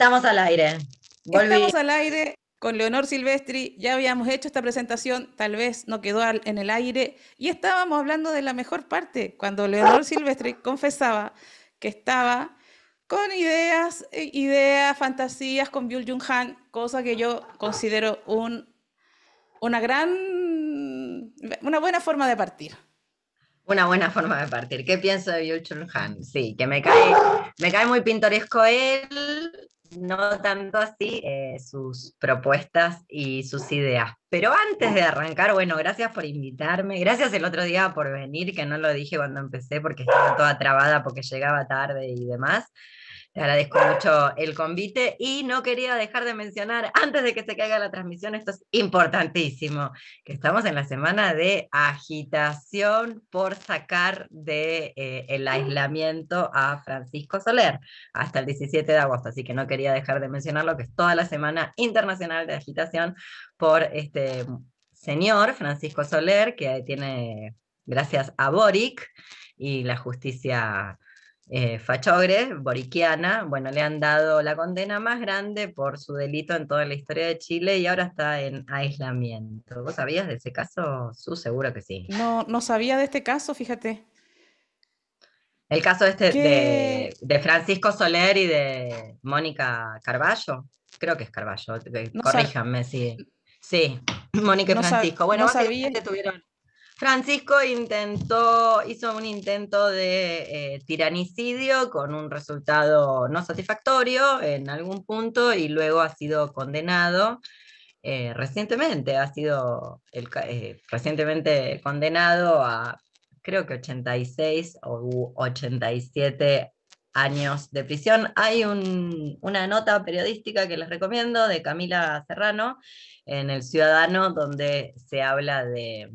Estamos al aire. Volví. Estamos al aire con Leonor Silvestri, ya habíamos hecho esta presentación, tal vez no quedó en el aire, y estábamos hablando de la mejor parte, cuando Leonor Silvestri confesaba que estaba con ideas, fantasías con Byul Jung Han, cosa que yo considero una una buena forma de partir. Una buena forma de partir. ¿Qué pienso de Byul Chul Han? Sí, que me cae muy pintoresco él, no tanto así sus propuestas y sus ideas. Pero antes de arrancar, bueno, gracias por invitarme. Gracias el otro día por venir, que no lo dije cuando empecé porque estaba toda trabada porque llegaba tarde y demás. Te agradezco mucho el convite y no quería dejar de mencionar, antes de que se caiga la transmisión, esto es importantísimo, que estamos en la semana de agitación por sacar de, el aislamiento a Francisco Soler hasta el 17 de agosto, así que no quería dejar de mencionarlo, que es toda la semana internacional de agitación por este señor Francisco Soler, que tiene, gracias a Boric y la justicia fachogre, boriquiana, bueno, le han dado la condena más grande por su delito en toda la historia de Chile y ahora está en aislamiento. ¿Vos sabías de ese caso? Su seguro que sí. No, no sabía de este caso, fíjate. El caso este Que de Francisco Soler y de Mónica Carballo, creo que es Carballo, no, corríjanme si. Sí, Mónica y Francisco. Bueno, no sabía. básicamente tuvieron. Francisco hizo un intento de tiranicidio con un resultado no satisfactorio en algún punto y luego ha sido condenado recientemente, recientemente condenado a creo que 86 o 87 años de prisión. Hay una nota periodística que les recomiendo de Camila Serrano en El Ciudadano donde se habla de,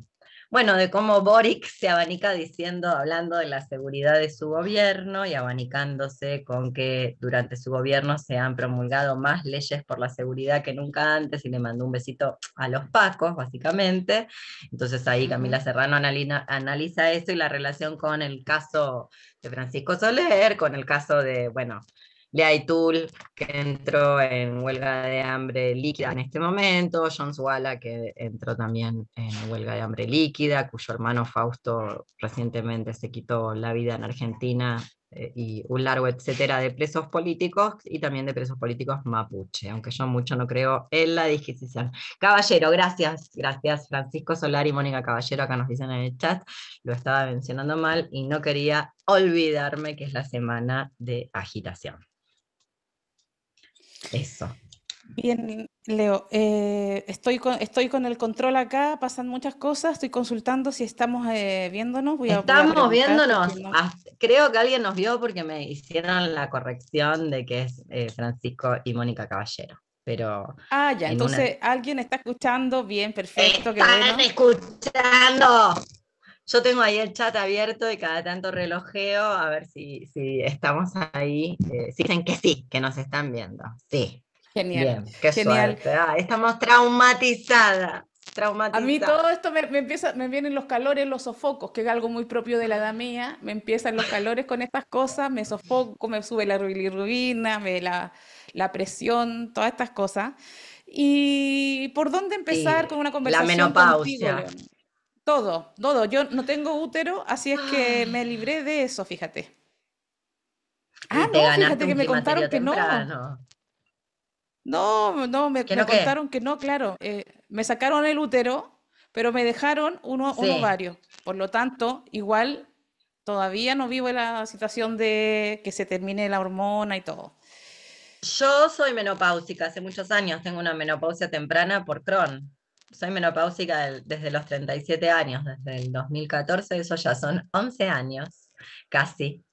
bueno, de cómo Boric se abanica diciendo, hablando de la seguridad de su gobierno y abanicándose con que durante su gobierno se han promulgado más leyes por la seguridad que nunca antes y le mandó un besito a los pacos, básicamente. Entonces ahí Camila Ujú. Serrano analiza eso y la relación con el caso de Francisco Soler, con el caso de, bueno, Lea Itul, que entró en huelga de hambre líquida en este momento, John Suala, que entró también en huelga de hambre líquida, cuyo hermano Fausto recientemente se quitó la vida en Argentina, y un largo etcétera de presos políticos y también de presos políticos mapuche, aunque yo mucho no creo en la disquisición. Caballero, gracias Francisco Solar y Mónica Caballero, acá nos dicen en el chat, lo estaba mencionando mal y no quería olvidarme que es la semana de agitación. Eso. Bien, Leo, estoy con el control acá, pasan muchas cosas, estoy consultando si estamos viéndonos, voy a Estamos preguntar porque viéndonos, no. creo que alguien nos vio porque me hicieron la corrección de que es Francisco y Mónica Caballero, pero Ah, ya, en una. entonces alguien está escuchando, bien, perfecto, qué ¡Están bueno. escuchando! Yo tengo ahí el chat abierto y cada tanto relojeo a ver si estamos ahí. Si dicen que sí, que nos están viendo. Sí, Genial, bien, qué genial. suerte. Ah, estamos traumatizadas, A mí todo traumatizadas. esto me vienen los calores, los sofocos, que es algo muy propio de la edad mía. Me empiezan los calores con estas cosas, me sofoco, me sube la bilirrubina, la presión, todas estas cosas. ¿Y por dónde empezar Sí, con una la conversación contigo, menopausia. León? Todo, todo. Yo no tengo útero, así es que me libré de eso, fíjate. Ah, Y te no, ganaste fíjate un que me contaron climaterio que no. temprano. No, no, ¿Qué me no qué? contaron que no, claro. Me sacaron el útero, pero me dejaron un Sí. ovario. Por lo tanto, igual todavía no vivo en la situación de que se termine la hormona y todo. Yo soy menopáusica hace muchos años, tengo una menopausia temprana por Crohn. Soy menopáusica desde los 37 años, desde el 2014, eso ya son 11 años, casi.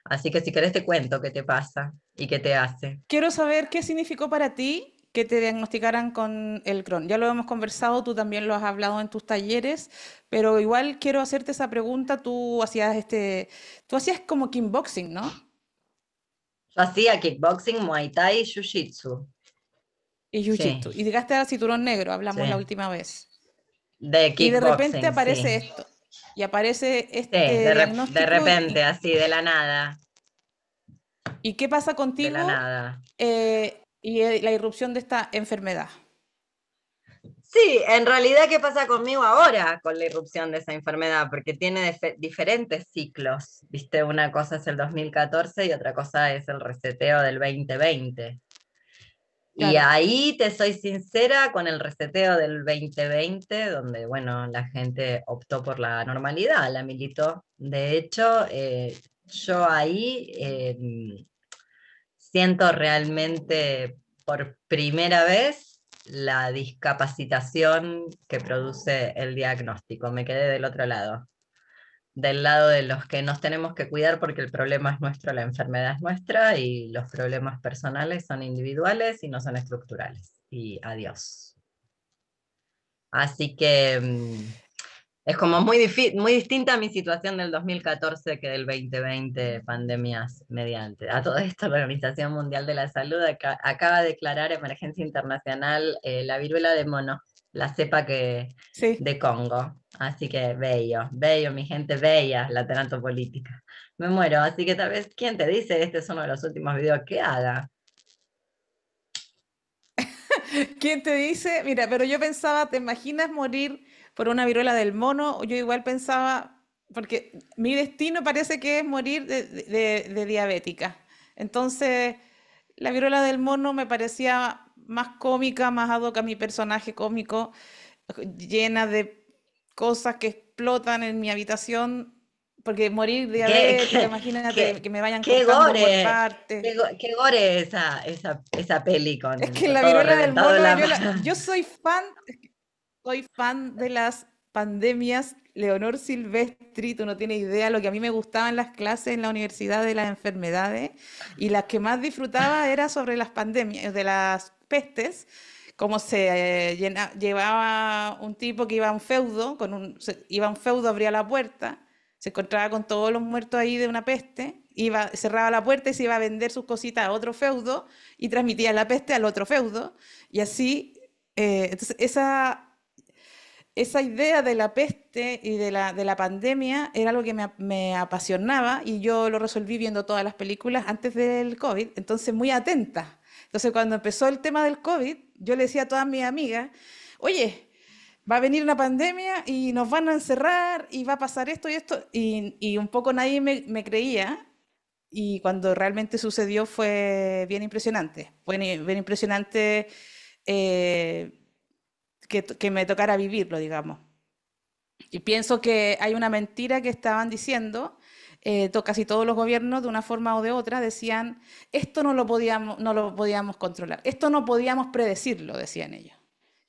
Así que si querés te cuento qué te pasa y qué te hace. Quiero saber qué significó para ti que te diagnosticaran con el Crohn. Ya lo hemos conversado, tú también lo has hablado en tus talleres, pero igual quiero hacerte esa pregunta. Tú hacías como kickboxing, ¿no? Yo hacía kickboxing, muay thai y jiu-jitsu. Y Sí, jiu-jitsu. Y llegaste al cinturón negro, sí. hablamos la última vez. De Y de repente kickboxing, aparece sí. esto. Y aparece Sí, este de diagnóstico repente, así, de la nada. ¿Y qué pasa de la contigo nada. y la irrupción de esta enfermedad? Sí, en realidad, ¿qué pasa conmigo ahora con la irrupción de esa enfermedad? Porque tiene diferentes ciclos, ¿viste? Una cosa es el 2014 y otra cosa es el reseteo del 2020. Y Claro. ahí te soy sincera con el reseteo del 2020, donde, bueno, la gente optó por la normalidad, la militó. De hecho, yo ahí siento realmente por primera vez la discapacitación que produce el diagnóstico. Me quedé del otro lado, del lado de los que nos tenemos que cuidar porque el problema es nuestro, la enfermedad es nuestra y los problemas personales son individuales y no son estructurales. Y adiós. Así que es como muy distinta mi situación del 2014 que del 2020, pandemias mediante. A todo esto, la Organización Mundial de la Salud acaba de declarar emergencia internacional la viruela de mono, la cepa Sí. de Congo. Así que bello, bello, mi gente bella, la política. Me muero, así que tal vez, ¿quién te dice? Este es uno de los últimos videos que haga. ¿Quién te dice? Mira, pero yo pensaba, ¿te imaginas morir por una viruela del mono? Yo igual pensaba, porque mi destino parece que es morir de diabética. Entonces, la viruela del mono me parecía más cómica, más ad hoc a mi personaje cómico, llena de cosas que explotan en mi habitación, porque morir ¿Qué, diabética, qué, imagínate qué, que me vayan qué cortando por gore? partes. Qué gore esa peli Es con que la todo viruela del reventado en mono, la yo mano. soy fan de las pandemias. Leonor Silvestri, tú no tienes idea lo que a mí me gustaba en las clases en la universidad de las enfermedades y las que más disfrutaba era sobre las pandemias, de las pestes, cómo se llevaba un tipo que iba a un feudo, iba a un feudo, abría la puerta, se encontraba con todos los muertos ahí de una peste, cerraba la puerta y se iba a vender sus cositas a otro feudo y transmitía la peste al otro feudo. Y así, entonces esa idea de la peste y de la pandemia era algo que me apasionaba y yo lo resolví viendo todas las películas antes del COVID, entonces muy atenta. Entonces cuando empezó el tema del COVID, yo le decía a todas mis amigas, oye, va a venir una pandemia y nos van a encerrar y va a pasar esto y esto, y un poco nadie me creía. Y cuando realmente sucedió fue bien impresionante. Bien impresionante eh, que me tocara vivirlo, digamos. Y pienso que hay una mentira que estaban diciendo, casi todos los gobiernos de una forma o de otra decían, esto no lo podíamos controlar, esto no podíamos predecirlo, decían ellos.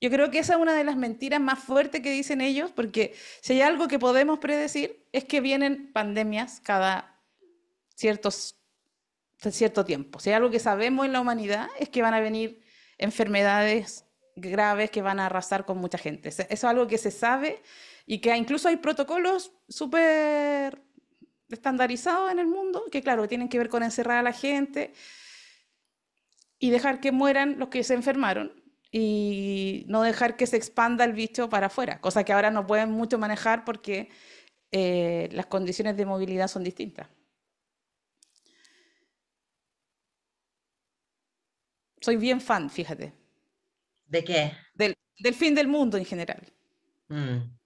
Yo creo que esa es una de las mentiras más fuertes que dicen ellos, porque si hay algo que podemos predecir es que vienen pandemias cada ciertos cierto tiempo. Si hay algo que sabemos en la humanidad es que van a venir enfermedades graves que van a arrasar con mucha gente. Eso es algo que se sabe y que incluso hay protocolos súper estandarizados en el mundo que, claro, tienen que ver con encerrar a la gente y dejar que mueran los que se enfermaron y no dejar que se expanda el bicho para afuera, cosa que ahora no pueden mucho manejar porque las condiciones de movilidad son distintas. Soy bien fan, fíjate, ¿De qué? del fin del mundo en general. Mm.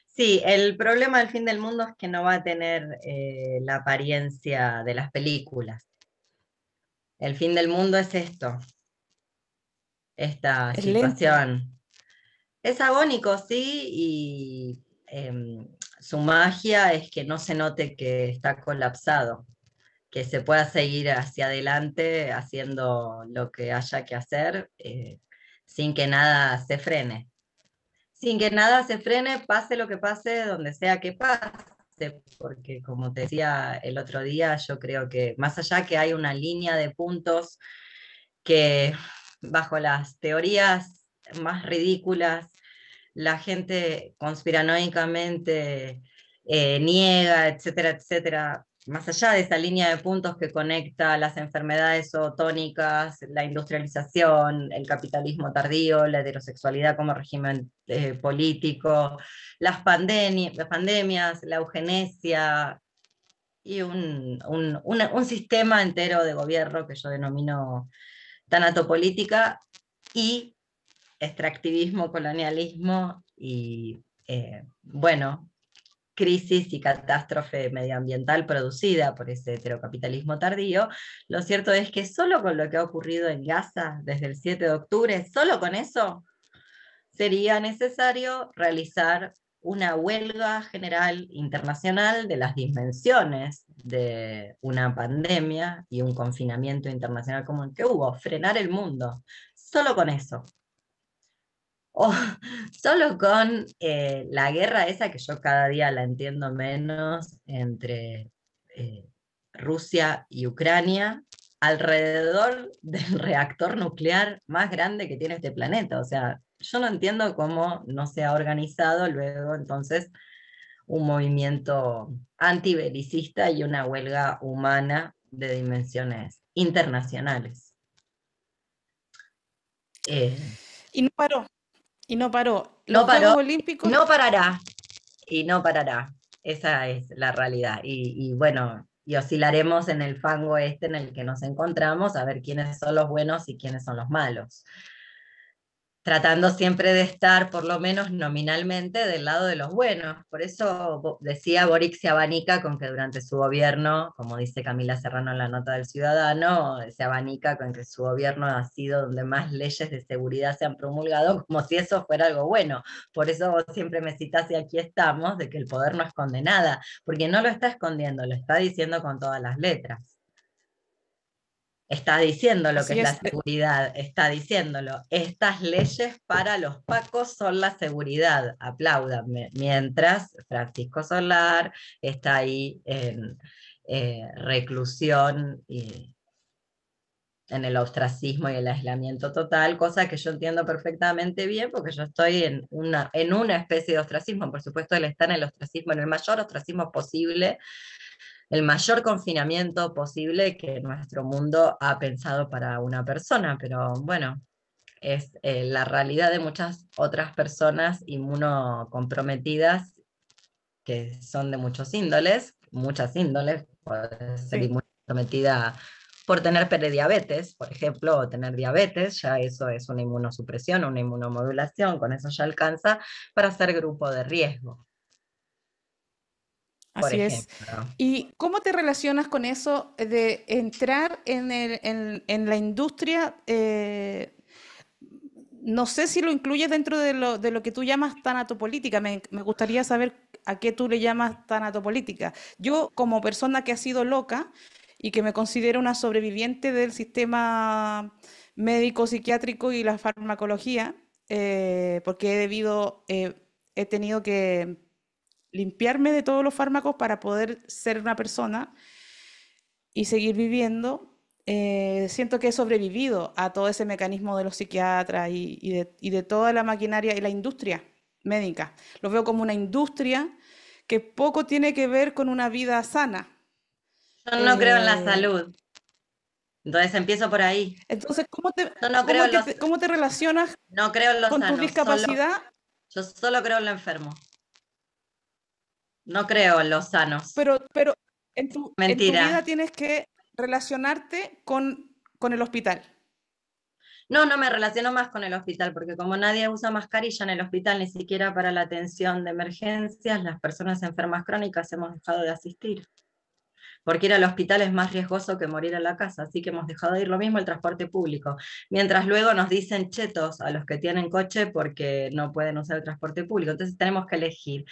Sí, el problema del fin del mundo es que no va a tener la apariencia de las películas. El fin del mundo es esto, esta Es lento. situación. Es agónico, sí, y su magia es que no se note que está colapsado, que se pueda seguir hacia adelante haciendo lo que haya que hacer sin que nada se frene. Sin que nada se frene, pase lo que pase, donde sea que pase, porque como te decía el otro día, yo creo que más allá que hay una línea de puntos que bajo las teorías más ridículas, la gente conspiranoicamente niega, etcétera, etcétera. Más allá de esa línea de puntos que conecta las enfermedades zootónicas, la industrialización, el capitalismo tardío, la heterosexualidad como régimen político, las pandemias, la eugenesia, y un sistema entero de gobierno que yo denomino tanatopolítica y extractivismo, colonialismo y, bueno, crisis y catástrofe medioambiental producida por ese heterocapitalismo tardío. Lo cierto es que solo con lo que ha ocurrido en Gaza desde el 7 de octubre, solo con eso, sería necesario realizar una huelga general internacional de las dimensiones de una pandemia y un confinamiento internacional como el que hubo, frenar el mundo, solo con eso. O solo con la guerra esa que yo cada día la entiendo menos entre eh, Rusia y Ucrania alrededor del reactor nuclear más grande que tiene este planeta. O sea, yo no entiendo cómo no se ha organizado luego entonces un movimiento antibelicista y una huelga humana de dimensiones internacionales. Eh, Y no paró, y no paró. no Los Juegos paró, Olímpicos, no parará. Y no parará. Esa es la realidad. Y bueno, y oscilaremos en el fango este en el que nos encontramos a ver quiénes son los buenos y quiénes son los malos, tratando siempre de estar, por lo menos nominalmente, del lado de los buenos. Por eso decía Boric se abanica con que durante su gobierno, como dice Camila Serrano en la nota del Ciudadano, se abanica con que su gobierno ha sido donde más leyes de seguridad se han promulgado, como si eso fuera algo bueno. Por eso vos siempre me citás y aquí estamos, de que el poder no esconde nada, porque no lo está escondiendo, lo está diciendo con todas las letras. Está diciendo lo que así es la es. seguridad, está diciéndolo. Estas leyes para los pacos son la seguridad, apláudanme. Mientras Francisco Solar está ahí en reclusión y en el ostracismo y el aislamiento total, cosa que yo entiendo perfectamente bien porque yo estoy en una especie de ostracismo. Por supuesto, él está en el ostracismo, en el mayor ostracismo posible, el mayor confinamiento posible que nuestro mundo ha pensado para una persona, pero bueno, es la realidad de muchas otras personas inmunocomprometidas que son de muchas índoles, puede ser Sí. inmunocometida por tener prediabetes, por ejemplo, o tener diabetes, ya eso es una inmunosupresión, una inmunomodulación, con eso ya alcanza para ser grupo de riesgo, por Así es. ejemplo. ¿Y cómo te relacionas con eso de entrar en la industria? No sé si lo incluyes dentro de lo que tú llamas tanatopolítica. Me gustaría saber a qué tú le llamas tanatopolítica. Yo, como persona que ha sido loca y que me considero una sobreviviente del sistema médico, psiquiátrico y la farmacología, porque he tenido que limpiarme de todos los fármacos para poder ser una persona y seguir viviendo. Siento que he sobrevivido a todo ese mecanismo de los psiquiatras y de toda la maquinaria y la industria médica. Lo veo como una industria que poco tiene que ver con una vida sana. Yo no creo en la Eh, salud, entonces empiezo por ahí. entonces, Yo no creo en los, cómo te relacionas no creo en los con tu sanos, solo, discapacidad? yo solo creo en lo enfermo. No creo en los sanos. Pero en tu Mentira. vida tienes que relacionarte con el hospital. No, no me relaciono más con el hospital, porque como nadie usa mascarilla en el hospital, ni siquiera para la atención de emergencias, las personas enfermas crónicas hemos dejado de asistir. Porque ir al hospital es más riesgoso que morir en la casa, así que hemos dejado de ir lo mismo el transporte público. Mientras luego nos dicen chetos a los que tienen coche porque no pueden usar el transporte público, entonces tenemos que elegir.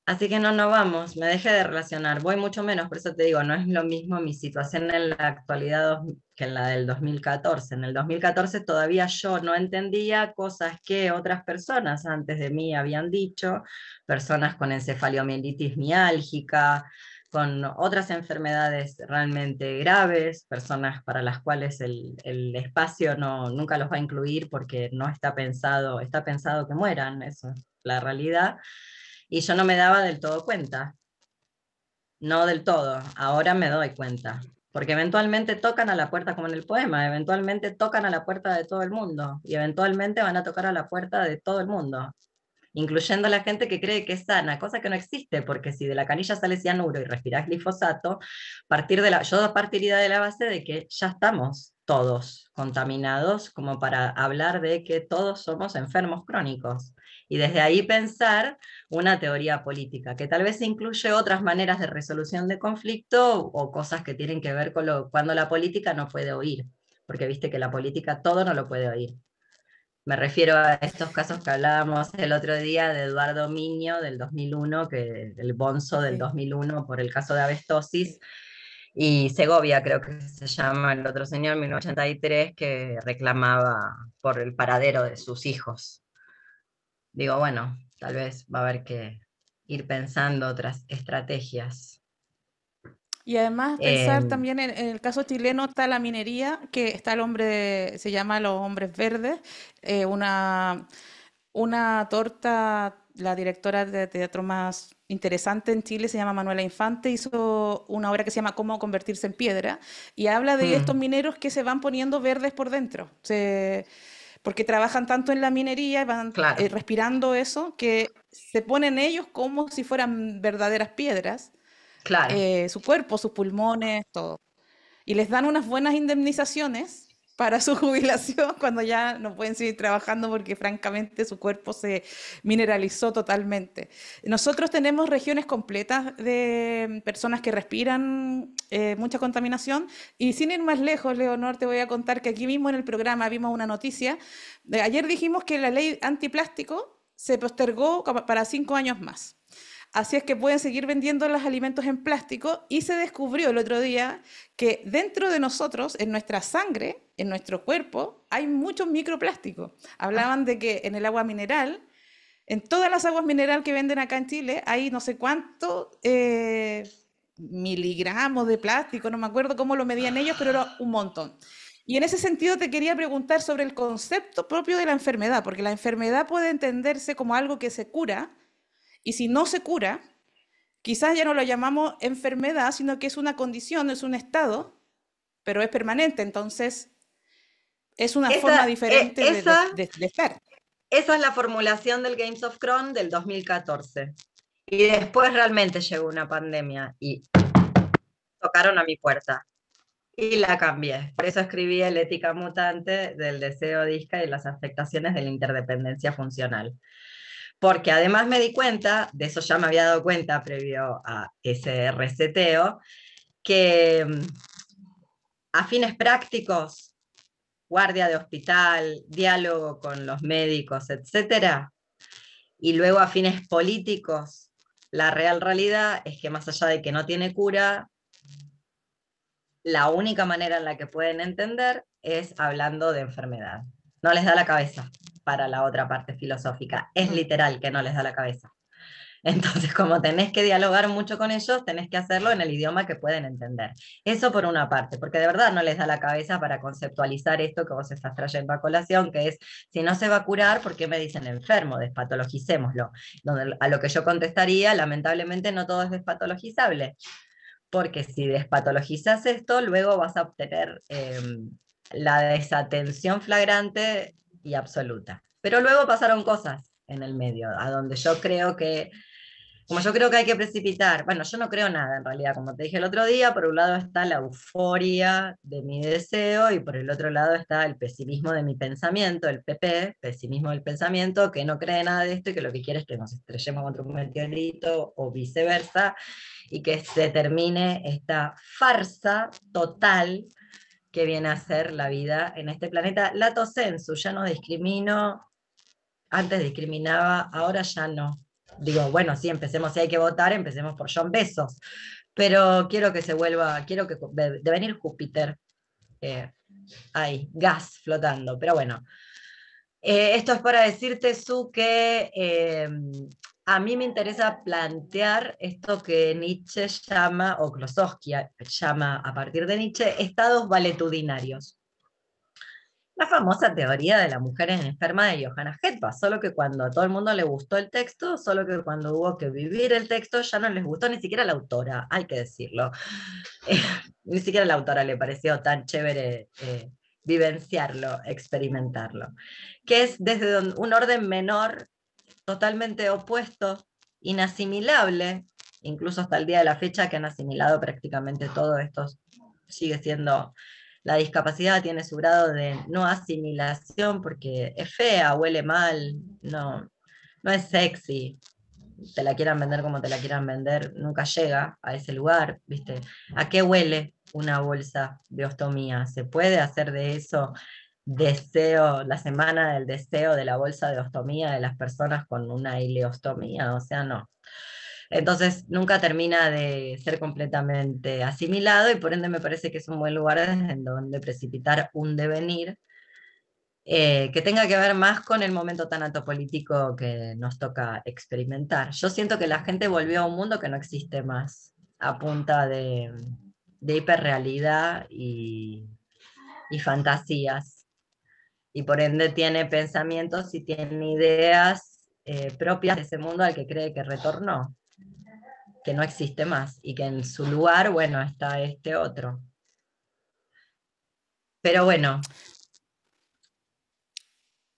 Así que no, no vamos, me dejé de relacionar, voy mucho menos, por eso te digo, no es lo mismo mi situación en la actualidad que en la del 2014. En el 2014 todavía yo no entendía cosas que otras personas antes de mí habían dicho, personas con encefalomielitis miálgica, con otras enfermedades realmente graves, personas para las cuales el espacio no, nunca los va a incluir porque no está pensado que mueran, eso es la realidad. Y yo no me daba del todo cuenta, no del todo, ahora me doy cuenta, porque eventualmente tocan a la puerta, como en el poema, eventualmente tocan a la puerta de todo el mundo, y eventualmente van a tocar a la puerta de todo el mundo. incluyendo a la gente que cree que es sana, cosa que no existe, porque si de la canilla sale cianuro y respirás glifosato, yo partiría de la base de que ya estamos todos contaminados como para hablar de que todos somos enfermos crónicos. Y desde ahí pensar una teoría política, que tal vez incluye otras maneras de resolución de conflicto o cosas que tienen que ver con cuando la política no puede oír, porque viste que la política todo no lo puede oír. Me refiero a estos casos que hablábamos el otro día de Eduardo Miño del 2001, el Bonzo del Sí, 2001 por el caso de abestosis, sí. y Segovia creo que se llama el otro señor, 1983, que reclamaba por el paradero de sus hijos. Digo, bueno, tal vez va a haber que ir pensando otras estrategias. Y además Eh, pensar también en el caso chileno está la minería, que está el hombre, se llama Los Hombres Verdes, una torta, la directora de teatro más interesante en Chile se llama Manuela Infante, hizo una obra que se llama Cómo convertirse en piedra y habla de estos mm, mineros que se van poniendo verdes por dentro, porque trabajan tanto en la minería y van claro, respirando eso que se ponen ellos como si fueran verdaderas piedras, claro. su cuerpo, sus pulmones, todo. Y les dan unas buenas indemnizaciones para su jubilación cuando ya no pueden seguir trabajando porque francamente su cuerpo se mineralizó totalmente. Nosotros tenemos regiones completas de personas que respiran mucha contaminación y sin ir más lejos, Leonor, te voy a contar que aquí mismo en el programa vimos una noticia. Ayer dijimos que la ley antiplástico se postergó para 5 años más. Así es que pueden seguir vendiendo los alimentos en plástico y se descubrió el otro día que dentro de nosotros, en nuestra sangre, en nuestro cuerpo, hay muchos microplásticos. Ah, Hablaban de que en el agua mineral, en todas las aguas mineral que venden acá en Chile, hay no sé cuánto miligramos de plástico, no me acuerdo cómo lo medían ellos, pero era un montón. Y en ese sentido te quería preguntar sobre el concepto propio de la enfermedad, porque la enfermedad puede entenderse como algo que se cura, y si no se cura, quizás ya no lo llamamos enfermedad, sino que es una condición, es un estado, pero es permanente, entonces es una forma esa, diferente de estar. esa es la formulación del Games of Thrones del 2014. Y después realmente llegó una pandemia y tocaron a mi puerta. Y la cambié. Por eso escribí el Ética Mutante del deseo disca y las afectaciones de la interdependencia funcional. Porque además me di cuenta, de eso ya me había dado cuenta previo a ese reseteo, que a fines prácticos, guardia de hospital, diálogo con los médicos, etcétera, y luego a fines políticos, la real realidad es que más allá de que no tiene cura, la única manera en la que pueden entender es hablando de enfermedad. No les da la cabeza para la otra parte filosófica. Es Mm. literal que no les da la cabeza. Entonces, como tenés que dialogar mucho con ellos, tenés que hacerlo en el idioma que pueden entender. Eso por una parte, porque de verdad no les da la cabeza para conceptualizar esto que vos estás trayendo a colación, que es, si no se va a curar, ¿por qué me dicen enfermo? Despatologicémoslo. Donde, a lo que yo contestaría, lamentablemente no todo es despatologizable, porque si despatologizas esto, luego vas a obtener la desatención flagrante y absoluta. Pero luego pasaron cosas en el medio, a donde yo creo que, como yo creo que hay que precipitar, bueno, yo no creo nada en realidad, como te dije el otro día, por un lado está la euforia de mi deseo y por el otro lado está el pesimismo de mi pensamiento, el PP, pesimismo del pensamiento, que no cree nada de esto y que lo que quiere es que nos estrellemos contra un meteorito o viceversa y que se termine esta farsa total que viene a ser la vida en este planeta. Lato sensu, ya no discrimino, antes discriminaba, ahora ya no. Digo, bueno, sí, empecemos, si hay que votar, empecemos por John Bezos, pero quiero que se vuelva, quiero que de venir Júpiter, hay gas flotando, pero bueno, esto es para decirte, Su, que a mí me interesa plantear esto que Nietzsche llama, o Klosowski llama a partir de Nietzsche, estados valetudinarios. La famosa teoría de la mujer enferma de Johanna Hetba, solo que cuando a todo el mundo le gustó el texto, solo que cuando hubo que vivir el texto ya no les gustó ni siquiera a la autora, hay que decirlo. Ni siquiera a la autora le pareció tan chévere vivenciarlo, experimentarlo. Que es desde un orden menor totalmente opuesto, inasimilable, incluso hasta el día de la fecha que han asimilado prácticamente todo esto, sigue siendo, la discapacidad tiene su grado de no asimilación porque es fea, huele mal, no es sexy, te la quieran vender como te la quieran vender, nunca llega a ese lugar, ¿viste? ¿A qué huele una bolsa de ostomía? ¿Se puede hacer de eso deseo, la semana del deseo de la bolsa de ostomía de las personas con una ileostomía? O sea, no. Entonces nunca termina de ser completamente asimilado y por ende me parece que es un buen lugar en donde precipitar un devenir que tenga que ver más con el momento tan antopolítico que nos toca experimentar. Yo siento que la gente volvió a un mundo que no existe más, a punta de hiperrealidad y fantasías, y por ende tiene pensamientos y tiene ideas propias de ese mundo al que cree que retornó, que no existe más, y que en su lugar, bueno, está este otro. Pero bueno,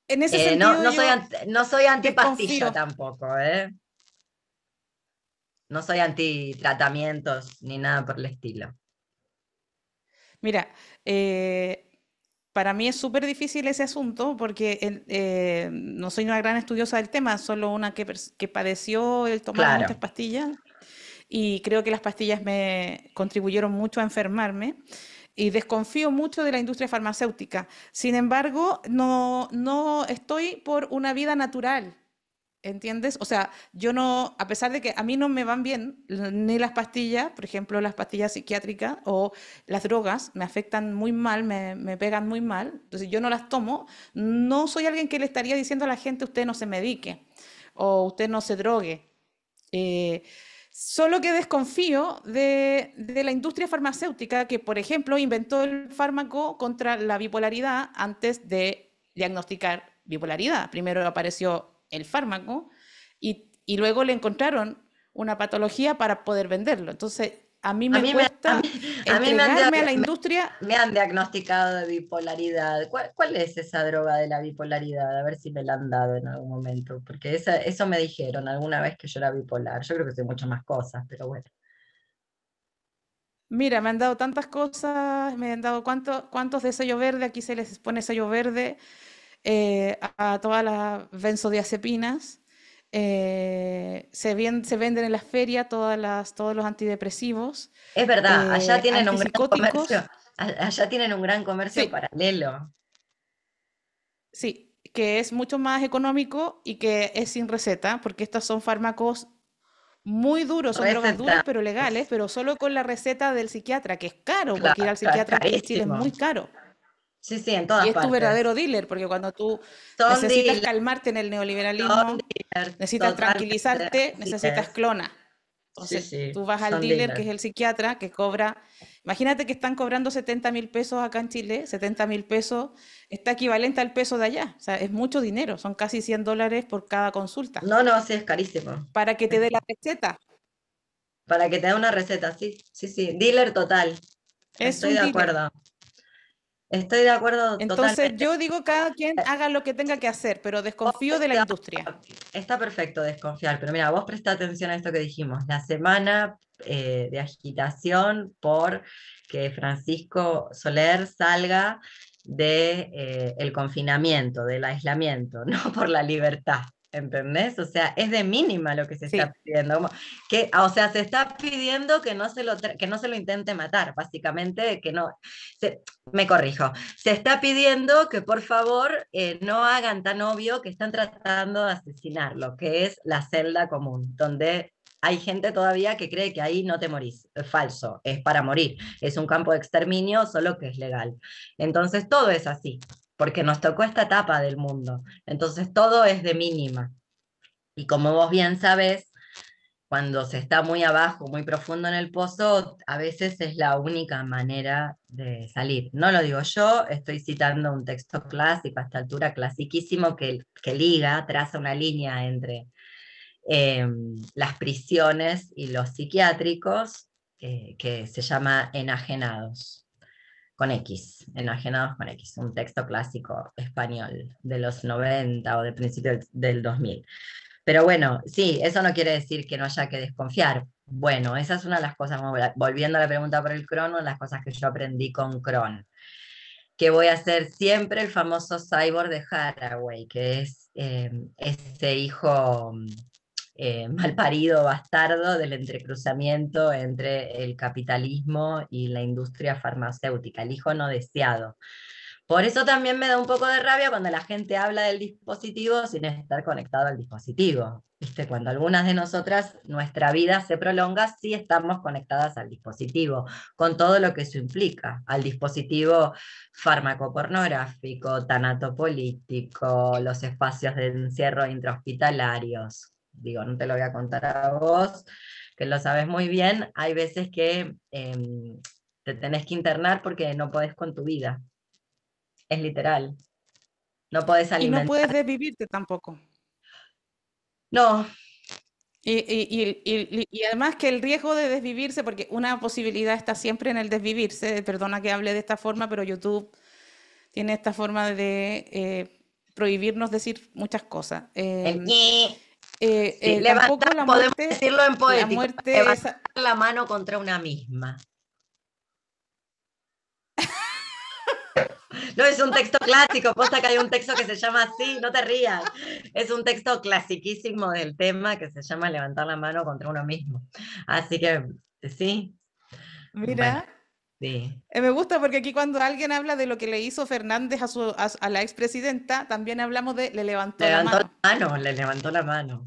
En ese sentido yo no soy antipastilla desconfío. tampoco, ¿eh? No soy anti tratamientos ni nada por el estilo. Mira, para mí es súper difícil ese asunto porque no soy una gran estudiosa del tema, solo una que padeció el tomar muchas Claro. pastillas y creo que las pastillas me contribuyeron mucho a enfermarme y desconfío mucho de la industria farmacéutica. Sin embargo, no estoy por una vida natural. ¿Entiendes? O sea, yo no, a pesar de que a mí no me van bien ni las pastillas, por ejemplo, las pastillas psiquiátricas o las drogas, me afectan muy mal, me pegan muy mal, entonces yo no las tomo, no soy alguien que le estaría diciendo a la gente usted no se medique o usted no se drogue. Eh, Solo que desconfío de la industria farmacéutica que, por ejemplo, inventó el fármaco contra la bipolaridad antes de diagnosticar bipolaridad. Primero apareció el fármaco y luego le encontraron una patología para poder venderlo. Entonces, a mí A me mí me, a mí, cuesta a mí entregarme a la industria. me han diagnosticado de bipolaridad. ¿Cuál es esa droga de la bipolaridad? A ver si me la han dado en algún momento, porque eso me dijeron alguna vez que yo era bipolar. Yo creo que soy muchas más cosas, pero bueno. Mira, me han dado tantas cosas, me han dado cuántos de sello verde, aquí se les pone sello verde, a todas las benzodiazepinas. Se venden en las ferias todos los antidepresivos, Es verdad, allá tienen un gran comercio, antipsicóticos. allá tienen un gran comercio Sí, paralelo. sí, que es mucho más económico y que es sin receta, porque estos son fármacos muy duros, son drogas duras Receta, pero legales, pero solo con la receta del psiquiatra, que es caro, porque ir claro, al psiquiatra aquí en Chile es carísimo. muy caro. Sí, sí, en Y todas es tu partes. verdadero dealer, porque cuando tú Son necesitas dealers, calmarte en el son neoliberalismo, dealers, necesitas totalmente, tranquilizarte, así necesitas es. clona. Sí, Entonces sí, tú vas al son dealer, que dealers. es el psiquiatra, que cobra, imagínate que están cobrando 70.000 pesos acá en Chile, 70.000 pesos está equivalente al peso de allá, o sea, es mucho dinero, son casi $100 por cada consulta, No, no, sí, es carísimo. para que te dé la receta. Para que te dé una receta, sí, sí, sí. Dealer total. Es Estoy un de dealer. acuerdo. Estoy de acuerdo Entonces totalmente. yo digo cada quien haga lo que tenga que hacer, pero Vos desconfío de la prestá- industria. Está perfecto desconfiar, pero mira, vos presta atención a esto que dijimos. La semana de agitación por que Francisco Soler salga de, el confinamiento, del aislamiento, no por la libertad. ¿Entendés? O sea, es de mínima lo que se está Sí, pidiendo. O sea, se está pidiendo que que no se lo intente matar, básicamente, que no. Me corrijo. Se está pidiendo que por favor no hagan tan obvio que están tratando de asesinarlo, que es la celda común, donde hay gente todavía que cree que ahí no te morís. Es falso, es para morir. Es un campo de exterminio, solo que es legal. Entonces todo es así, porque nos tocó esta etapa del mundo. Entonces todo es de mínima. Y como vos bien sabés, cuando se está muy abajo, muy profundo en el pozo, a veces es la única manera de salir. No lo digo yo, estoy citando un texto clásico, a esta altura clasiquísimo, que liga, traza una línea entre eh, las prisiones y los psiquiátricos, que se llama Enajenados, con X, Enajenados con X, un texto clásico español de los 90 o de principios del 2000. Pero bueno, sí, eso no quiere decir que no haya que desconfiar. Bueno, esa es una de las cosas, volviendo a la pregunta por el Cron, una de las cosas que yo aprendí con Cron, que voy a ser siempre el famoso cyborg de Haraway, que es ese hijo malparido, bastardo del entrecruzamiento entre el capitalismo y la industria farmacéutica, el hijo no deseado. Por eso también me da un poco de rabia cuando la gente habla del dispositivo sin estar conectado al dispositivo. ¿Viste? Cuando algunas de nosotras, nuestra vida se prolonga si estamos conectadas al dispositivo, con todo lo que eso implica, al dispositivo farmacopornográfico, tanatopolítico, los espacios de encierro intrahospitalarios. Digo, no te lo voy a contar a vos, que lo sabes muy bien. Hay veces que te tenés que internar porque no podés con tu vida. Es literal. No podés Y no alimentar. puedes desvivirte tampoco. No, Y además que el riesgo de desvivirse, porque una posibilidad está siempre en el desvivirse, perdona que hable de esta forma, pero YouTube tiene esta forma de prohibirnos decir muchas cosas. el ñe. Sí, levantar, Tampoco podemos decirlo en la poético, muerte levantar es, la mano contra una misma. No es un texto clásico, posta que hay un texto que se llama así, no te rías. Es un texto clasiquísimo del tema que se llama levantar la mano contra uno mismo. Así que, sí, bueno, mira, sí. me gusta porque aquí cuando alguien habla de lo que le hizo Fernández a la expresidenta, también hablamos de le levantó la Levantó la mano. mano, le levantó la mano.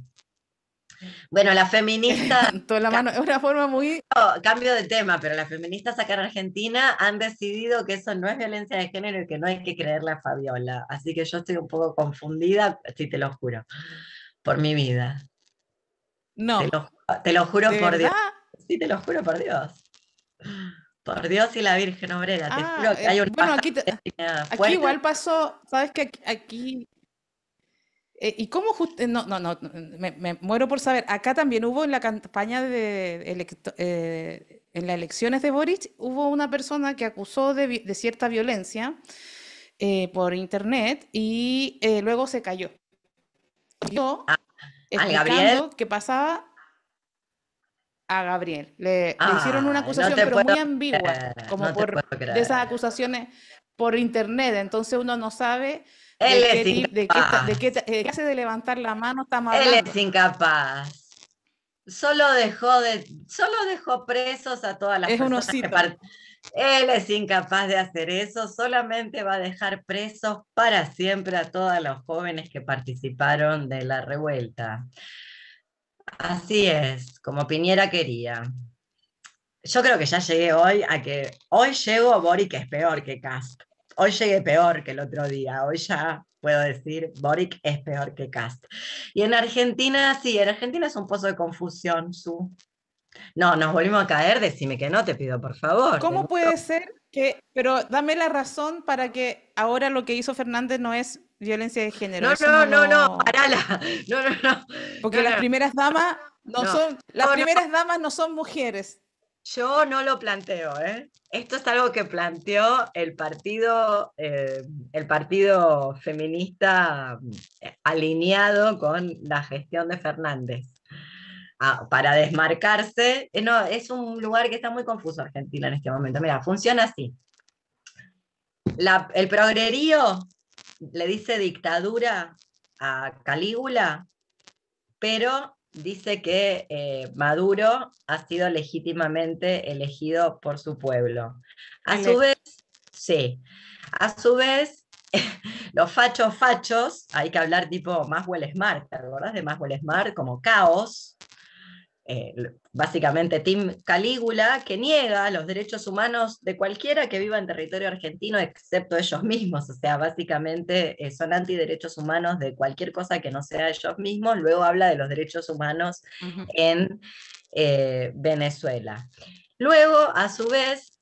Bueno, la Le feminista. levantó la mano, es una forma muy... Cambio de tema, pero las feministas acá en Argentina han decidido que eso no es violencia de género y que no hay que creerle a Fabiola. Así que yo estoy un poco confundida, sí, te lo juro, por mi vida. Te No, lo, te lo juro ¿de por Dios. verdad? Sí, te lo juro por Dios. Por Dios y la Virgen Obrera, te juro que hay una Bueno, baja aquí fuerte. igual pasó, sabes que aquí, ¿y cómo no, no, no, me muero por saber, acá también hubo en la campaña en las elecciones de Boric, hubo una persona que acusó de cierta violencia por internet y luego se cayó. Yo Al Gabriel, explicando qué pasaba a Gabriel. Le hicieron una no acusación, te pero puedo muy ambigua, creer, como no te por puedo de esas creer. acusaciones por internet. Entonces uno no sabe Él de es qué tipo, incapaz, de qué hace de levantar la mano estamos él es hablando. incapaz. Solo dejó presos a todas las Es un personas que osito. participaron. Él es incapaz de hacer eso, solamente va a dejar presos para siempre a todos los jóvenes que participaron de la revuelta. Así es, como Piñera quería. Yo creo que ya llegué hoy a que hoy llego Boric es peor que Kast. Hoy llegué peor que el otro día. Hoy ya puedo decir Boric es peor que Kast. Y en Argentina, sí, en Argentina es un pozo de confusión, Su. No, nos volvimos a caer, decime que no, te pido por favor. ¿Cómo puede ser que, pero dame la razón para que ahora lo que hizo Fernández no es violencia de género? No, Eso no, no no, no, lo... parala. No, no, no, Porque no, las no, primeras damas no, las no, primeras damas no son mujeres. yo no lo planteo, ¿eh? Esto es algo que planteó el partido feminista alineado con la gestión de Fernández. Para desmarcarse, no, es un lugar que está muy confuso Argentina en este momento. Mira, funciona así. El progrerío le dice dictadura a Calígula, pero dice que Maduro ha sido legítimamente elegido por su pueblo. A su vez, Electo. sí, a su vez, los fachos, hay que hablar tipo Maxwell Smart, ¿te acordás de Maxwell Smart? Como caos, básicamente Tim Calígula, que niega los derechos humanos de cualquiera que viva en territorio argentino, excepto ellos mismos, o sea, básicamente son antiderechos humanos de cualquier cosa que no sea ellos mismos, luego habla de los derechos humanos Ujú. en Venezuela. Luego, a su vez,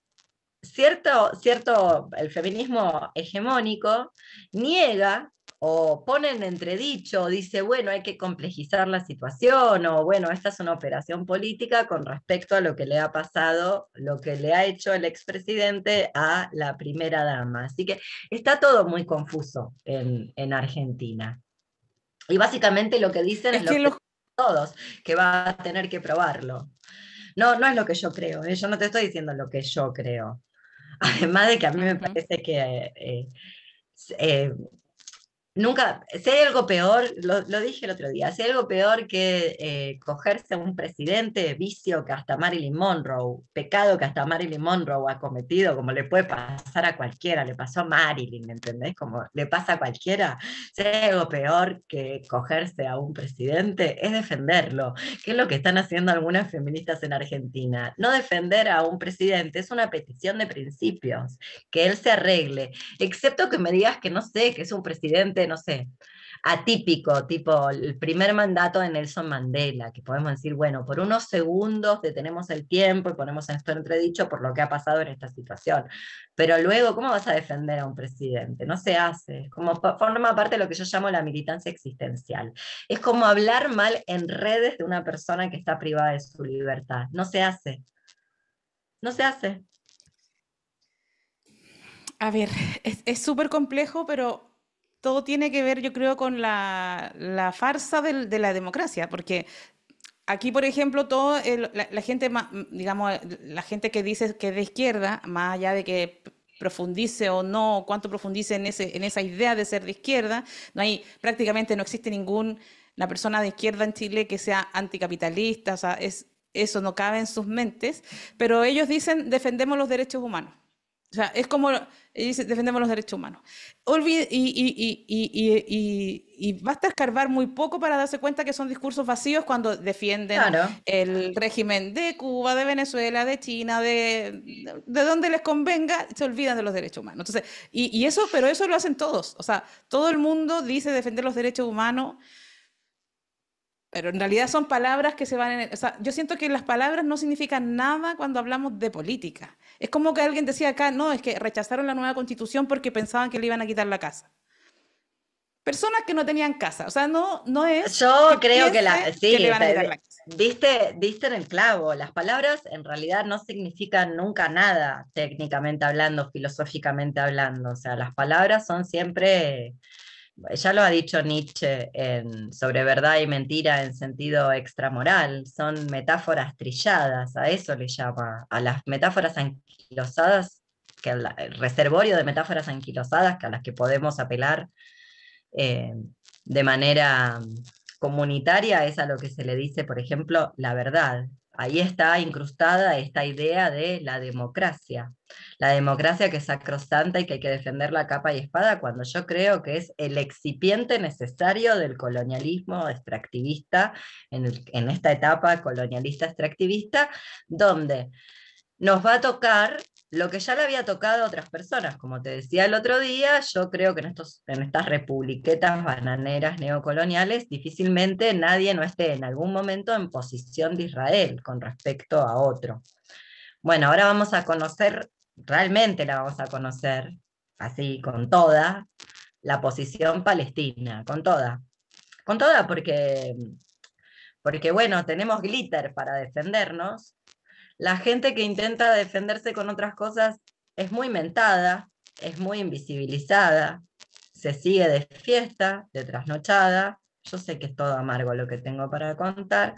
el feminismo hegemónico niega o pone en entredicho, o dice, bueno, hay que complejizar la situación, o bueno, esta es una operación política con respecto a lo que le ha pasado, lo que le ha hecho el expresidente a la primera dama. Así que está todo muy confuso en Argentina. Y básicamente lo que dicen es Es lo que que los... dicen todos, que va a tener que probarlo. No, no es lo que yo creo, ¿eh? Yo no te estoy diciendo lo que yo creo. Además de que a mí me Ujú. parece que eh, nunca, si hay algo peor, lo dije el otro día, si hay algo peor que cogerse a un presidente, vicio que hasta Marilyn Monroe, pecado que hasta Marilyn Monroe ha cometido, como le puede pasar a cualquiera, le pasó a Marilyn, ¿me entendés? Como le pasa a cualquiera, si hay algo peor que cogerse a un presidente, es defenderlo, que es lo que están haciendo algunas feministas en Argentina. No defender a un presidente es una petición de principios, que él se arregle, excepto que me digas que no sé, que es un presidente, no sé, atípico, tipo el primer mandato de Nelson Mandela, que podemos decir, bueno, por unos segundos detenemos el tiempo y ponemos esto en entredicho por lo que ha pasado en esta situación. Pero luego, ¿cómo vas a defender a un presidente? No se hace. Como forma parte de lo que yo llamo la militancia existencial. Es como hablar mal en redes de una persona que está privada de su libertad. No se hace. No se hace. A ver, es súper complejo, pero todo tiene que ver, yo creo, con la farsa de la democracia, porque aquí, por ejemplo, la gente, digamos, la gente que dice que es de izquierda, más allá de que profundice o no, cuánto profundice en esa idea de ser de izquierda, prácticamente no existe ninguna persona de izquierda en Chile que sea anticapitalista, o sea, eso no cabe en sus mentes, pero ellos dicen defendemos los derechos humanos. O sea, es como, dicen, defendemos los derechos humanos. Y basta escarbar muy poco para darse cuenta que son discursos vacíos cuando defienden Claro. el régimen de Cuba, de Venezuela, de China, de donde les convenga, se olvidan de los derechos humanos. Entonces, eso, pero eso lo hacen todos. O sea, todo el mundo dice defender los derechos humanos, pero en realidad son palabras que se van o sea, yo siento que las palabras no significan nada cuando hablamos de política. Es como que alguien decía acá, no, es que rechazaron la nueva constitución porque pensaban que le iban a quitar la casa. Personas que no tenían casa. O sea, no es Yo que creo que piense que sí, le van a quitar la casa. diste en el clavo. Las palabras en realidad no significan nunca nada, técnicamente hablando, filosóficamente hablando. O sea, las palabras son siempre, ya lo ha dicho Nietzsche sobre verdad y mentira en sentido extramoral, son metáforas trilladas, a eso le llama, a las metáforas anquilosadas, el reservorio de metáforas anquilosadas que a las que podemos apelar eh, de manera comunitaria es a lo que se le dice, por ejemplo, la verdad. Ahí está incrustada esta idea de la democracia que es sacrosanta y que hay que defenderla a capa y espada, cuando yo creo que es el excipiente necesario del colonialismo extractivista, en esta etapa colonialista extractivista, donde nos va a tocar lo que ya le había tocado a otras personas. Como te decía el otro día, yo creo que en estas republiquetas bananeras neocoloniales difícilmente nadie no esté en algún momento en posición de Israel con respecto a otro. Bueno, ahora vamos a conocer, realmente la vamos a conocer, así con toda, la posición palestina, con toda porque bueno, tenemos glitter para defendernos. La gente que intenta defenderse con otras cosas es muy mentada, es muy invisibilizada, se sigue de fiesta, de trasnochada. Yo sé que es todo amargo lo que tengo para contar.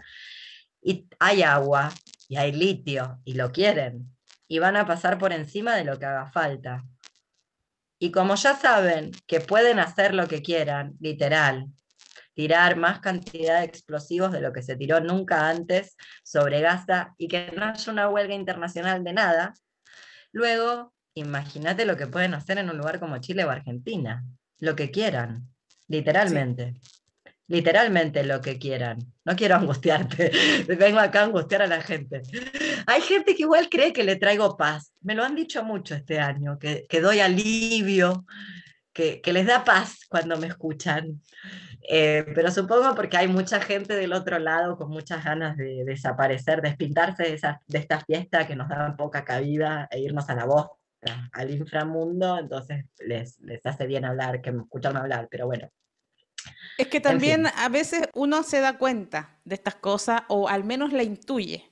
Y hay agua, y hay litio, y lo quieren. Y van a pasar por encima de lo que haga falta. Y como ya saben que pueden hacer lo que quieran, literal, tirar más cantidad de explosivos de lo que se tiró nunca antes sobre Gaza y que no haya una huelga internacional de nada, luego imagínate lo que pueden hacer en un lugar como Chile o Argentina, lo que quieran, Sí. literalmente. Literalmente lo que quieran. No quiero angustiarte. Vengo acá a angustiar a la gente. Hay gente que igual cree que le traigo paz. Me lo han dicho mucho este año, que doy alivio, que les da paz cuando me escuchan. Pero supongo porque hay mucha gente del otro lado con muchas ganas de desaparecer, despintarse de esta fiesta que nos da poca cabida e irnos a la bosta, al inframundo, entonces les hace bien hablar, que escucharme hablar, pero bueno, Es que en también fin. a veces uno se da cuenta de estas cosas o al menos la intuye.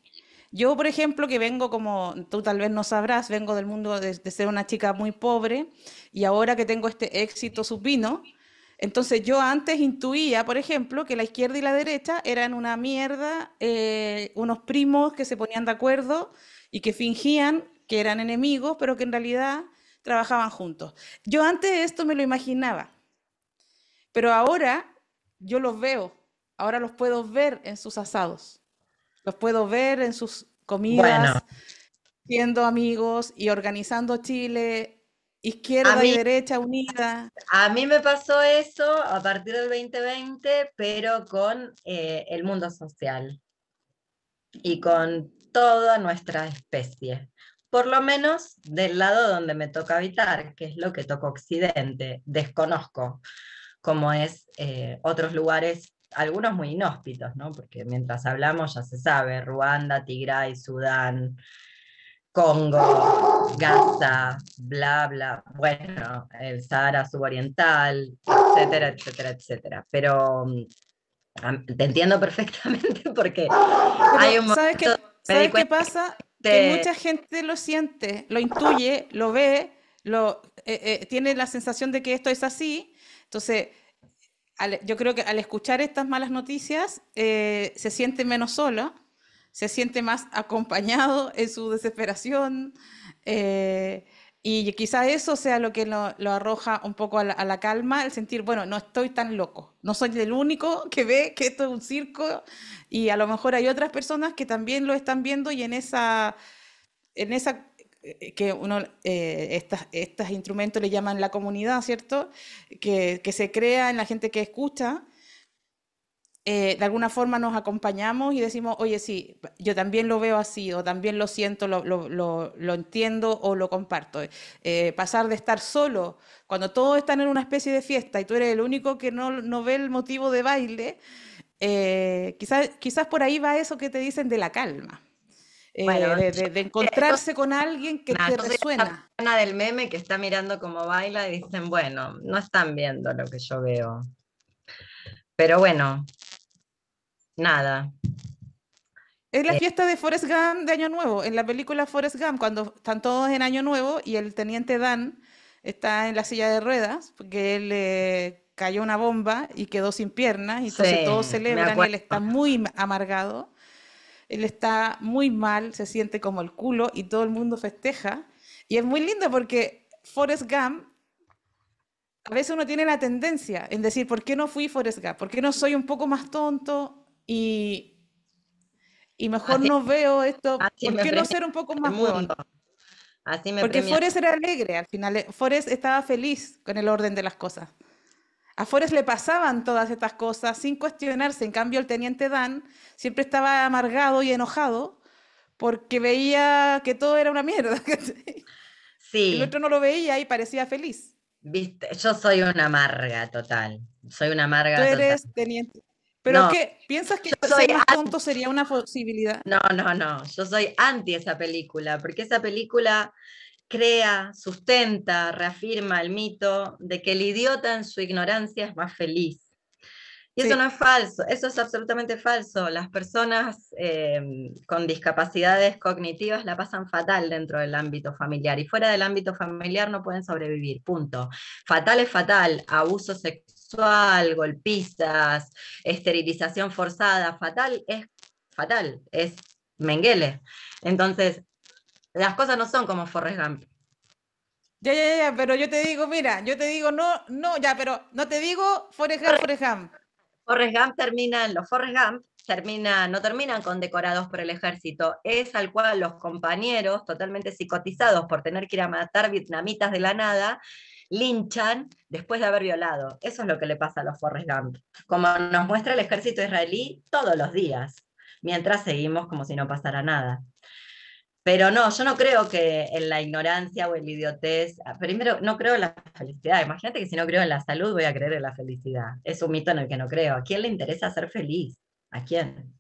Yo, por ejemplo, que vengo como tú tal vez no sabrás, vengo del mundo de ser una chica muy pobre y ahora que tengo este éxito supino, Entonces yo antes intuía, por ejemplo, que la izquierda y la derecha eran una mierda, unos primos que se ponían de acuerdo y que fingían que eran enemigos, pero que en realidad trabajaban juntos. Yo antes esto me lo imaginaba, pero ahora yo los veo, ahora los puedo ver en sus asados, los puedo ver en sus Bueno, comidas, siendo amigos y organizando Chile, a izquierda y mí, derecha unida. a mí me pasó eso a partir del 2020, pero con el mundo social y con toda nuestra especie. Por lo menos del lado donde me toca habitar, que es lo que toca Occidente. Desconozco cómo es otros lugares, algunos muy inhóspitos, ¿no? Porque mientras hablamos ya se sabe, Ruanda, Tigray, Sudán, Congo, Gaza, bla, bla, bueno, el Sahara suboriental, etcétera, etcétera, etcétera. Pero te entiendo perfectamente porque hay Pero un momento donde me di ¿sabes qué cuenta pasa? Que que mucha gente lo siente, lo intuye, lo ve, tiene la sensación de que esto es así. Entonces, yo creo que al escuchar estas malas noticias, se siente menos sola, se siente más acompañado en su desesperación. eh, y quizá eso sea lo que lo arroja un poco a la calma, el sentir, bueno, no estoy tan loco, no soy el único que ve que esto es un circo y a lo mejor hay otras personas que también lo están viendo y en esa que uno, estos instrumentos le llaman la comunidad, ¿cierto? Que se crea en la gente que escucha, de alguna forma nos acompañamos y decimos, oye, sí, yo también lo veo así, o también lo siento, lo entiendo o lo comparto. Pasar de estar solo, cuando todos están en una especie de fiesta y tú eres el único que no ve el motivo de baile, quizás por ahí va eso que te dicen de la calma, bueno, de encontrarse con alguien que te yo soy esa resuena. persona del meme que está mirando cómo baila y dicen, bueno, no están viendo lo que yo veo. Pero bueno, nada. Es la Eh, fiesta de Forrest Gump de Año Nuevo. En la película Forrest Gump, cuando están todos en Año Nuevo y el teniente Dan está en la silla de ruedas porque él le cayó una bomba y quedó sin piernas y sí, entonces todos me celebran y acuerdo. él está muy amargado, él está muy mal, se siente como el culo y todo el mundo festeja. Y es muy lindo porque Forrest Gump, a veces uno tiene la tendencia en decir, ¿por qué no fui Forrest Gump? ¿Por qué no soy un poco más tonto? Y mejor Así, no veo esto, así ¿por me qué no premia ser un poco el más mundo. huevón? Así me Porque premia. Forrest era alegre al final, Forrest estaba feliz con el orden de las cosas. A Forrest le pasaban todas estas cosas sin cuestionarse, en cambio el teniente Dan siempre estaba amargado y enojado porque veía que todo era una mierda. ¿Cachai? El Sí, otro no lo veía y parecía feliz. viste, yo soy una amarga total. Soy una Tú amarga total. eres teniente. ¿Pero No, qué? ¿Piensas que yo soy ser más tonto sería una posibilidad? no, no, no, yo soy anti esa película, porque esa película crea, sustenta, reafirma el mito de que el idiota en su ignorancia es más feliz. Y eso no Sí, es falso, eso es absolutamente falso. Las personas con discapacidades cognitivas la pasan fatal dentro del ámbito familiar y fuera del ámbito familiar no pueden sobrevivir, punto. Fatal es fatal, abuso sexual, golpizas, esterilización forzada, fatal, es Mengele. Entonces, las cosas no son como Forrest Gump. ya, pero yo te digo, mira, yo te digo, no, no, ya, pero no te digo Forrest Gump, Forrest Gump. Los Forrest Gump no terminan condecorados por el ejército, es al cual los compañeros, totalmente psicotizados por tener que ir a matar vietnamitas de la nada, linchan después de haber violado. Eso es lo que le pasa a los Forrest Gump, como nos muestra el ejército israelí todos los días, mientras seguimos como si no pasara nada. Pero no, yo no creo que en la ignorancia o en la idiotez, primero no creo en la felicidad, imagínate que si no creo en la salud voy a creer en la felicidad, es un mito en el que no creo. ¿A quién le interesa ser feliz? ¿A quién?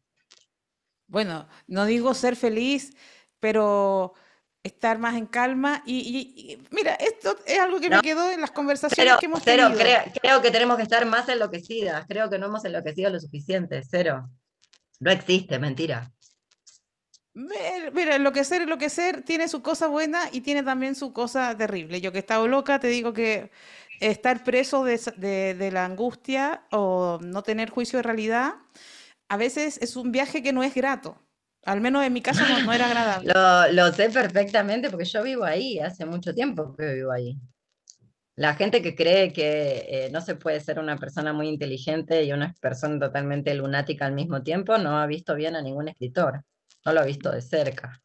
Bueno, no digo ser feliz, pero estar más en calma. Mira, esto es algo que No, me quedó en las conversaciones cero, que hemos cero, tenido. creo que tenemos que estar más enloquecidas, creo que no hemos enloquecido lo suficiente, cero. No existe, mentira. Mira, enloquecer tiene su cosa buena y tiene también su cosa terrible. Yo que he estado loca, te digo que estar preso de la angustia o no tener juicio de realidad, a veces es un viaje que no es grato. Al menos en mi caso no era agradable. Lo sé perfectamente porque yo vivo ahí, hace mucho tiempo que vivo ahí. La gente que cree que no se puede ser una persona muy inteligente y una persona totalmente lunática al mismo tiempo, no ha visto bien a ningún escritor, no lo ha visto de cerca.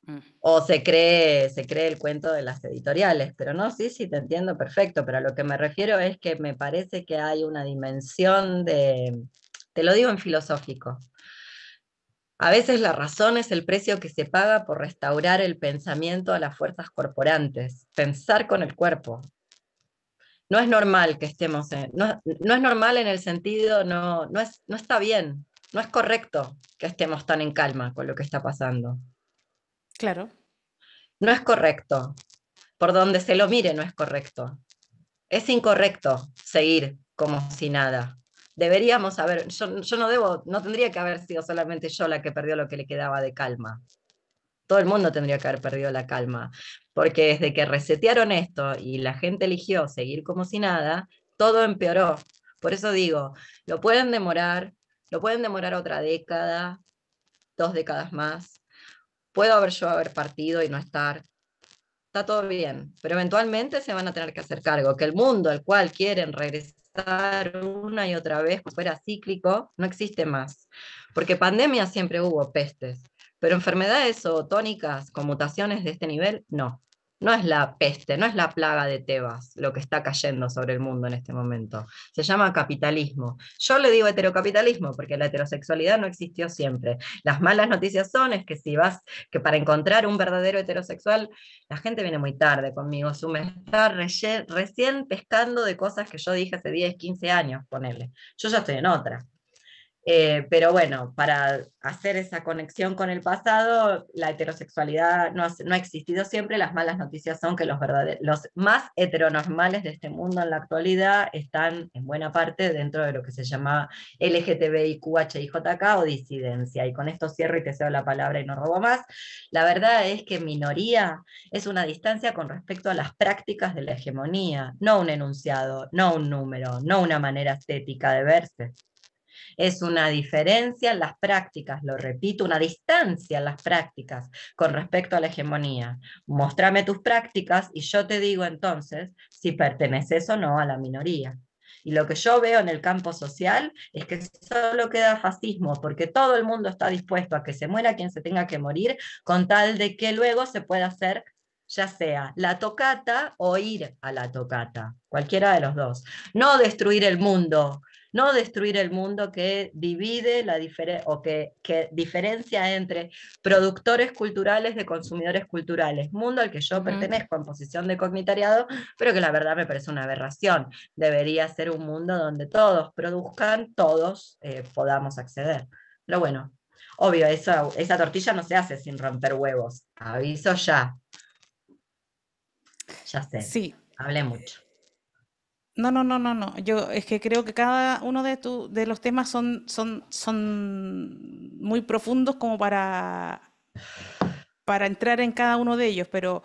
Mm. O se cree el cuento de las editoriales, pero no, sí, sí, te entiendo perfecto, pero a lo que me refiero es que me parece que hay una dimensión te lo digo en filosófico, a veces la razón es el precio que se paga por restaurar el pensamiento a las fuerzas corporantes, pensar con el cuerpo. No es normal que estemos no es normal en el sentido, no está bien, no es correcto que estemos tan en calma con lo que está pasando. Claro. No es correcto. Por donde se lo mire no es correcto. Es incorrecto seguir como si nada. Deberíamos haber, yo no tendría que haber sido solamente yo la que perdió lo que le quedaba de calma. Todo el mundo tendría que haber perdido la calma, porque desde que resetearon esto y la gente eligió seguir como si nada, todo empeoró. Por eso digo, lo pueden demorar otra década, 2 décadas más. Puedo haber partido y no estar, está todo bien, pero eventualmente se van a tener que hacer cargo, que el mundo al cual quieren regresar una y otra vez, como fuera cíclico, no existe más. Porque pandemia siempre hubo, pestes, pero enfermedades zootónicas con mutaciones de este nivel, no. No es la peste, no es la plaga de Tebas lo que está cayendo sobre el mundo en este momento. Se llama capitalismo. Yo le digo heterocapitalismo porque la heterosexualidad no existió siempre. Las malas noticias son es que si vas, que para encontrar un verdadero heterosexual la gente viene muy tarde conmigo, me está recién pescando de cosas que yo dije hace 10, 15 años, ponele. Yo ya estoy en otra. Pero bueno, para hacer esa conexión con el pasado, la heterosexualidad no ha existido siempre. Las malas noticias son que los más heteronormales de este mundo en la actualidad están en buena parte dentro de lo que se llama LGTBIQHIJK o disidencia. Y con esto cierro y te cedo la palabra y no robo más. La verdad es que minoría es una distancia con respecto a las prácticas de la hegemonía, no un enunciado, no un número, no una manera estética de verse. Es una diferencia en las prácticas, lo repito, una distancia en las prácticas con respecto a la hegemonía. Mostrame tus prácticas y yo te digo entonces si perteneces o no a la minoría. Y lo que yo veo en el campo social es que solo queda fascismo, porque todo el mundo está dispuesto a que se muera quien se tenga que morir, con tal de que luego se pueda hacer ya sea la tocata o ir a la tocata, cualquiera de los dos. No destruir el mundo, no destruir el mundo que divide o que diferencia entre productores culturales de consumidores culturales, mundo al que yo Ujú. pertenezco en posición de cognitariado, pero que la verdad me parece una aberración. Debería ser un mundo donde todos produzcan, todos podamos acceder. Pero bueno, obvio, esa tortilla no se hace sin romper huevos. Aviso ya, ya sé, Sí. hablé mucho. No. Yo es que creo que cada uno de los temas son muy profundos como para entrar en cada uno de ellos, pero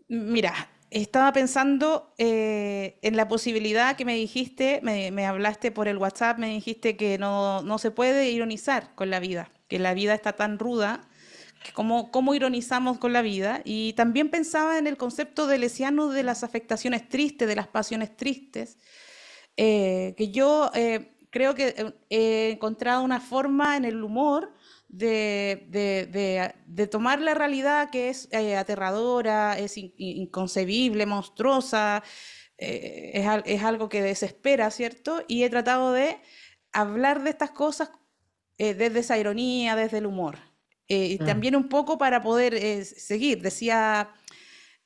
mira, estaba pensando en la posibilidad que me dijiste, me hablaste por el WhatsApp, me dijiste que no se puede ironizar con la vida, que la vida está tan ruda, que cómo ironizamos con la vida. Y también pensaba en el concepto de Lesiano de las afectaciones tristes, de las pasiones tristes, que yo creo que he encontrado una forma en el humor de tomar la realidad que es aterradora, es inconcebible, monstruosa, es algo que desespera, ¿cierto? Y he tratado de hablar de estas cosas desde esa ironía, desde el humor. Y Mm. también un poco para poder seguir. Decía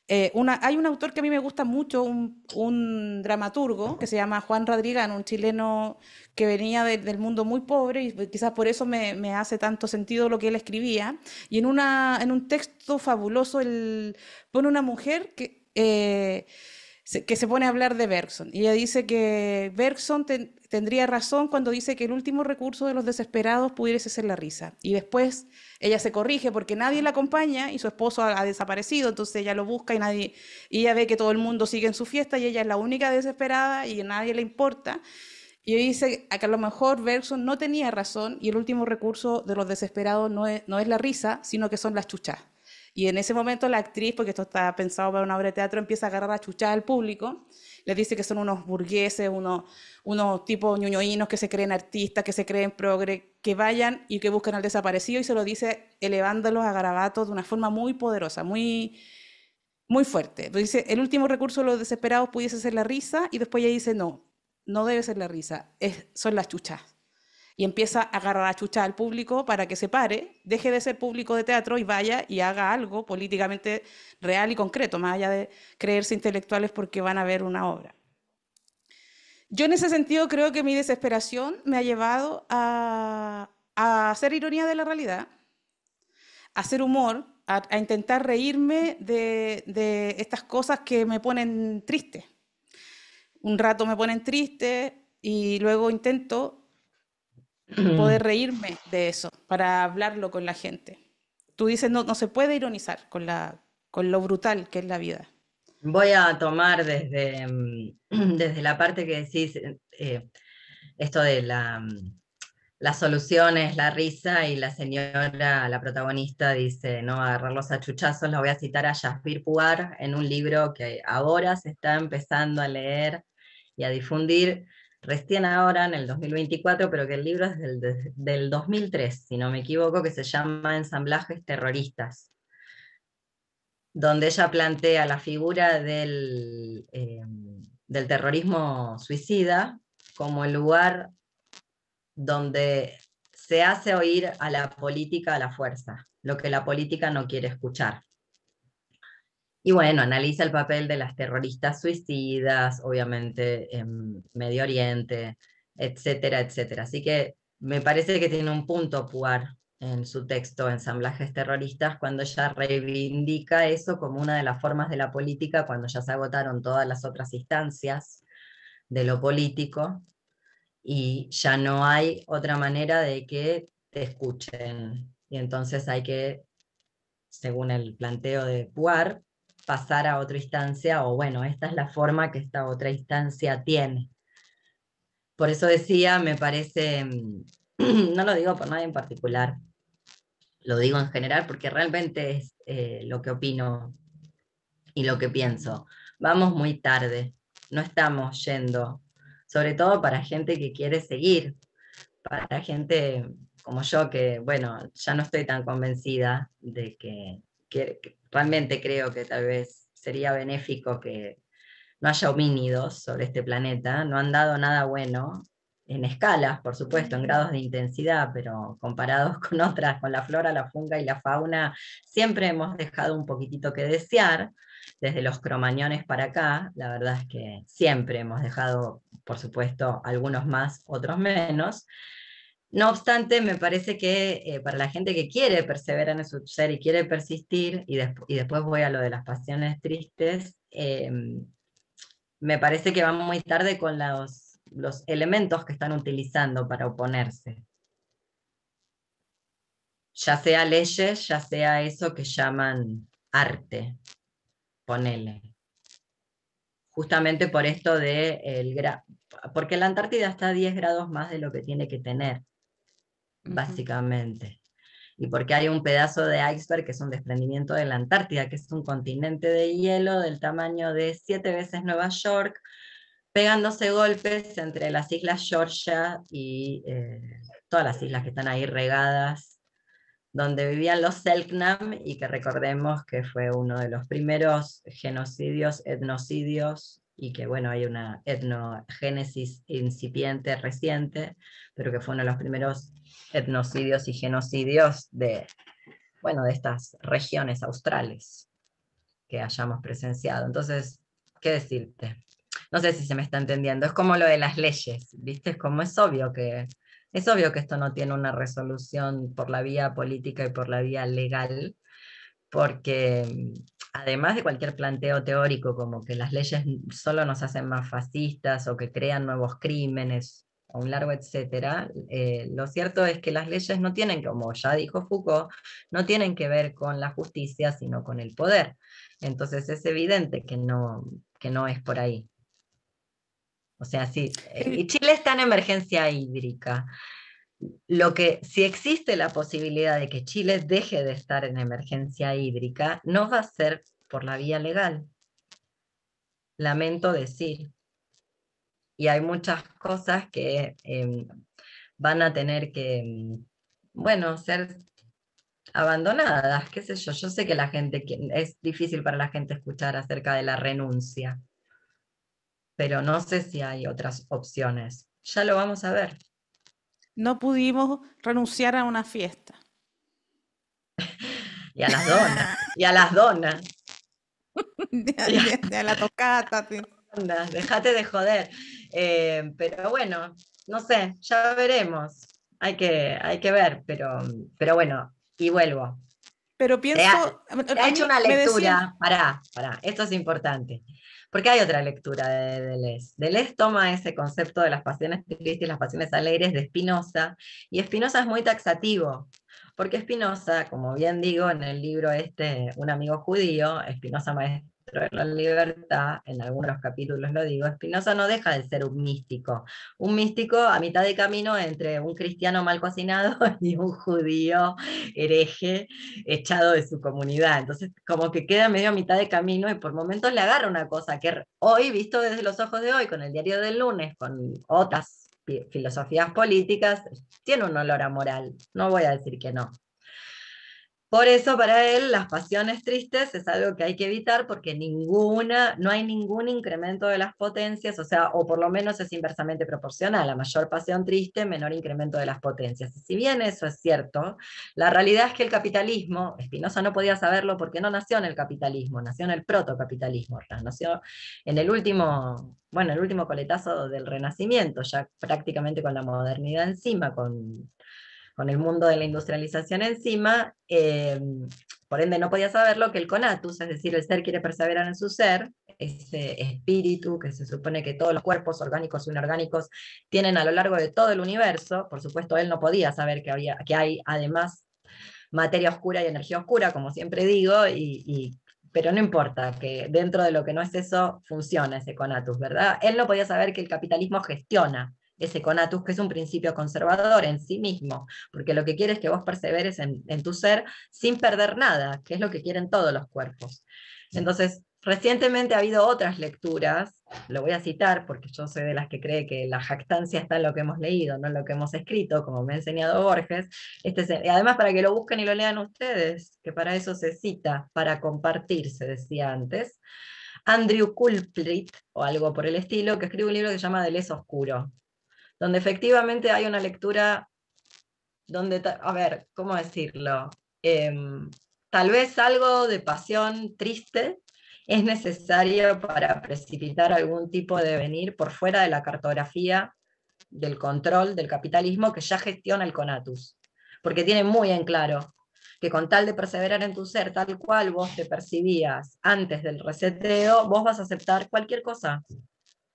hay un autor que a mí me gusta mucho, un dramaturgo que se llama Juan Radrigán, un chileno que venía del mundo muy pobre y quizás por eso me hace tanto sentido lo que él escribía. Y en un texto fabuloso él pone una mujer que que se pone a hablar de Bergson. Y ella dice que Bergson tendría razón cuando dice que el último recurso de los desesperados pudiese ser la risa. Y después ella se corrige porque nadie la acompaña y su esposo ha desaparecido, entonces ella lo busca y ella ve que todo el mundo sigue en su fiesta y ella es la única desesperada y a nadie le importa. Y ella dice que a lo mejor Bergson no tenía razón y el último recurso de los desesperados no es la risa, sino que son las chuchas. Y en ese momento la actriz, porque esto está pensado para una obra de teatro, empieza a agarrar a chuchar al público, les dice que son unos burgueses, unos tipos ñoñoínos que se creen artistas, que se creen progre, que vayan y que busquen al desaparecido, y se lo dice elevándolos a garabatos de una forma muy poderosa, muy, muy fuerte. Dice, el último recurso de los desesperados pudiese ser la risa, y después ella dice, no, no debe ser la risa, son las chuchas. Y empieza a agarrar a chucha al público para que se pare, deje de ser público de teatro y vaya y haga algo políticamente real y concreto, más allá de creerse intelectuales porque van a ver una obra. Yo en ese sentido creo que mi desesperación me ha llevado a hacer ironía de la realidad, a hacer humor, a intentar reírme de estas cosas que me ponen triste. Un rato me ponen triste y luego intento poder reírme de eso, para hablarlo con la gente. Tú dices, no, no se puede ironizar con lo brutal que es la vida. Voy a tomar desde la parte que decís, esto de las soluciones, la risa, y la señora, la protagonista, dice, no, agarrarlos a chuchazos. La voy a citar a Jasbir Puar en un libro que ahora se está empezando a leer y a difundir, recién ahora, en el 2024, pero que el libro es del 2003, si no me equivoco, que se llama Ensamblajes Terroristas, donde ella plantea la figura del terrorismo suicida como el lugar donde se hace oír a la política a la fuerza, lo que la política no quiere escuchar. Y bueno, analiza el papel de las terroristas suicidas, obviamente en Medio Oriente, etcétera, etcétera. Así que me parece que tiene un punto Puar en su texto Ensamblajes Terroristas, cuando ella reivindica eso como una de las formas de la política, cuando ya se agotaron todas las otras instancias de lo político, y ya no hay otra manera de que te escuchen. Y entonces hay que, según el planteo de Puar, pasar a otra instancia, o bueno, esta es la forma que esta otra instancia tiene. Por eso decía, me parece, no lo digo por nadie en particular, lo digo en general porque realmente es lo que opino y lo que pienso. Vamos muy tarde, no estamos yendo, sobre todo para gente que quiere seguir, para gente como yo que, bueno, ya no estoy tan convencida de que realmente creo que tal vez sería benéfico que no haya homínidos sobre este planeta. No han dado nada bueno, en escalas, por supuesto, en grados de intensidad, pero comparados con otras, con la flora, la funga y la fauna, siempre hemos dejado un poquitito que desear. Desde los cromañones para acá, la verdad es que siempre hemos dejado, por supuesto, algunos más, otros menos. No obstante, me parece que para la gente que quiere perseverar en su ser y quiere persistir, y después voy a lo de las pasiones tristes, me parece que vamos muy tarde con los elementos que están utilizando para oponerse. Ya sea leyes, ya sea eso que llaman arte, ponele. Justamente por esto porque la Antártida está a 10 grados más de lo que tiene que tener, básicamente. Y porque hay un pedazo de iceberg que es un desprendimiento de la Antártida, que es un continente de hielo del tamaño de 7 veces Nueva York, pegándose golpes entre las islas Georgia y todas las islas que están ahí regadas, donde vivían los Selknam, y que recordemos que fue uno de los primeros genocidios, etnocidios, y que bueno, hay una etnogénesis incipiente reciente, pero que fue uno de los primeros etnocidios y genocidios de estas regiones australes que hayamos presenciado. Entonces, ¿qué decirte? No sé si se me está entendiendo. Es como lo de las leyes, ¿viste? Es como es obvio que esto no tiene una resolución por la vía política y por la vía legal, porque además de cualquier planteo teórico como que las leyes solo nos hacen más fascistas o que crean nuevos crímenes o un largo etcétera, lo cierto es que las leyes no tienen, como ya dijo Foucault, no tienen que ver con la justicia, sino con el poder. Entonces es evidente que no es por ahí. O sea, sí, y Chile está en emergencia hídrica. Si existe la posibilidad de que Chile deje de estar en emergencia hídrica, no va a ser por la vía legal. Lamento decir. Y hay muchas cosas que van a tener que, bueno, ser abandonadas, qué sé yo. Yo sé que es difícil para la gente escuchar acerca de la renuncia, pero no sé si hay otras opciones. Ya lo vamos a ver. No pudimos renunciar a una fiesta. Y a las donas, y a las donas. De la tocata. Sí. Anda, déjate de joder. Pero bueno, no sé, ya veremos. Hay que ver, pero bueno, y vuelvo. Pero Te ha, pienso, te ha a hecho mí una me decían, lectura, pará, esto es importante, porque hay otra lectura de Deleuze. Deleuze toma ese concepto de las pasiones tristes y las pasiones alegres de Spinoza, y Spinoza es muy taxativo, porque Spinoza, como bien digo en el libro este, Un amigo judío, Spinoza maestro de la libertad, en algunos capítulos lo digo, Spinoza no deja de ser un místico a mitad de camino entre un cristiano mal cocinado y un judío hereje echado de su comunidad. Entonces, como que queda medio a mitad de camino y por momentos le agarra una cosa que hoy, visto desde los ojos de hoy, con el diario del lunes, con otras filosofías políticas, tiene un olor a moral. No voy a decir que no. Por eso para él las pasiones tristes es algo que hay que evitar porque no hay ningún incremento de las potencias, o sea, o por lo menos es inversamente proporcional, a mayor pasión triste, menor incremento de las potencias. Y si bien eso es cierto, la realidad es que el capitalismo, Spinoza no podía saberlo porque no nació en el capitalismo, nació en el protocapitalismo, nació en el último coletazo del Renacimiento, ya prácticamente con la modernidad encima, con el mundo de la industrialización encima, por ende no podía saberlo, que el conatus, es decir, el ser quiere perseverar en su ser, ese espíritu que se supone que todos los cuerpos orgánicos e inorgánicos tienen a lo largo de todo el universo. Por supuesto, él no podía saber que hay además materia oscura y energía oscura, como siempre digo, pero no importa, que dentro de lo que no es eso funciona ese conatus, ¿verdad? Él no podía saber que el capitalismo gestiona ese conatus, que es un principio conservador en sí mismo, porque lo que quiere es que vos perseveres en tu ser sin perder nada, que es lo que quieren todos los cuerpos. Entonces, recientemente ha habido otras lecturas, lo voy a citar porque yo soy de las que cree que la jactancia está en lo que hemos leído, no en lo que hemos escrito, como me ha enseñado Borges. Además, para que lo busquen y lo lean ustedes, que para eso se cita, para compartir, se decía antes, Andrew Culprit, o algo por el estilo, que escribe un libro que se llama Deleuze Oscuro, donde efectivamente hay una lectura donde, a ver, ¿cómo decirlo? Tal vez algo de pasión triste es necesario para precipitar algún tipo de devenir por fuera de la cartografía del control del capitalismo que ya gestiona el conatus, porque tiene muy en claro que con tal de perseverar en tu ser tal cual vos te percibías antes del reseteo, vos vas a aceptar cualquier cosa,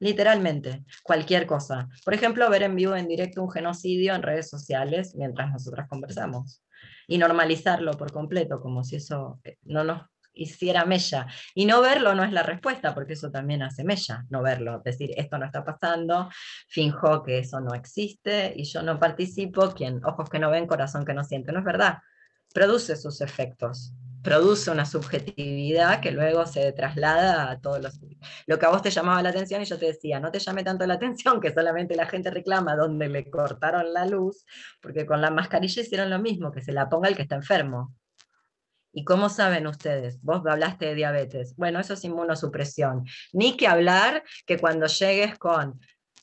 literalmente, cualquier cosa. Por ejemplo, ver en vivo, en directo, un genocidio en redes sociales mientras nosotras conversamos. Y normalizarlo por completo, como si eso no nos hiciera mella. Y no verlo no es la respuesta, porque eso también hace mella, no verlo. Decir, esto no está pasando, finjo que eso no existe y yo no participo, quien ojos que no ven, corazón que no siente. No es verdad. Produce sus efectos. Produce una subjetividad que luego se traslada a todos los... Lo que a vos te llamaba la atención y yo te decía, no te llame tanto la atención, que solamente la gente reclama donde le cortaron la luz, porque con la mascarilla hicieron lo mismo, que se la ponga el que está enfermo. ¿Y cómo saben ustedes? Vos hablaste de diabetes. Bueno, eso es inmunosupresión. Ni que hablar que cuando llegues con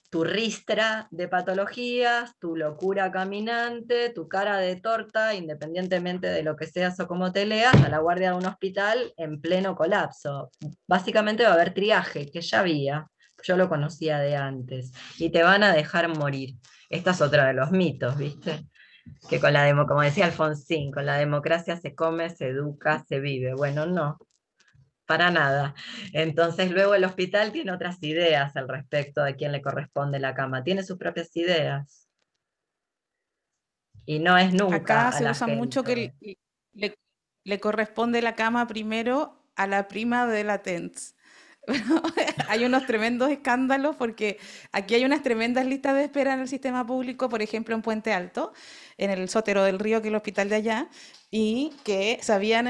tu ristra de patologías, tu locura caminante, tu cara de torta, independientemente de lo que seas o cómo te leas, a la guardia de un hospital en pleno colapso. Básicamente va a haber triaje, que ya había, yo lo conocía de antes, y te van a dejar morir. Esta es otra de los mitos, ¿viste? Que con como decía Alfonsín, con la democracia se come, se educa, se vive. Bueno, no. para nada. Entonces luego el hospital tiene otras ideas al respecto de quién le corresponde la cama, tiene sus propias ideas y no es nunca Acá a se la usa mucho que gente. le, le corresponde la cama primero a la prima de la TENS. Hay unos tremendos escándalos porque aquí hay unas tremendas listas de espera en el sistema público, por ejemplo en Puente Alto, en el Sotero del Río, que es el hospital de allá, y que se habían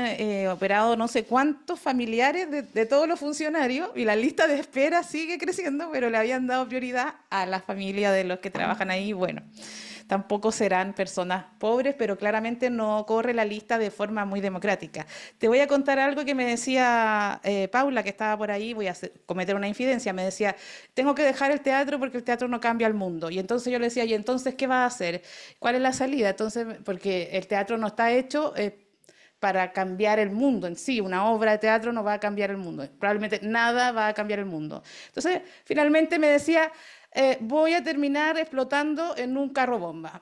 operado no sé cuántos familiares de todos los funcionarios y la lista de espera sigue creciendo, pero le habían dado prioridad a la familia de los que trabajan ahí. Bueno, tampoco serán personas pobres, pero claramente no corre la lista de forma muy democrática. Te voy a contar algo que me decía Paula, que estaba por ahí, voy a cometer una infidencia, me decía, tengo que dejar el teatro porque el teatro no cambia el mundo. Y entonces yo le decía, ¿y entonces qué va a hacer? ¿Cuál es la salida? Entonces, porque el teatro no está hecho para cambiar el mundo en sí. Una obra de teatro no va a cambiar el mundo. Probablemente nada va a cambiar el mundo. Entonces, finalmente me decía, voy a terminar explotando en un carro bomba.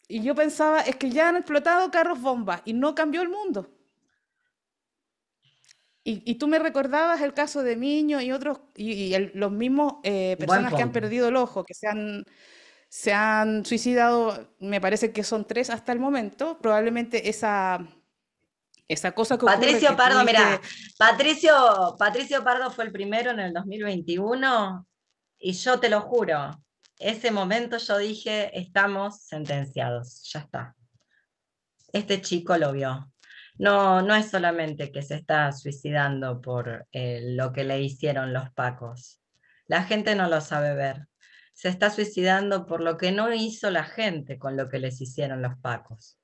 Y yo pensaba, es que ya han explotado carros bomba y no cambió el mundo. Y tú me recordabas el caso de Miño y otros, los mismos Buen personas que han punto. perdido el ojo, que se han suicidado, me parece que son tres hasta el momento. Probablemente esa cosa que ocurre Patricio que Pardo, mira, tuviste. Patricio Pardo fue el primero en el 2021 y yo te lo juro, ese momento yo dije, estamos sentenciados, ya está. Este chico lo vio. No, no es solamente que se está suicidando por lo que le hicieron los pacos. La gente no lo sabe ver. Se está suicidando por lo que no hizo la gente con lo que les hicieron los pacos.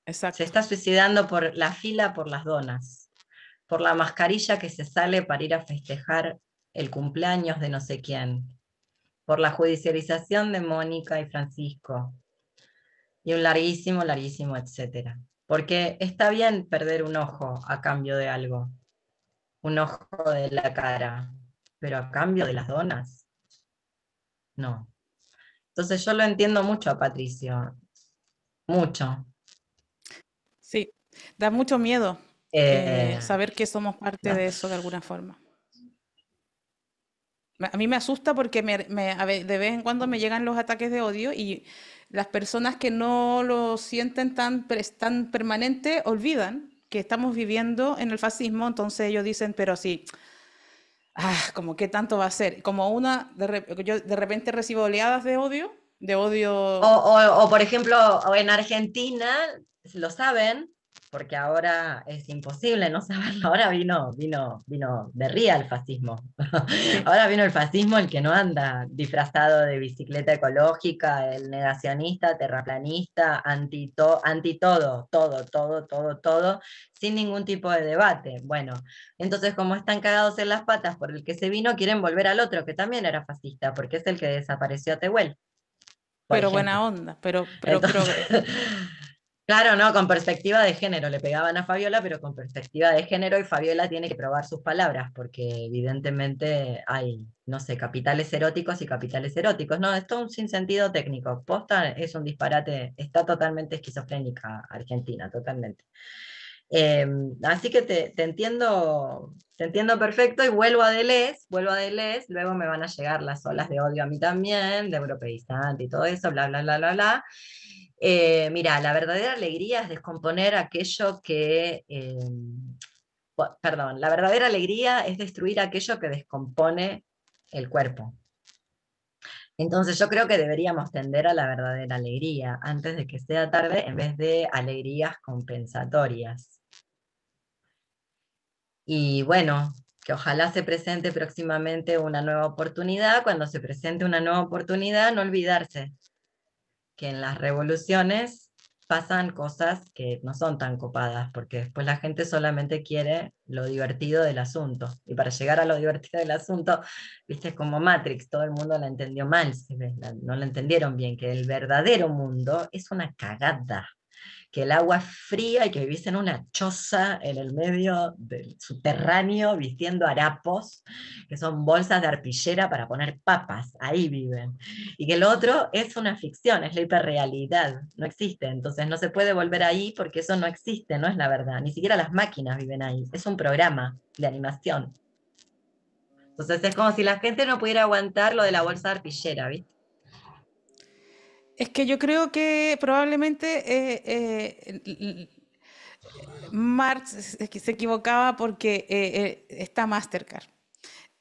Se Exacto. está suicidando por la fila por las donas, por la mascarilla que se sale para ir a festejar el cumpleaños de no sé quién, por la judicialización de Mónica y Francisco, y un larguísimo, larguísimo, etcétera. Porque está bien perder un ojo a cambio de algo, un ojo de la cara, pero a cambio de las donas, no. Entonces yo lo entiendo mucho a Patricio, mucho. Sí, da mucho miedo Eh, saber que somos parte no. de eso de alguna forma. A mí me asusta porque de vez en cuando me llegan los ataques de odio y las personas que no lo sienten tan permanente olvidan que estamos viviendo en el fascismo, entonces ellos dicen, pero sí, como qué tanto va a ser. Como yo de repente recibo oleadas de odio. O, por ejemplo, o en Argentina, lo saben, porque ahora es imposible no saberlo. Ahora vino de ría el fascismo. Sí, Ahora vino el fascismo, el que no anda disfrazado de bicicleta ecológica, el negacionista, terraplanista, anti todo, todo, todo, todo, todo, sin ningún tipo de debate. Bueno, entonces como están cagados en las patas por el que se vino, quieren volver al otro, que también era fascista, porque es el que desapareció a Tehuel, por pero ejemplo. buena onda, Entonces, claro, no, con perspectiva de género, le pegaban a Fabiola, pero con perspectiva de género, y Fabiola tiene que probar sus palabras, porque evidentemente hay, no sé, capitales eróticos y capitales eróticos. No, es todo un sinsentido técnico. Posta es un disparate, está totalmente esquizofrénica Argentina, totalmente. Eh, Así que te entiendo perfecto y vuelvo a Deleuze, luego me van a llegar las olas de odio a mí también, de europeístante y todo eso, bla, bla, bla, bla, bla. Mira, la verdadera alegría es descomponer aquello perdón, la verdadera alegría es destruir aquello que descompone el cuerpo. Entonces yo creo que deberíamos tender a la verdadera alegría antes de que sea tarde en vez de alegrías compensatorias. Y bueno, que ojalá se presente próximamente una nueva oportunidad. Cuando se presente una nueva oportunidad, no olvidarse que en las revoluciones pasan cosas que no son tan copadas, porque después la gente solamente quiere lo divertido del asunto. Y para llegar a lo divertido del asunto, viste, como Matrix, todo el mundo la entendió mal, no la entendieron bien, que el verdadero mundo es una cagada, que el agua es fría y que vivís en una choza en el medio del subterráneo vistiendo harapos, que son bolsas de arpillera para poner papas, ahí viven. Y que el otro es una ficción, es la hiperrealidad, no existe, entonces no se puede volver ahí porque eso no existe, no es la verdad, ni siquiera las máquinas viven ahí, es un programa de animación. Entonces es como si la gente no pudiera aguantar lo de la bolsa de arpillera, ¿viste? Es que yo creo que probablemente Marx se equivocaba porque está Mastercard.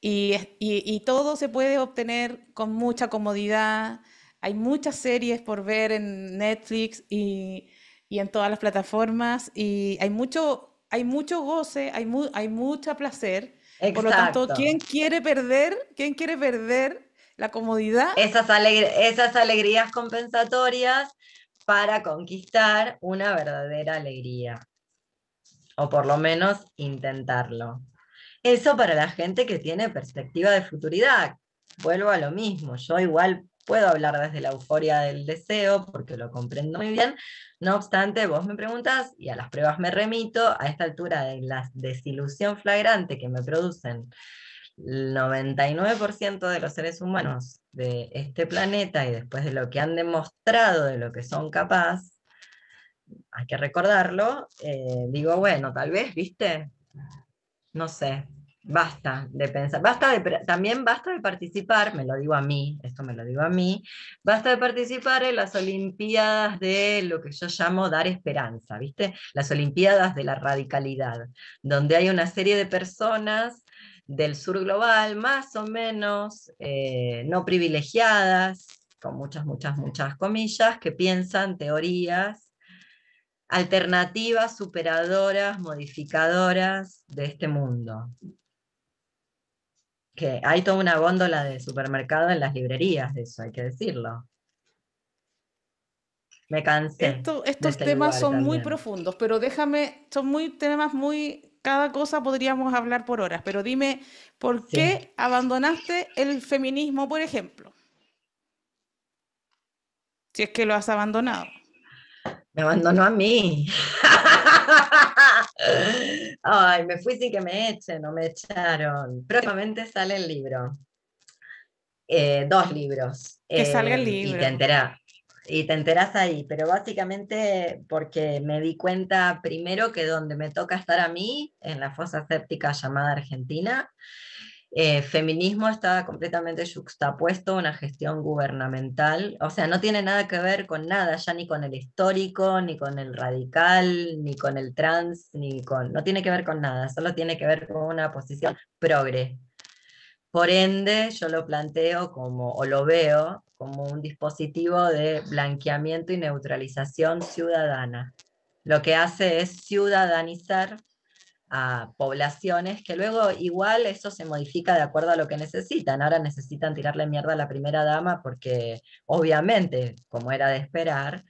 Y todo se puede obtener con mucha comodidad. Hay muchas series por ver en Netflix y en todas las plataformas. Y hay mucho goce, hay mucho placer. Por lo tanto, Exacto. quién quiere perder la comodidad? Esas alegrías compensatorias para conquistar una verdadera alegría, o por lo menos intentarlo. Eso para la gente que tiene perspectiva de futuridad. Vuelvo a lo mismo, yo igual puedo hablar desde la euforia del deseo porque lo comprendo muy bien, no obstante, vos me preguntás y a las pruebas me remito, a esta altura de la desilusión flagrante que me producen el 99% de los seres humanos de este planeta y después de lo que han demostrado de lo que son capaces, hay que recordarlo, digo, bueno, tal vez, viste, no sé, basta de pensar, también basta de participar, me lo digo a mí, esto me lo digo a mí, basta de participar en las Olimpiadas de lo que yo llamo dar esperanza, ¿viste? Las Olimpiadas de la radicalidad, donde hay una serie de personas del sur global, más o menos no privilegiadas, con muchas, muchas, muchas comillas, que piensan teorías alternativas, superadoras, modificadoras de este mundo. Que hay toda una góndola de supermercado en las librerías de eso, hay que decirlo. Me cansé de Estos este temas lugar son muy también. profundos, pero son muy temas muy, cada cosa podríamos hablar por horas, pero dime, ¿por Sí, qué abandonaste el feminismo, por ejemplo? Si es que lo has abandonado. me abandonó a mí. Ay, me fui sin que me echen, no me echaron. Próximamente sale el libro. Dos libros. Que salga el Y te libro. enterás. Y te enterás ahí, pero básicamente porque me di cuenta primero que donde me toca estar a mí, en la fosa séptica llamada Argentina, feminismo estaba completamente yuxtapuesto a una gestión gubernamental, o sea, no tiene nada que ver con nada, ya ni con el histórico, ni con el radical, ni con el trans, no tiene que ver con nada, solo tiene que ver con una posición progre. Por ende, yo lo planteo como, o lo veo como un dispositivo de blanqueamiento y neutralización ciudadana. Lo que hace es ciudadanizar a poblaciones que luego igual eso se modifica de acuerdo a lo que necesitan. Ahora necesitan tirarle mierda a la primera dama porque obviamente, como era de esperar,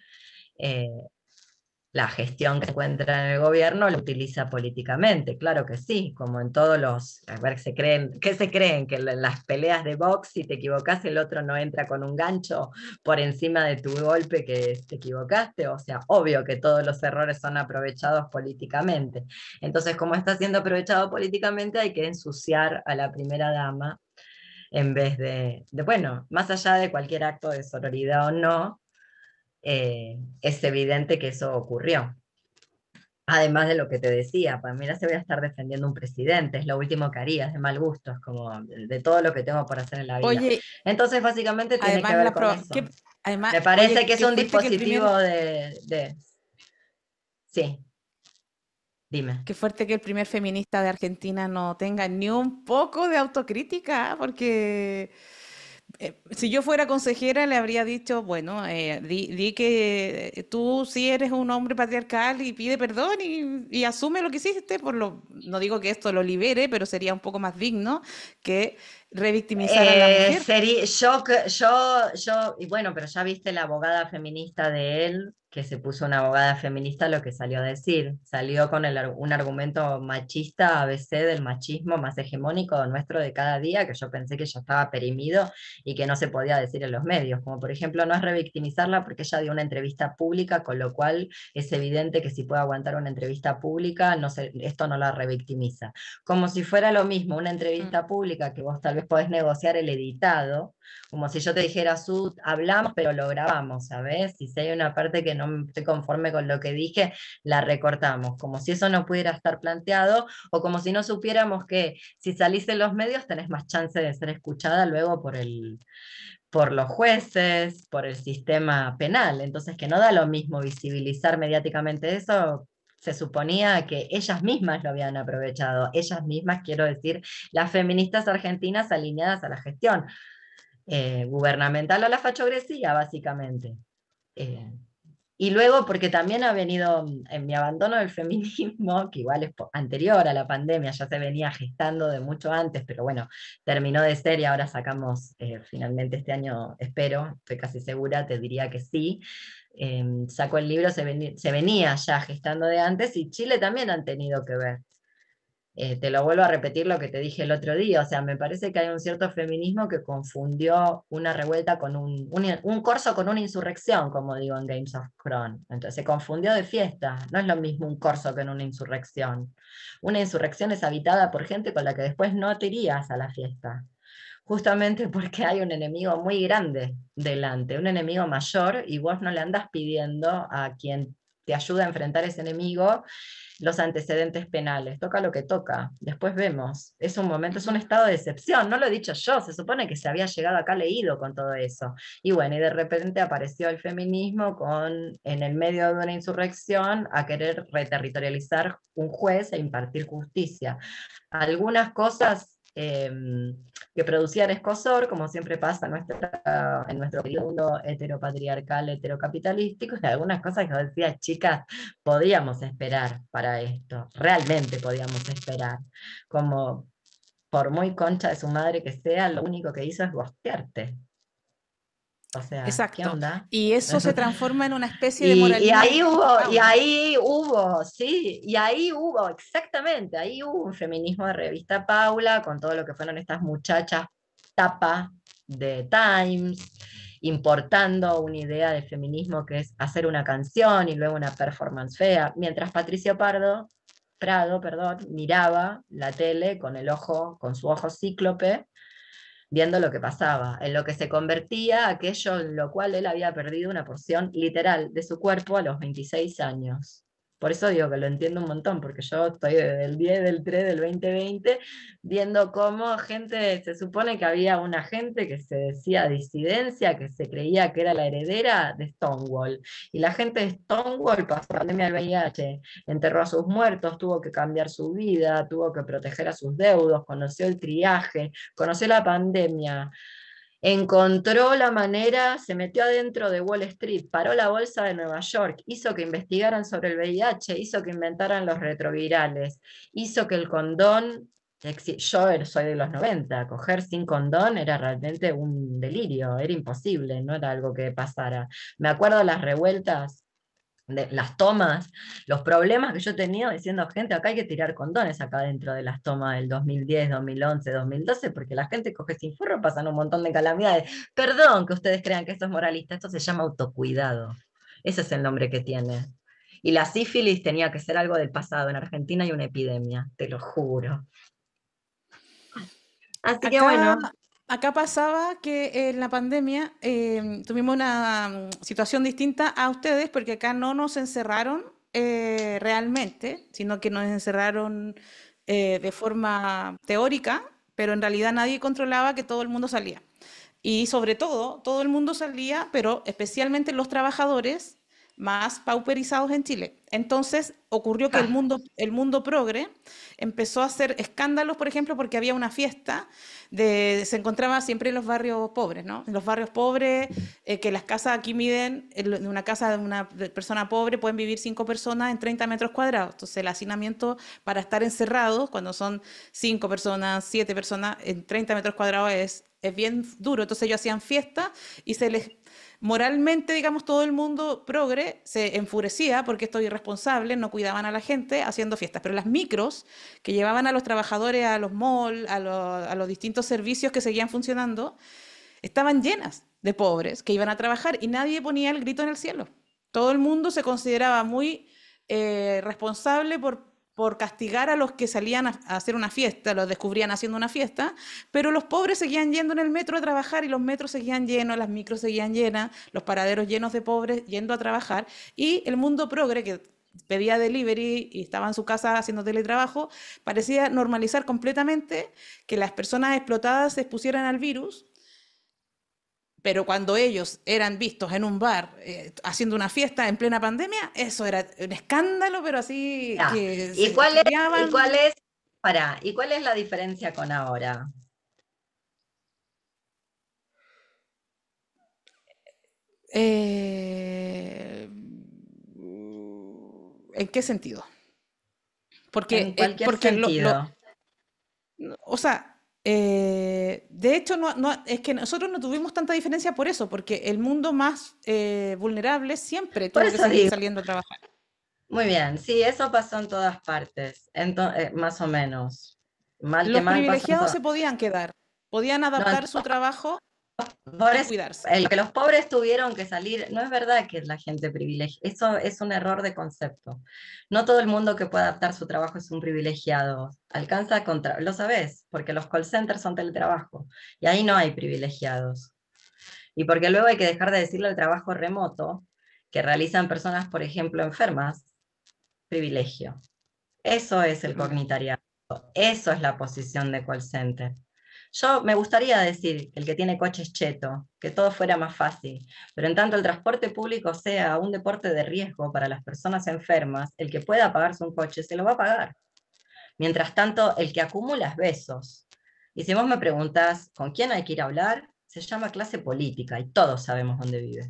eh, la gestión que encuentra en el gobierno lo utiliza políticamente, claro que sí, como en todos los, a ver, ¿qué se creen? Que en las peleas de box, si te equivocás, el otro no entra con un gancho por encima de tu golpe que te equivocaste, o sea, obvio que todos los errores son aprovechados políticamente. Entonces, como está siendo aprovechado políticamente, hay que ensuciar a la primera dama en vez bueno, más allá de cualquier acto de sororidad o no, es evidente que eso ocurrió. Además de lo que te decía, para mí se voy a estar defendiendo un presidente, es lo último que haría, es de mal gusto, es como de todo lo que tengo por hacer en la vida. Oye, Entonces, básicamente tiene que además, ver con eso. Me parece oye, que es qué un fuerte que el dispositivo primer, Sí, dime. qué fuerte que el primer feminista de Argentina no tenga ni un poco de autocrítica, porque si yo fuera consejera le habría dicho, bueno, di que tú sí eres un hombre patriarcal y pide perdón y asume lo que hiciste, no digo que esto lo libere, pero sería un poco más digno que revictimizar a la mujer. Y bueno, pero ya viste la abogada feminista de él, que se puso una abogada feminista lo que salió a decir. Salió con un argumento machista, ABC del machismo más hegemónico nuestro de cada día, que yo pensé que ya estaba perimido y que no se podía decir en los medios. Como por ejemplo, no es revictimizarla porque ella dio una entrevista pública, con lo cual es evidente que si puede aguantar una entrevista pública, esto no la revictimiza. Como si fuera lo mismo una Mm. entrevista pública que vos tal vez podés negociar el editado, como si yo te dijera, Sud, hablamos, pero lo grabamos, ¿sabes? Y si hay una parte que no estoy conforme con lo que dije, la recortamos, como si eso no pudiera estar planteado, o como si no supiéramos que si salís en los medios tenés más chance de ser escuchada luego por los jueces, por el sistema penal. Entonces, que no da lo mismo visibilizar mediáticamente eso. Se suponía que ellas mismas lo habían aprovechado, ellas mismas, quiero decir, las feministas argentinas alineadas a la gestión gubernamental, a la fachogresía, básicamente. Eh, y luego, porque también ha venido en mi abandono del feminismo, que igual es anterior a la pandemia, ya se venía gestando de mucho antes, pero bueno, terminó de ser y ahora sacamos finalmente este año, espero, estoy casi segura, te diría que sí. Sacó el libro, se venía ya gestando de antes y Chile también han tenido que ver. Te lo vuelvo a repetir lo que te dije el otro día, o sea, me parece que hay un cierto feminismo que confundió una revuelta con un corso con una insurrección, como digo en Games of Thrones. Entonces se confundió de fiesta, no es lo mismo un corso que una insurrección. Una insurrección es habitada por gente con la que después no te irías a la fiesta, justamente porque hay un enemigo muy grande delante, un enemigo mayor, y vos no le andás pidiendo a quien te ayuda a enfrentar ese enemigo los antecedentes penales, toca lo que toca, después vemos, es un momento, es un Ujú. estado de excepción, no lo he dicho yo, se supone que se había llegado acá leído con todo eso, y bueno, y de repente apareció el feminismo en el medio de una insurrección a querer reterritorializar un juez e impartir justicia. Algunas cosas que producían escozor, como siempre pasa en nuestro mundo heteropatriarcal, heterocapitalístico, y algunas cosas que decía, chicas, podíamos esperar para esto, realmente podíamos esperar, como por muy concha de su madre que sea, lo único que hizo es gostearte. O sea, ¿qué Exacto. onda? Y eso se transforma en una especie de Y moralismo ahí hubo, y Paula. ahí hubo, sí, y ahí hubo, exactamente, ahí hubo un feminismo de revista Paula, con todo lo que fueron estas muchachas tapa de Times, importando una idea de feminismo que es hacer una canción y luego una performance fea, mientras Patricio Prado, perdón, miraba la tele con el ojo, con su ojo cíclope, viendo lo que pasaba, en lo que se convertía aquello en lo cual él había perdido una porción literal de su cuerpo a los 26 años. Por eso digo que lo entiendo un montón, porque yo estoy desde el 10 del 3 del 2020 viendo cómo gente, se supone que había una gente que se decía disidencia, que se creía que era la heredera de Stonewall. Y la gente de Stonewall pasó la pandemia del VIH, enterró a sus muertos, tuvo que cambiar su vida, tuvo que proteger a sus deudos, conoció el triaje, conoció la pandemia, encontró la manera, se metió adentro de Wall Street, paró la bolsa de Nueva York, hizo que investigaran sobre el VIH, hizo que inventaran los retrovirales, hizo que el condón, yo soy de los 90, coger sin condón era realmente un delirio, era imposible, no era algo que pasara. Me acuerdo las revueltas de las tomas, los problemas que yo he tenido diciendo, gente, acá hay que tirar condones acá dentro de las tomas del 2010, 2011, 2012, porque la gente coge sin forro, pasan un montón de calamidades. Perdón que ustedes crean que esto es moralista, esto se llama autocuidado. Ese es el nombre que tiene. Y la sífilis tenía que ser algo del pasado. En Argentina hay una epidemia, te lo juro. Así que Acá, bueno, acá pasaba que en la pandemia tuvimos una situación distinta a ustedes porque acá no nos encerraron realmente, sino que nos encerraron de forma teórica, pero en realidad nadie controlaba que todo el mundo salía. Y sobre todo el mundo salía, pero especialmente los trabajadores más pauperizados en Chile. Entonces ocurrió que ja, el mundo progre empezó a hacer escándalos, por ejemplo, porque había una fiesta se encontraba siempre en los barrios pobres, ¿no? En los barrios pobres, que las casas aquí miden, en una casa de una persona pobre pueden vivir 5 personas en 30 metros cuadrados. Entonces el hacinamiento para estar encerrados, cuando son 5 personas, 7 personas en 30 metros cuadrados es bien duro. Entonces ellos hacían fiestas y moralmente, digamos, todo el mundo progre se enfurecía porque estos irresponsables no cuidaban a la gente haciendo fiestas. Pero las micros que llevaban a los trabajadores a los malls, a los distintos servicios que seguían funcionando, estaban llenas de pobres que iban a trabajar y nadie ponía el grito en el cielo. Todo el mundo se consideraba muy responsable por castigar a los que salían a hacer una fiesta, los descubrían haciendo una fiesta, pero los pobres seguían yendo en el metro a trabajar y los metros seguían llenos, las micros seguían llenas, los paraderos llenos de pobres yendo a trabajar y el mundo progre que pedía delivery y estaba en su casa haciendo teletrabajo, parecía normalizar completamente que las personas explotadas se expusieran al virus, pero cuando ellos eran vistos en un bar haciendo una fiesta en plena pandemia, eso era un escándalo, pero así Ya. que ¿Y se cuál es, y peleaban. cuál es, pará, ¿y cuál es la diferencia con ahora? ¿En qué sentido? En Porque, cualquier sentido. o sea, de hecho, es que nosotros no tuvimos tanta diferencia por eso, porque el mundo más vulnerable siempre Por tuvo que eso seguir digo, saliendo a trabajar. muy bien, sí, eso pasó en todas partes, más o menos. Mal que Los mal pasó en privilegiados todas. se podían quedar, podían No, adaptar su trabajo por y eso, cuidarse. el que los pobres tuvieron que salir, no es verdad que es la gente privilegiada, eso es un error de concepto. No todo el mundo que puede adaptar su trabajo es un privilegiado. Alcanza contra, lo sabes, porque los call centers son teletrabajo y ahí no hay privilegiados. Y porque luego hay que dejar de decirle el trabajo remoto que realizan personas, por ejemplo, enfermas, privilegio. Eso es el Mm. cognitariado, eso es la posición de call center. Yo me gustaría decir que el que tiene coche es cheto, que todo fuera más fácil, pero en tanto el transporte público sea un deporte de riesgo para las personas enfermas, el que pueda pagarse un coche se lo va a pagar. Mientras tanto, el que acumula es besos. Y si vos me preguntás con quién hay que ir a hablar, se llama clase política y todos sabemos dónde vive.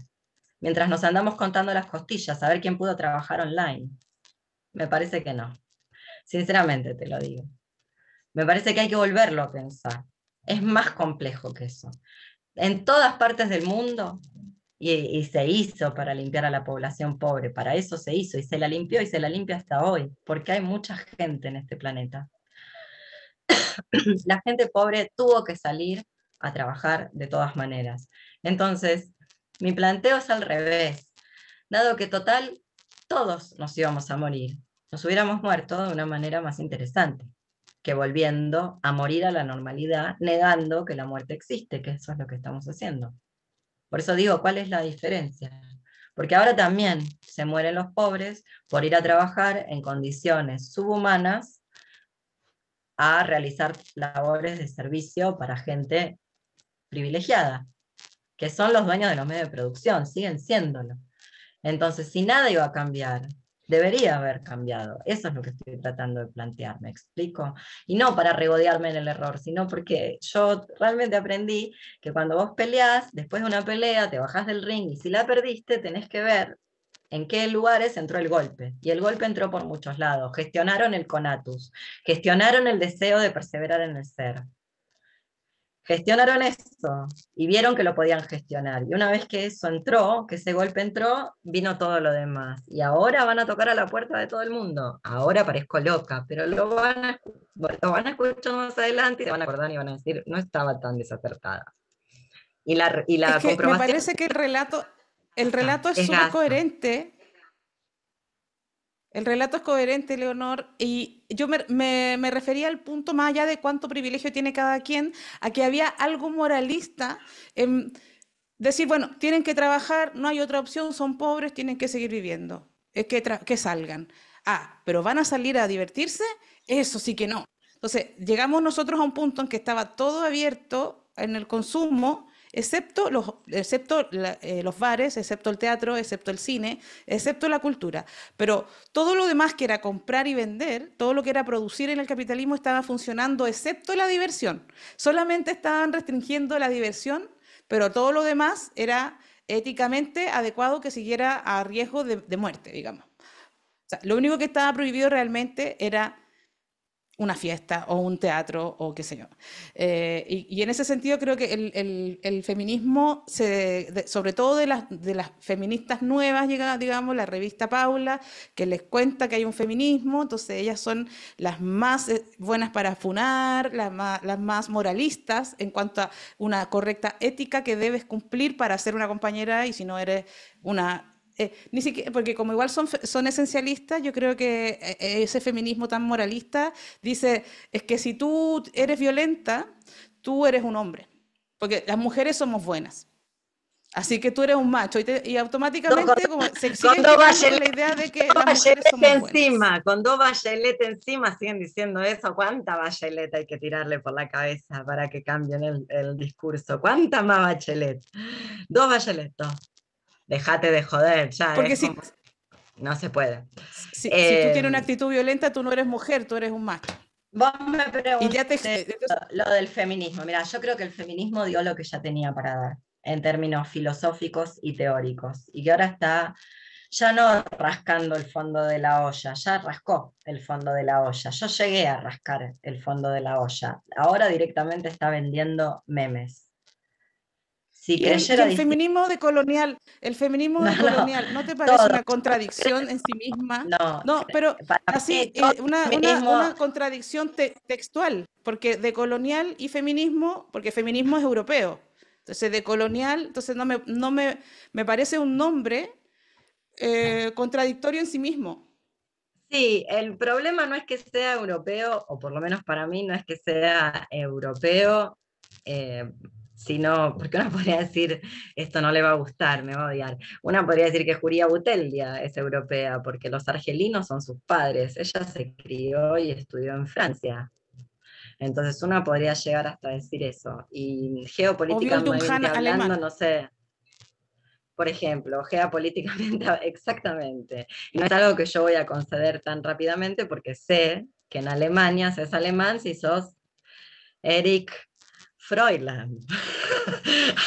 Mientras nos andamos contando las costillas a ver quién pudo trabajar online. Me parece que no. Sinceramente te lo digo. Me parece que hay que volverlo a pensar. Es más complejo que eso. En todas partes del mundo, y se hizo para limpiar a la población pobre, para eso se hizo, y se la limpió y se la limpia hasta hoy, porque hay mucha gente en este planeta. La gente pobre tuvo que salir a trabajar de todas maneras. Entonces, mi planteo es al revés. Dado que total, todos nos íbamos a morir, nos hubiéramos muerto de una manera más interesante que volviendo a morir a la normalidad, negando que la muerte existe, que eso es lo que estamos haciendo. Por eso digo, ¿cuál es la diferencia? Porque ahora también se mueren los pobres por ir a trabajar en condiciones subhumanas a realizar labores de servicio para gente privilegiada, que son los dueños de los medios de producción, siguen siéndolo. Entonces, si nada iba a cambiar, debería haber cambiado. Eso es lo que estoy tratando de plantear, ¿me explico? Y no para regodearme en el error, sino porque yo realmente aprendí que cuando vos peleás, después de una pelea, te bajás del ring y si la perdiste, tenés que ver en qué lugares entró el golpe. Y el golpe entró por muchos lados. Gestionaron el conatus, gestionaron el deseo de perseverar en el ser. Gestionaron eso y vieron que lo podían gestionar. Y una vez que eso entró, que ese golpe entró, vino todo lo demás. Y ahora van a tocar a la puerta de todo el mundo. Ahora parezco loca, pero lo van a escuchar más adelante y se van a acordar y van a decir, no estaba tan desacertada. Y Es la que me comprobación parece que el gasta, relato es es súper gasta. coherente. El relato es coherente, Leonor, y yo me refería al punto más allá de cuánto privilegio tiene cada quien, a que había algo moralista en decir, bueno, tienen que trabajar, no hay otra opción, son pobres, tienen que seguir viviendo, es que salgan. Ah, pero ¿van a salir a divertirse? Eso sí que no. Entonces, llegamos nosotros a un punto en que estaba todo abierto en el consumo, excepto los bares, excepto el teatro, excepto el cine, excepto la cultura. Pero todo lo demás que era comprar y vender, todo lo que era producir en el capitalismo estaba funcionando, excepto la diversión. Solamente estaban restringiendo la diversión, pero todo lo demás era éticamente adecuado que siguiera a riesgo de muerte, digamos. O sea, lo único que estaba prohibido realmente era una fiesta o un teatro o qué sé yo. Y en ese sentido creo que el feminismo, sobre todo de las feministas nuevas, llega, digamos, la revista Paula, que les cuenta que hay un feminismo, entonces ellas son las más buenas para funar, las más moralistas en cuanto a una correcta ética que debes cumplir para ser una compañera y si no eres una ni siquiera, porque como igual son esencialistas, yo creo que ese feminismo tan moralista dice, es que si tú eres violenta, tú eres un hombre, porque las mujeres somos buenas. Así que tú eres un macho y Con, automáticamente como se con siguen dos quedando con Bachelet, la idea de que dos las mujeres Bachelet somos buenas. encima, con dos Bachelet encima siguen diciendo eso. ¿Cuánta Bachelet hay que tirarle por la cabeza para que cambien el discurso? ¿Cuánta más Bachelet? Dos Bachelet, dos. Déjate de joder, ya Porque es como... No se puede. si tú tienes una Eh, actitud violenta, tú no eres mujer, tú eres un macho. Vos me Y ya te... preguntaste lo del feminismo. Mira, yo creo que el feminismo dio lo que ya tenía para dar en términos filosóficos y teóricos, y que ahora está ya no rascando el fondo de la olla, ya rascó el fondo de la olla. Yo llegué a rascar el fondo de la olla. Ahora directamente está vendiendo memes. Si y creyera distinto, el feminismo no, no, decolonial, ¿no te parece todo, una contradicción en sí misma? no, No, pero para mí así, todo una feminismo, contradicción textual, porque decolonial y feminismo, porque feminismo es europeo. Entonces, decolonial, entonces me parece un nombre contradictorio en sí mismo. sí, el problema no es que sea europeo, o por lo menos para mí no es que sea europeo, eh, sino, porque uno podría decir, esto no le va a gustar, me va a odiar. Una podría decir que Julia Buteldia es europea, porque los argelinos son sus padres. Ella se crió y estudió en Francia. Entonces una podría llegar hasta decir eso. Y O Byung-Chul Han geopolíticamente alemán. hablando, no sé, por ejemplo, geopolíticamente, exactamente. Y no es algo que yo voy a conceder tan rápidamente porque sé que en Alemania se es alemán si sos Eric Froiland.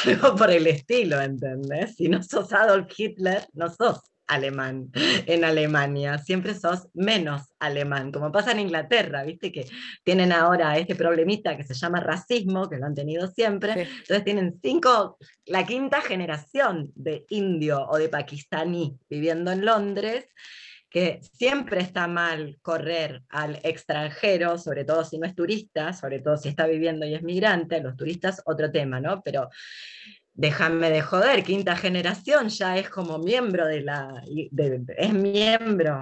Algo por el estilo, ¿entendés? Si no sos Adolf Hitler, no sos alemán en Alemania, siempre sos menos alemán, como pasa en Inglaterra, viste que tienen ahora este problemita que se llama racismo, que lo han tenido siempre, Sí. entonces tienen la quinta generación de indio o de pakistaní viviendo en Londres, que siempre está mal correr al extranjero, sobre todo si no es turista, sobre todo si está viviendo y es migrante, los turistas otro tema, ¿no? Pero déjame de joder, quinta generación ya es como miembro es miembro,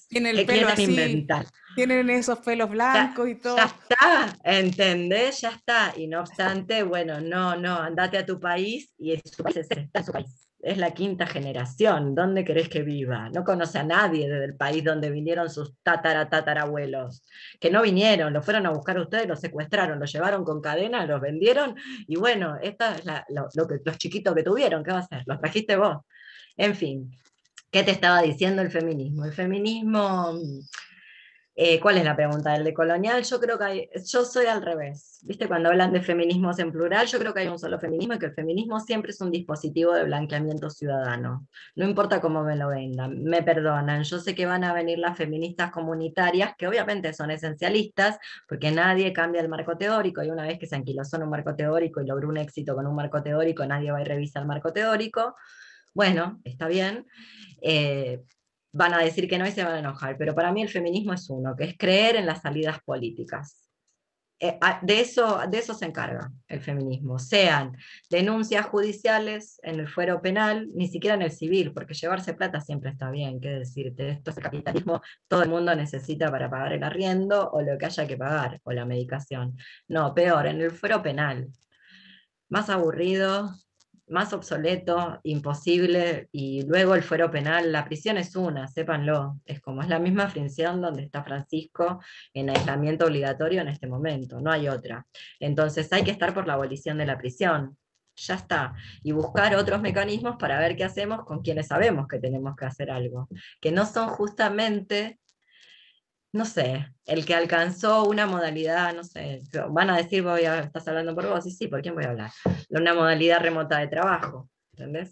Tiene el ¿qué pelo quieren así, inventar? tienen esos pelos Ya, blancos y ya todo. está, ¿entendés? Ya está. Y no obstante, bueno, no, andate a tu país y su país está en su país. Es la quinta generación. ¿Dónde querés que viva? No conoce a nadie desde el país donde vinieron sus tatarabuelos. Que no vinieron, lo fueron a buscar a ustedes, los secuestraron, los llevaron con cadenas, los vendieron. Y bueno, esta es los chiquitos que tuvieron. ¿Qué va a hacer? Los trajiste vos. En fin, ¿qué te estaba diciendo el feminismo? El feminismo. ¿Cuál es la pregunta? ¿El de colonial? Yo creo que yo soy al revés. ¿Viste? Cuando hablan de feminismos en plural, yo creo que hay un solo feminismo y que el feminismo siempre es un dispositivo de blanqueamiento ciudadano. No importa cómo me lo vendan, me perdonan. Yo sé que van a venir las feministas comunitarias, que obviamente son esencialistas, porque nadie cambia el marco teórico, y una vez que se anquilosó en un marco teórico y logró un éxito con un marco teórico, nadie va y revisa el marco teórico. Bueno, está bien. Eh, Van a decir que no y se van a enojar, pero para mí el feminismo es uno, que es creer en las salidas políticas. De eso se encarga el feminismo, sean denuncias judiciales en el fuero penal, ni siquiera en el civil, porque llevarse plata siempre está bien, qué decirte, esto es el capitalismo, todo el mundo necesita para pagar el arriendo o lo que haya que pagar, o la medicación. No, peor, en el fuero penal, más aburrido, más obsoleto, imposible, y luego el fuero penal, la prisión es una, sépanlo, es como es la misma prisión donde está Francisco en aislamiento obligatorio en este momento, no hay otra. Entonces hay que estar por la abolición de la prisión, ya está, y buscar otros mecanismos para ver qué hacemos con quienes sabemos que tenemos que hacer algo, que no son justamente no sé, el que alcanzó una modalidad, no sé, van a decir, estás hablando por vos, y sí, ¿por quién voy a hablar? Una modalidad remota de trabajo, ¿entendés?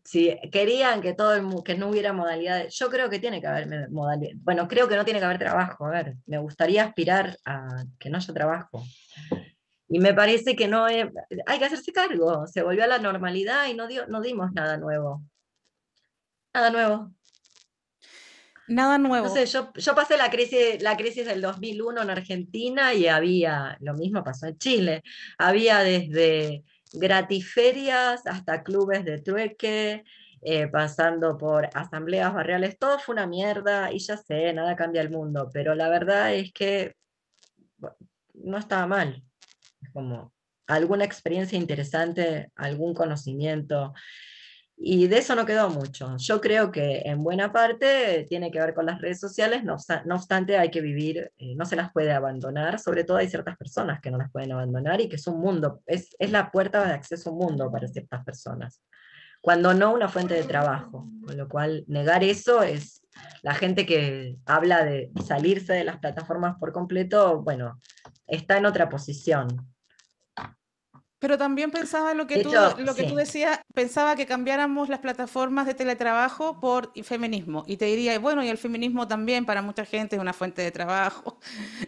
si querían que que no hubiera modalidades, yo creo que tiene que haber modalidades. Bueno, creo que no tiene que haber trabajo. A ver, me gustaría aspirar a que no haya trabajo. Y me parece que no hay que hacerse cargo. Se volvió a la normalidad y no dimos nada nuevo. Nada nuevo. Nada No sé, nuevo. yo pasé la crisis del 2001 en Argentina y lo mismo pasó en Chile. Había desde gratiferias hasta clubes de trueque, pasando por asambleas barriales, todo fue una mierda y ya sé, nada cambia el mundo, pero la verdad es que bueno, no estaba mal. Es como alguna experiencia interesante, algún conocimiento. Y de eso no quedó mucho. Yo creo que en buena parte tiene que ver con las redes sociales, no obstante hay que vivir, no se las puede abandonar, sobre todo hay ciertas personas que no las pueden abandonar y que es un mundo, es la puerta de acceso a un mundo para ciertas personas, cuando no una fuente de trabajo, con lo cual negar eso es la gente que habla de salirse de las plataformas por completo, bueno, está en otra posición. Pero también pensaba De hecho, lo que tú sí. decías, pensaba que cambiáramos las plataformas de teletrabajo por feminismo. Y te diría, bueno, y el feminismo también para mucha gente es una fuente de trabajo.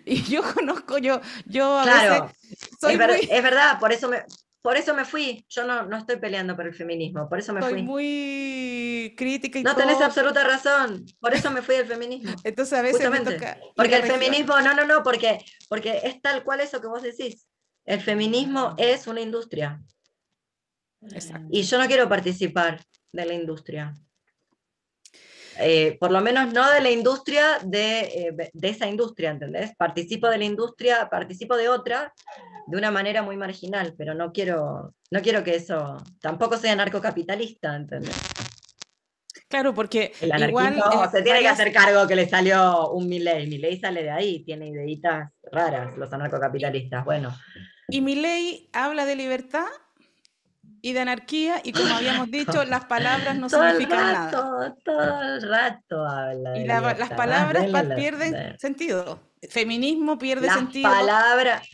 Y yo conozco, yo a veces Claro, soy muy, es verdad, por eso me fui. Yo no estoy peleando por el feminismo, por eso me soy fui. muy crítica y No tenés todo. absoluta razón, por eso me fui del feminismo, Entonces a veces me justamente. toca ir Porque a el regiones. feminismo, no, porque es tal cual eso que vos decís. El feminismo es una industria Exacto. y yo no quiero participar de la industria. Por lo menos no de la industria de esa industria, ¿entendés? Participo de la industria, participo de otra de una manera muy marginal, pero no quiero que eso tampoco sea anarcocapitalista, ¿entendés? Claro, porque El anarquismo igual se tiene que varias, hacer cargo que le salió un Milei. Milei sale de ahí, tiene ideitas raras, los y, anarcocapitalistas. Bueno, y mi ley habla de libertad y de anarquía y como habíamos dicho, las palabras no significan nada. todo el rato habla Y de las libertad. Más palabras pierden de sentido. Feminismo pierde las sentido. palabras.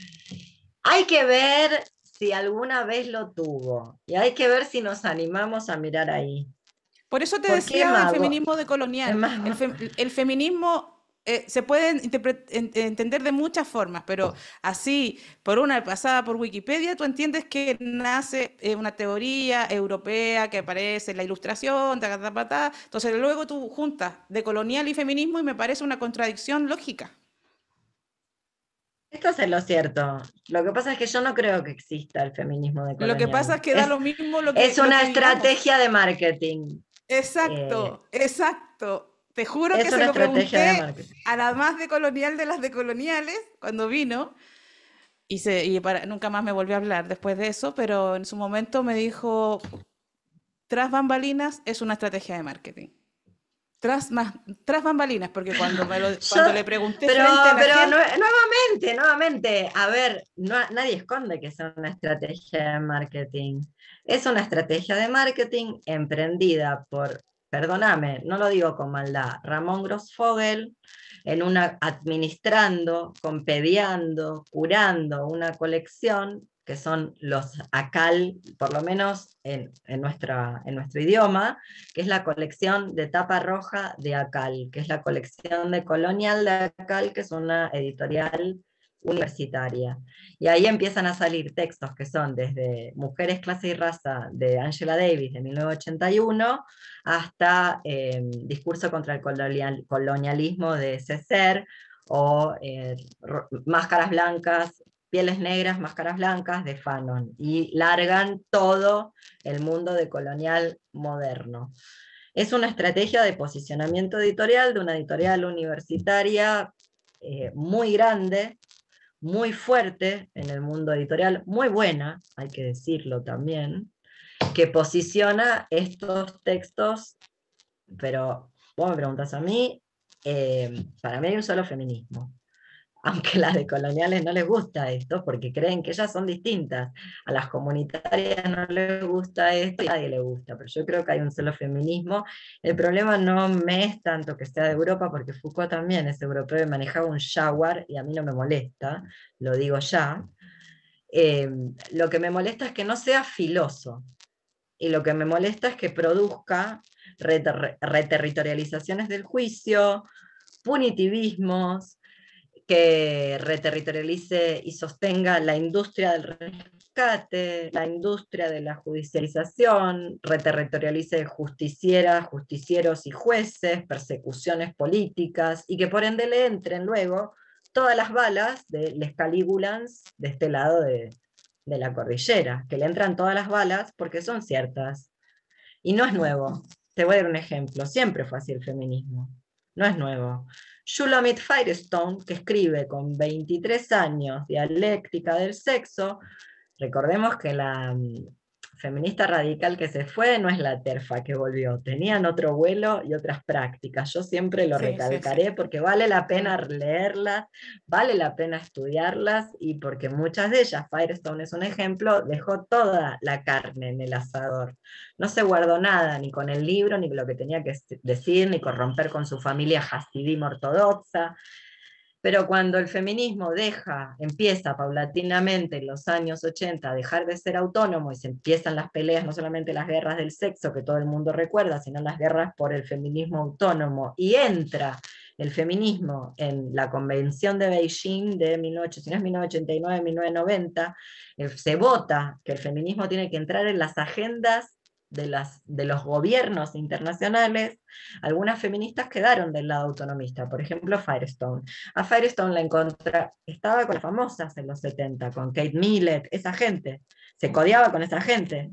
Hay que ver si alguna vez lo tuvo. Y hay que ver si nos animamos a mirar ahí. Por eso te ¿Por qué decía del mago? feminismo Es decolonial. más, El feminismo se puede entender de muchas formas, pero así, por una pasada por Wikipedia, tú entiendes que nace una teoría europea que aparece en la Ilustración, ta, ta, ta, ta. Entonces luego tú juntas decolonial y feminismo y me parece una contradicción lógica. esto es lo cierto. Lo que pasa es que yo no creo que exista el feminismo Lo que pasa decolonial. es que da lo mismo Es lo una que digamos. estrategia de marketing. Eh, Exacto, exacto. Te juro que es se una lo estrategia de pregunté marketing. a la más decolonial de las decoloniales cuando vino nunca más me volvió a hablar después de eso, pero en su momento me dijo, tras bambalinas es una estrategia de marketing. Tras bambalinas, porque Yo, cuando le pregunté pero, frente a la pero gente, nuevamente, a ver, nadie esconde que es una estrategia de marketing. Es una estrategia de marketing emprendida por, perdóname, no lo digo con maldad, Ramón Grossfogel, administrando, compediando, curando una colección que son los ACAL, por lo menos en nuestro idioma, que es la colección de tapa roja de ACAL, que es la colección de Colonial de ACAL, que es una editorial universitaria. Y ahí empiezan a salir textos que son desde Mujeres, Clase y Raza de Angela Davis de 1981 hasta Discurso contra el colonialismo de Césaire o Máscaras Blancas, Pieles Negras, Máscaras Blancas de Fanon. Y largan todo el mundo de colonial moderno. Es una estrategia de posicionamiento editorial de una editorial universitaria muy grande, muy fuerte en el mundo editorial, muy buena, hay que decirlo también, que posiciona estos textos, pero vos me preguntas a mí, para mí hay un solo feminismo. Aunque a las decoloniales no les gusta esto, porque creen que ellas son distintas. A las comunitarias no les gusta esto y a nadie le gusta, pero yo creo que hay un solo feminismo. El problema no me es tanto que sea de Europa, porque Foucault también es europeo y manejaba un Jaguar, y a mí no me molesta, lo digo ya. Lo que me molesta es que no sea filoso. y lo que me molesta es que produzca reterritorializaciones del juicio, punitivismos, que reterritorialice y sostenga la industria del rescate, la industria de la judicialización, reterritorialice justicieras, justicieros y jueces, persecuciones políticas, y que por ende le entren luego todas las balas de les Caligulans de este lado de la cordillera, que le entran todas las balas porque son ciertas. Y no es nuevo. Te voy a dar un ejemplo. Siempre fue así el feminismo. No es nuevo. Shulamit Firestone, que escribe con 23 años Dialéctica del sexo, recordemos que la feminista radical que se fue no es la terfa que volvió, tenían otro vuelo y otras prácticas. Yo siempre lo Sí, sí, sí. recalcaré porque vale la pena leerlas, vale la pena estudiarlas, y porque muchas de ellas, Firestone es un ejemplo, dejó toda la carne en el asador. No se guardó nada, ni con el libro, ni lo que tenía que decir, ni corromper con su familia hasidim ortodoxa. Pero cuando el feminismo empieza paulatinamente en los años 80 a dejar de ser autónomo y se empiezan las peleas, no solamente las guerras del sexo que todo el mundo recuerda, sino las guerras por el feminismo autónomo, y entra el feminismo en la Convención de Beijing de 1989, 1990, se vota que el feminismo tiene que entrar en las agendas de los gobiernos internacionales. Algunas feministas quedaron del lado autonomista, por ejemplo Firestone. A Firestone la encontré, estaba con las famosas en los 70, con Kate Millett, esa gente, se codeaba con esa gente,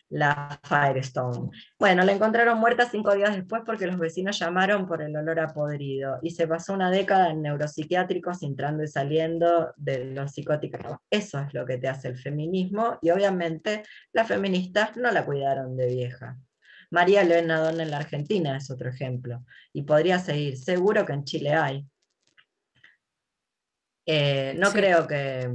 la Firestone. Bueno, la encontraron muerta 5 días después porque los vecinos llamaron por el olor a podrido, y se pasó una década en neuropsiquiátricos entrando y saliendo de los psicóticos. Eso es lo que te hace el feminismo, y obviamente las feministas no la cuidaron de vieja. María Elena Donna en la Argentina es otro ejemplo, y podría seguir, seguro que en Chile hay. No Sí. creo que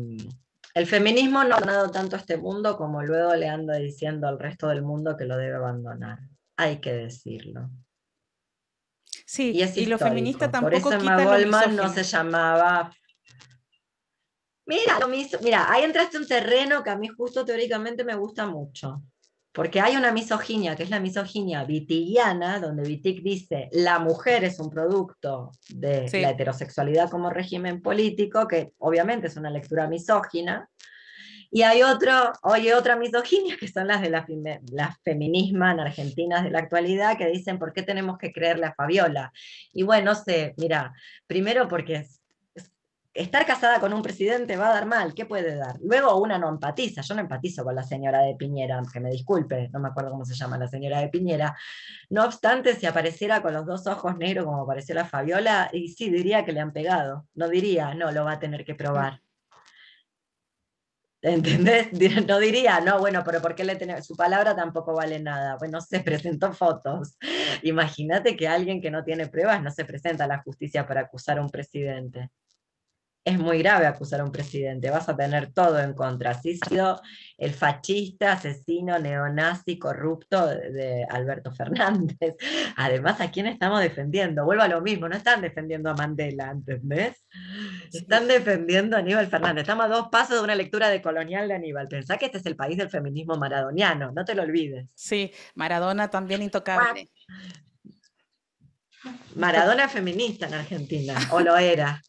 el feminismo no ha abandonado tanto este mundo como luego le anda diciendo al resto del mundo que lo debe abandonar. Hay que decirlo. Sí, Y es y lo feminista histórico. Por tampoco eso Emma quita lo Goldman no misógino. se llamaba... Mira, mira, ahí entraste en un terreno que a mí justo teóricamente me gusta mucho. Porque hay una misoginia, que es la misoginia wittigiana, donde Wittig dice la mujer es un producto de la Sí, heterosexualidad como régimen político, que obviamente es una lectura misógina. Y hay otra misoginia, que son las feminismas argentinas de la actualidad, que dicen por qué tenemos que creerle a Fabiola. Y bueno, no sé, mira, primero porque estar casada con un presidente va a dar mal, ¿qué puede dar? Luego una no empatiza, yo no empatizo con la señora de Piñera, que me disculpe, no me acuerdo cómo se llama la señora de Piñera. No obstante, si apareciera con los dos ojos negros como apareció la Fabiola, y sí diría que le han pegado, no diría, no, lo va a tener que mm, probar. ¿Entendés? No diría, no, bueno, pero ¿por qué su palabra tampoco vale nada? Bueno, se presentó fotos. Imagínate que alguien que no tiene pruebas no se presenta a la justicia para acusar a un presidente. Es muy grave acusar a un presidente, vas a tener todo en contra. Así ha sido el fascista, asesino, neonazi, corrupto de Alberto Fernández. Además, ¿a quién estamos defendiendo? Vuelvo a lo mismo, no están defendiendo a Mandela, ¿entendés? sí, Están defendiendo a Aníbal Fernández. Estamos a 2 pasos de una lectura de Colonial de Aníbal. Pensá que este es el país del feminismo maradoniano, no te lo olvides. sí. Maradona también intocable. Maradona feminista en Argentina, o lo era.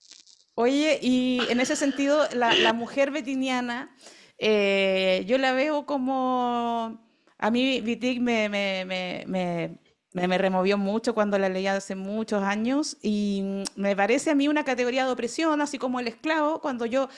Oye, y en ese sentido, la mujer betiniana, yo la veo como... A mí Wittig me removió mucho cuando la leía hace muchos años y me parece a mí una categoría de opresión, así como el esclavo, cuando yo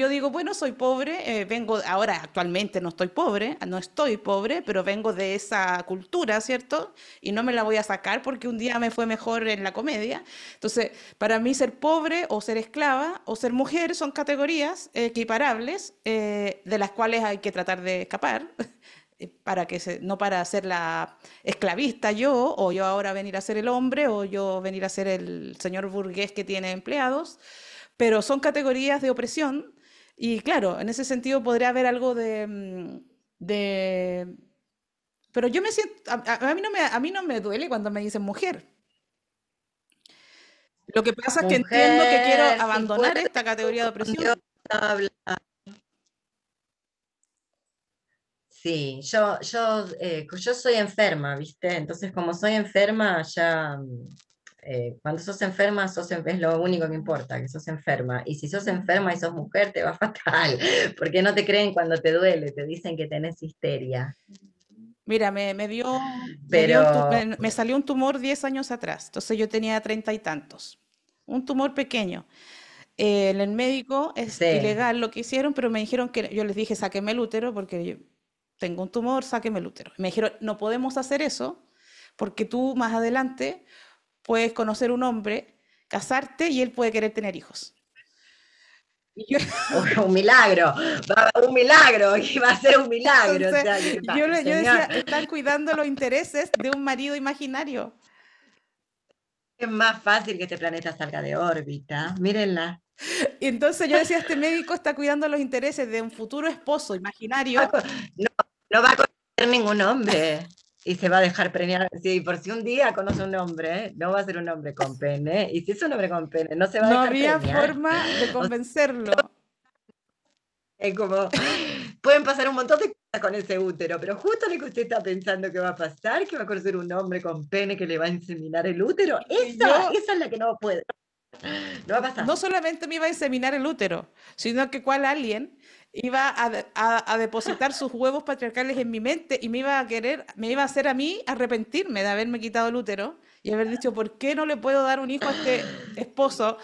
digo, bueno, soy pobre, vengo, ahora actualmente no estoy pobre, no estoy pobre, pero vengo de esa cultura, ¿cierto? Y no me la voy a sacar porque un día me fue mejor en la comedia. Entonces, para mí ser pobre o ser esclava o ser mujer son categorías equiparables de las cuales hay que tratar de escapar. No para ser la esclavista yo, o yo ahora venir a ser el hombre, o yo venir a ser el señor burgués que tiene empleados, pero son categorías de opresión y claro, en ese sentido podría haber algo de pero yo me siento, a mí no me duele cuando me dicen mujer. Lo que pasa es que entiendo que quiero Mujer, si puede, abandonar esta categoría de con Dios opresión. habla. Sí, yo soy enferma, ¿viste? Entonces, como soy enferma, ya cuando sos enferma, es lo único que importa, que sos enferma. Y si sos enferma y sos mujer, te va fatal, porque no te creen cuando te duele, te dicen que tenés histeria. Mira, me dio Pero me salió un tumor 10 años atrás, entonces yo tenía treinta y tantos. Un tumor pequeño. En el médico es sí, ilegal lo que hicieron, pero me dijeron que yo les dije, sáqueme el útero porque yo tengo un tumor, sáqueme el útero. Me dijeron, no podemos hacer eso porque tú más adelante puedes conocer un hombre, casarte y él puede querer tener hijos. Y yo, un milagro, un milagro, que va a ser un milagro. O entonces, sea, que, yo señor, decía, están cuidando los intereses de un marido imaginario. es más fácil que este planeta salga de órbita. Mírenla. Y entonces yo decía, este médico está cuidando los intereses de un futuro esposo imaginario. No, no va a conocer ningún hombre y se va a dejar preñar. Sí, por si un día conoce un hombre, no va a ser un hombre con pene. Y si es un hombre con pene, no se va a No dejar había preñar. forma de O sea, convencerlo. es como, pueden pasar un montón de cosas con ese útero, pero justo lo que usted está pensando que va a pasar, que va a conocer un hombre con pene que le va a inseminar el útero, Y que esa, yo esa es la que no puede, no va a pasar. no solamente me iba a inseminar el útero, sino que cual alien iba a depositar sus huevos patriarcales en mi mente y me iba a querer, me iba a hacer a mí arrepentirme de haberme quitado el útero y haber dicho, ¿por qué no le puedo dar un hijo a este esposo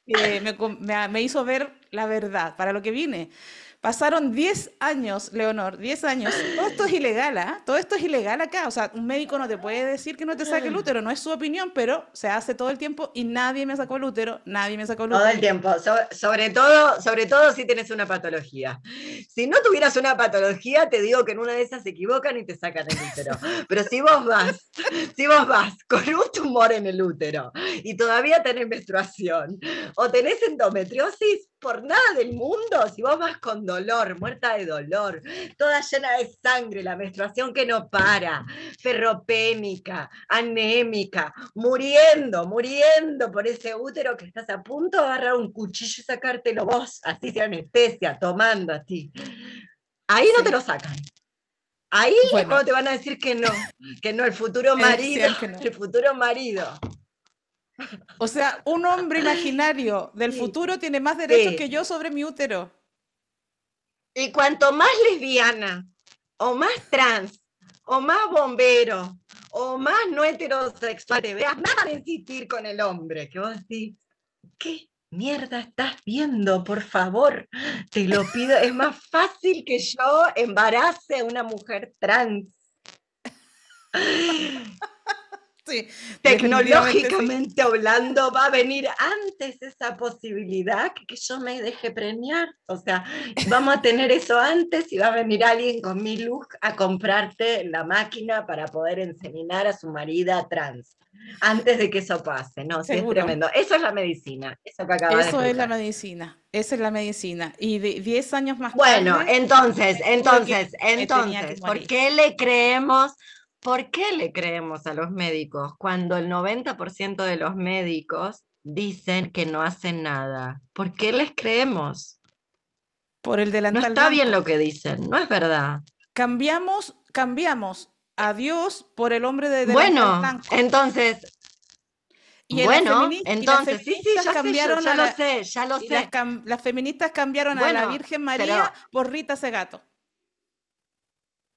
que me hizo ver la verdad para lo que vine? Pasaron 10 años, Leonor, 10 años. Todo esto es ilegal, ¿ah? Todo esto es ilegal acá. O sea, un médico no te puede decir que no te saque el útero, no es su opinión, pero se hace todo el tiempo y nadie me sacó el útero, nadie me sacó el Todo útero. el tiempo, sobre todo si tienes una patología. Si no tuvieras una patología, te digo que en una de esas se equivocan y te sacan el útero. Pero si vos vas con un tumor en el útero y todavía tenés menstruación o tenés endometriosis, por nada del mundo, si vos vas con dolor, muerta de dolor, toda llena de sangre, la menstruación que no para, ferropénica, anémica, muriendo por ese útero que estás a punto de agarrar un cuchillo y sacártelo vos, así de anestesia, tomando así. Ahí no te Sí. lo sacan. Ahí es Bueno, cuando te van a decir que no, me decían que no. el futuro marido. O sea, un hombre imaginario del Sí, futuro tiene más derechos que sí. yo sobre mi útero. Y cuanto más lesbiana, o más trans, o más bombero, o más no heterosexual te veas, más van a insistir con el hombre, que vos decís, ¿qué mierda estás viendo? Por favor, te lo pido. Es más fácil que yo embarace a una mujer trans. Sí, definitivamente sí. Tecnológicamente hablando, va a venir antes esa posibilidad que yo me deje preñar. O sea, vamos a tener eso antes y va a venir alguien con mi look a comprarte la máquina para poder inseminar a su marida trans. Antes de que eso pase, no, sí es Seguro. tremendo. Eso es la medicina, eso que acabas de Eso es la explicar. medicina. Esa es la medicina. Y 10 años más Bueno, tarde entonces, tuve que, entonces, me tenía que entonces, ¿por morir. qué le creemos? ¿Por qué le creemos a los médicos cuando el 90% de los médicos dicen que no hacen nada? ¿Por qué les creemos? Por el No delantal está bien blanco. lo que dicen, no es verdad. Cambiamos a Dios por el hombre de delantal Bueno, blanco. Y y las sí, feministas ya sé, yo, cambiaron ya lo sé, ya lo y sé. las feministas cambiaron a la Bueno, Virgen pero María por Rita Segato.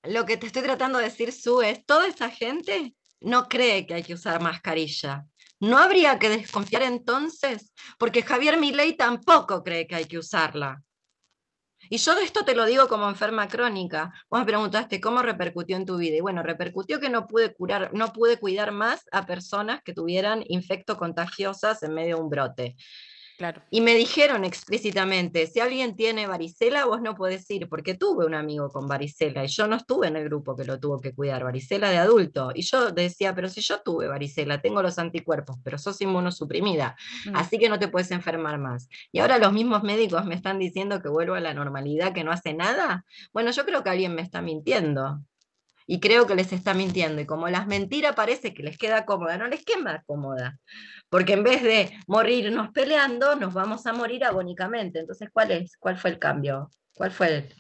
lo que te estoy tratando de decir, Sue, es toda esa gente no cree que hay que usar mascarilla. ¿No habría que desconfiar entonces? Porque Javier Milei tampoco cree que hay que usarla. Y yo de esto te lo digo como enferma crónica. Vos me preguntaste cómo repercutió en tu vida. Y bueno, repercutió que no pude cuidar más a personas que tuvieran infecto contagiosas en medio de un brote. Claro. Y me dijeron explícitamente, si alguien tiene varicela, vos no podés ir, porque tuve un amigo con varicela y yo no estuve en el grupo que lo tuvo que cuidar, varicela de adulto. Y yo decía, pero si yo tuve varicela, tengo los anticuerpos, pero sos inmunosuprimida, Mm. así que no te puedes enfermar más. Y ahora los mismos médicos me están diciendo que vuelvo a la normalidad, que no hace nada. Bueno, yo creo que alguien me está mintiendo. Y creo que les está mintiendo. Y como las mentiras parece que les queda cómoda, no les queda cómoda. Porque en vez de morirnos peleando, nos vamos a morir agónicamente. Entonces, ¿cuál es? ¿Cuál fue el cambio?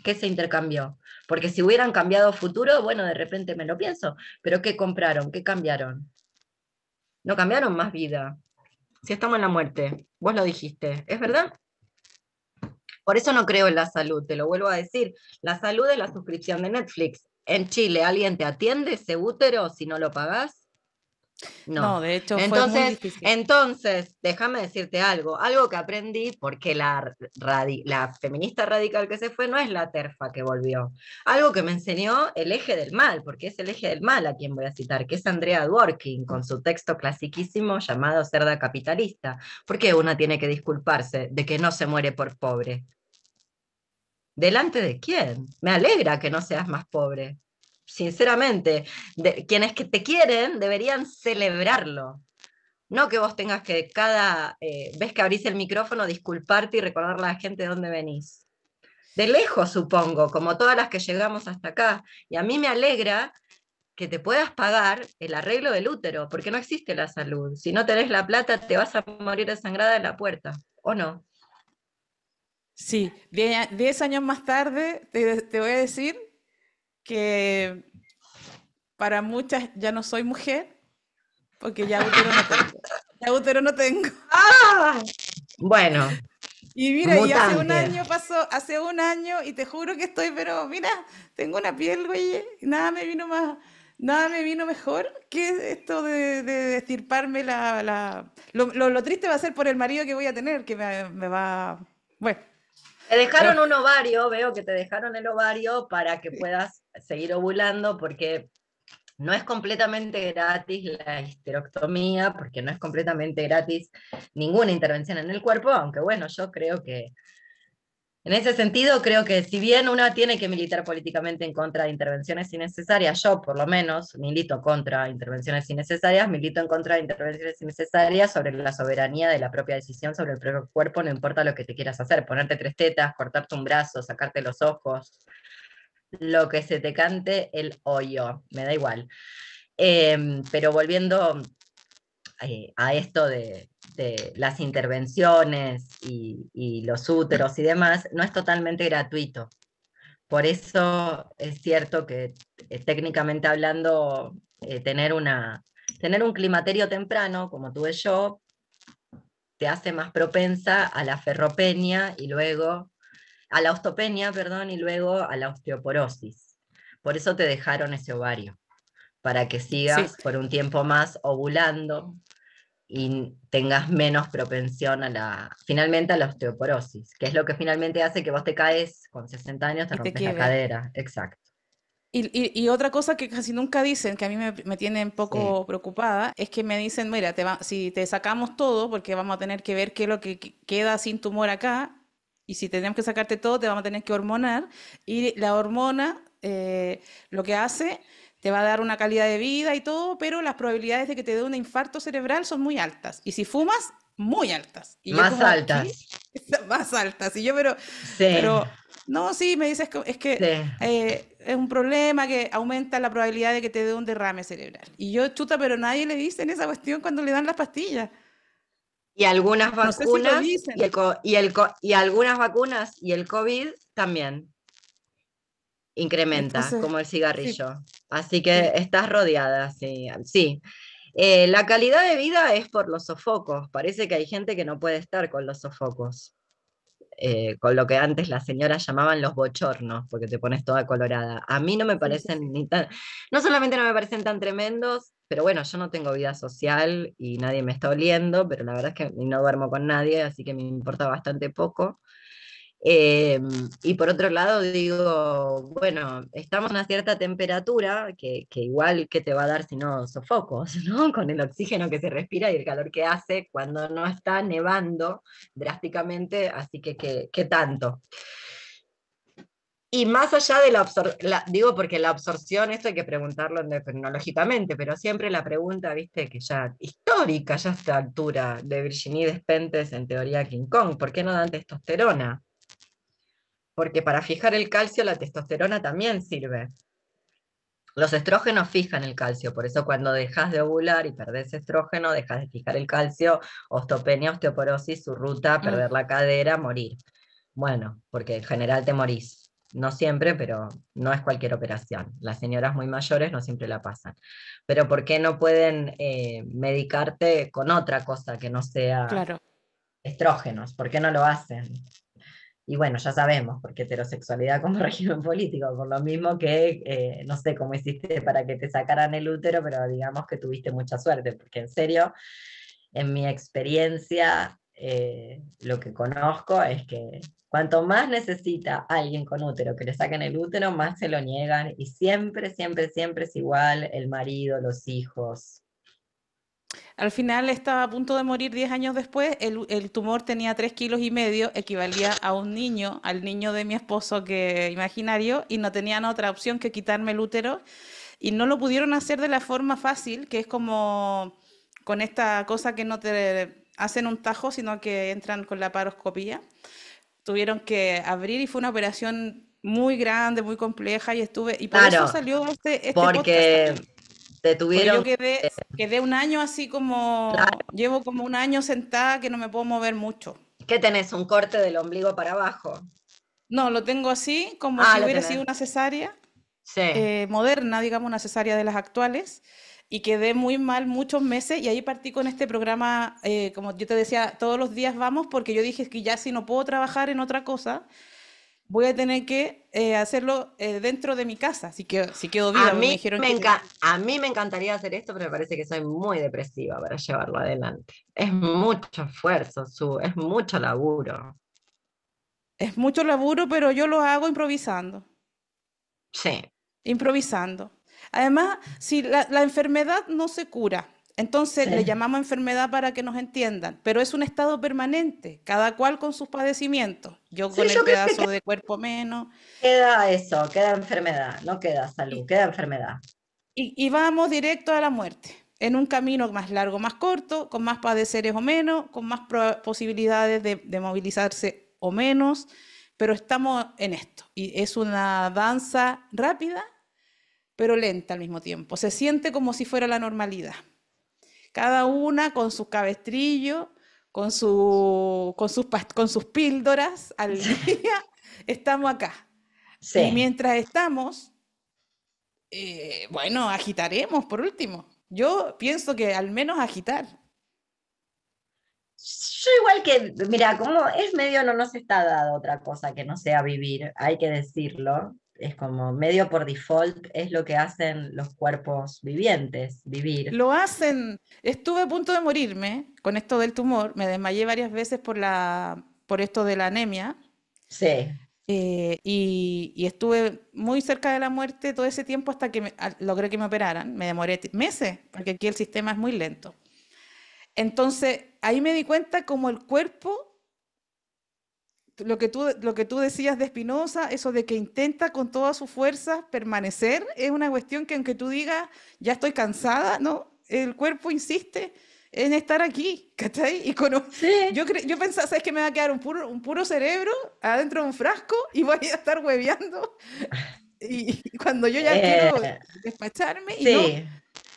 ¿Qué se intercambió? Porque si hubieran cambiado futuro, bueno, de repente me lo pienso. Pero ¿qué compraron? ¿Qué cambiaron? No cambiaron más vida. Si estamos en la muerte, vos lo dijiste, ¿es verdad? Por eso no creo en la salud, te lo vuelvo a decir. La salud es la suscripción de Netflix. En Chile, ¿alguien te atiende ese útero si no lo pagás? No, No. de hecho fue muy Entonces, difícil. déjame decirte algo que aprendí porque la feminista radical que se fue no es la terfa que volvió. Algo que me enseñó el eje del mal, porque es el eje del mal a quien voy a citar, que es Andrea Dworkin, con su texto clasiquísimo llamado Cerda Capitalista. ¿Por qué una tiene que disculparse de que no se muere por pobre? ¿Delante de quién? Me alegra que no seas más pobre. Sinceramente, quienes que te quieren deberían celebrarlo. No que vos tengas que cada vez que abrís el micrófono disculparte y recordarle a la gente de dónde venís. De lejos, supongo, como todas las que llegamos hasta acá. Y a mí me alegra que te puedas pagar el arreglo del útero, porque no existe la salud. Si no tenés la plata, te vas a morir desangrada en la puerta, ¿o no? Sí, 10 años más tarde te voy a decir que para muchas ya no soy mujer porque ya útero no tengo. Ya útero no tengo. ¡Ah! Bueno, Y mira, y hace un mutante. año pasó, hace un año, y te juro que estoy, pero mira, tengo una piel, güey, nada me vino más, nada me vino mejor que esto de extirparme lo triste va a ser por el marido que voy a tener, que me va, bueno, Te pero dejaron un ovario, veo que te dejaron el ovario para que puedas seguir ovulando, porque no es completamente gratis la histerectomía, porque no es completamente gratis ninguna intervención en el cuerpo, aunque bueno, yo creo que, en ese sentido, creo que si bien una tiene que militar políticamente en contra de intervenciones innecesarias, yo por lo menos milito contra intervenciones innecesarias, milito en contra de intervenciones innecesarias sobre la soberanía de la propia decisión sobre el propio cuerpo, no importa lo que te quieras hacer, ponerte 3 tetas, cortarte un brazo, sacarte los ojos, lo que se te cante el hoyo, me da igual. Pero volviendo a esto de las intervenciones y los úteros y demás, no es totalmente gratuito. Por eso es cierto que técnicamente hablando, tener un climaterio temprano, como tuve yo, te hace más propensa a la ferropenia y luego, a la osteopenia, perdón, y luego a la osteoporosis. Por eso te dejaron ese ovario, para que sí. sigas por un tiempo más ovulando y tengas menos propensión finalmente a la osteoporosis, que es lo que finalmente hace que vos te caes con 60 años, te Y te rompes la quiebras. cadera, exacto. Y otra cosa que casi nunca dicen, que a mí me tiene un Sí. poco preocupada, es que me dicen, mira, si te sacamos todo, porque vamos a tener que ver qué es lo que queda sin tumor acá, y si tenemos que sacarte todo, te vamos a tener que hormonar, y la hormona lo que hace, te va a dar una calidad de vida y todo, pero las probabilidades de que te dé un infarto cerebral son muy altas. Y si fumas, muy altas. Y yo Más como, ¿qué? altas. Más altas. Y yo, Sí, pero no, sí, me dices que es que sí. es un problema que aumenta la probabilidad de que te dé un derrame cerebral. Y yo, chuta, pero nadie le dice en esa cuestión cuando le dan las pastillas. Y algunas No sé si lo vacunas dicen. y algunas vacunas y el COVID también incrementa, Entonces, como el sí, cigarrillo. Así que sí. estás rodeada, sí. Sí. La calidad de vida es por los sofocos. Parece que hay gente que no puede estar con los sofocos. Con lo que antes las señoras llamaban los bochornos, porque te pones toda colorada. A mí no me Sí, sí, parecen sí. ni tan, no solamente no me parecen tan tremendos, pero bueno, yo no tengo vida social y nadie me está oliendo, pero la verdad es que no duermo con nadie, así que me importa bastante poco. Eh, y por otro lado digo, bueno, estamos a una cierta temperatura que igual que te va a dar si no sofocos, ¿no? Con el oxígeno que se respira y el calor que hace cuando no está nevando drásticamente, así que ¿qué tanto? Y más allá de la absorción, digo porque la absorción, esto hay que preguntarlo endocrinológicamente, pero siempre la pregunta, viste, que ya histórica, ya a esta altura, de Virginie Despentes en teoría King Kong, ¿por qué no dan testosterona? Porque para fijar el calcio la testosterona también sirve. Los estrógenos fijan el calcio, por eso cuando dejas de ovular y perdés estrógeno, dejas de fijar el calcio, osteopenia, osteoporosis, su ruta, Mm, perder la cadera, morir. Bueno, porque en general te morís. No siempre, pero no es cualquier operación. Las señoras muy mayores no siempre la pasan. Pero ¿por qué no pueden medicarte con otra cosa que no sea claro. estrógenos? ¿Por qué no lo hacen? Y bueno, ya sabemos, porque heterosexualidad como régimen político, por lo mismo que no sé cómo hiciste para que te sacaran el útero, pero digamos que tuviste mucha suerte, porque en serio, en mi experiencia, lo que conozco es que cuanto más necesita alguien con útero que le saquen el útero, más se lo niegan, y siempre, siempre, siempre es igual el marido, los hijos. Al final estaba a punto de morir 10 años después. El tumor tenía 3,5 kilos, equivalía a un niño, al niño de mi esposo que imaginario, y no tenían otra opción que quitarme el útero. Y no lo pudieron hacer de la forma fácil, que es como con esta cosa que no te hacen un tajo, sino que entran con la paroscopía. Tuvieron que abrir y fue una operación muy grande, muy compleja y estuve, y por eso Claro, salió este podcast porque también. te Porque yo tuvieron, quedé un año así como, claro, llevo como un año sentada que no me puedo mover mucho. ¿qué tenés? ¿Un corte del ombligo para abajo? No, lo tengo así, como Ah, si lo hubiera sido tenés. una cesárea Sí. moderna, digamos, una cesárea de las actuales, y quedé muy mal muchos meses, y ahí partí con este programa, como yo te decía, todos los días vamos, porque yo dije que ya si no puedo trabajar en otra cosa, voy a tener que hacerlo dentro de mi casa, si quedo viva, porque me dijeron que A mí me encantaría hacer esto, pero me parece que soy muy depresiva para llevarlo adelante. Es mucho esfuerzo, es mucho laburo. es mucho laburo, pero yo lo hago improvisando. Sí, Improvisando. Además, si la enfermedad no se cura, entonces sí. le llamamos enfermedad para que nos entiendan, pero es un estado permanente, cada cual con sus padecimientos. Yo Sí, con el yo creo que pedazo de cuerpo menos. queda eso, queda enfermedad, no queda salud, Y, queda enfermedad. y vamos directo a la muerte, en un camino más largo, más corto, con más padeceres o menos, con más posibilidades de movilizarse o menos, pero estamos en esto. Y es una danza rápida, pero lenta al mismo tiempo. Se siente como si fuera la normalidad. Cada una con sus cabestrillos, con sus píldoras al día, estamos acá. Y Sí. mientras estamos, bueno, agitaremos por último. Yo pienso que al menos agitar. Yo igual que, mira, como es medio no nos está dado otra cosa que no sea vivir, hay que decirlo. Es como medio por default, es lo que hacen los cuerpos vivientes, vivir. Lo hacen. Estuve a punto de morirme con esto del tumor. Me desmayé varias veces por esto de la anemia. Sí, Y estuve muy cerca de la muerte todo ese tiempo hasta que logré que me operaran. Me demoré meses, porque aquí el sistema es muy lento. Entonces, ahí me di cuenta como el cuerpo, lo que tú decías de Spinoza, eso de que intenta con todas sus fuerzas permanecer, es una cuestión que aunque tú digas, ya estoy cansada, ¿no? El cuerpo insiste en estar aquí, ¿cachai? sí. Yo pensaba, ¿sabes que me va a quedar un puro cerebro adentro de un frasco y voy a estar hueveando? Y cuando yo ya Eh, quiero despacharme, y no, sí,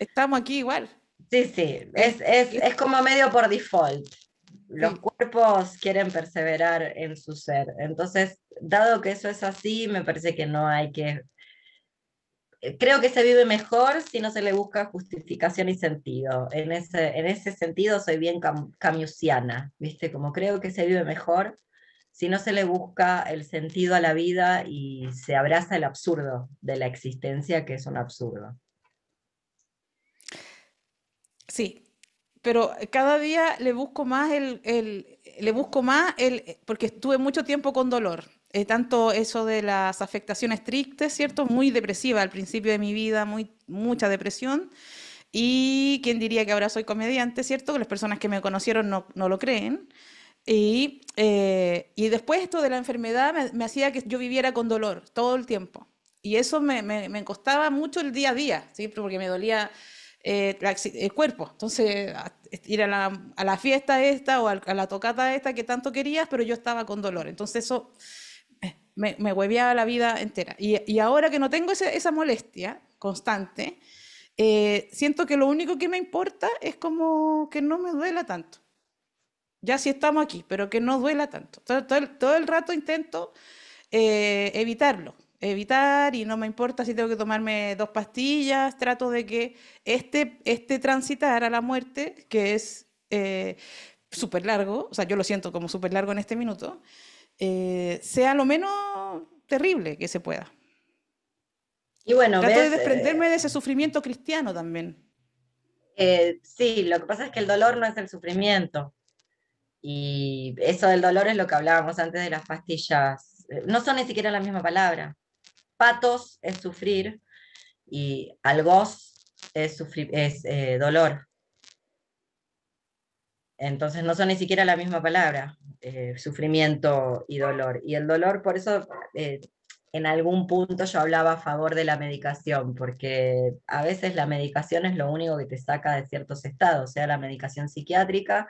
estamos aquí igual. sí, sí, Es, es- es como medio por default. Los sí. cuerpos quieren perseverar en su ser. Entonces, dado que eso es así, me parece que no hay que... Creo que se vive mejor si no se le busca justificación y sentido. En ese sentido soy bien camusiana, ¿viste? Como creo que se vive mejor si no se le busca el sentido a la vida y se abraza el absurdo de la existencia, que es un absurdo. Sí, pero cada día porque estuve mucho tiempo con dolor. Tanto eso de las afectaciones tristes, ¿cierto? Muy depresiva al principio de mi vida, mucha depresión. Y quién diría que ahora soy comediante, ¿cierto? Que las personas que me conocieron no lo creen. Y después esto de la enfermedad me hacía que yo viviera con dolor todo el tiempo. Y eso me costaba mucho el día a día, ¿sí? Porque me dolía el cuerpo. Entonces, ir a la fiesta esta o a la tocata esta que tanto querías, pero yo estaba con dolor. Entonces eso me hueveaba la vida entera. Y ahora que no tengo esa molestia, constante, siento que lo único que me importa es como que no me duela tanto. Ya si estamos aquí, pero que no duela tanto. Todo el rato intento evitarlo, evitar y no me importa si tengo que tomarme 2 pastillas, trato de que este transitar a la muerte, que es súper largo, o sea, yo lo siento como súper largo en este minuto, sea lo menos terrible que se pueda. Y bueno, Trato de ves, desprenderme de ese sufrimiento cristiano también. sí, lo que pasa es que el dolor no es el sufrimiento. Y eso del dolor es lo que hablábamos antes de las pastillas. No son ni siquiera la misma palabra. Patos es sufrir y algoz es dolor. Entonces no son ni siquiera la misma palabra, sufrimiento y dolor. Y el dolor, por eso en algún punto yo hablaba a favor de la medicación, porque a veces la medicación es lo único que te saca de ciertos estados, sea la medicación psiquiátrica,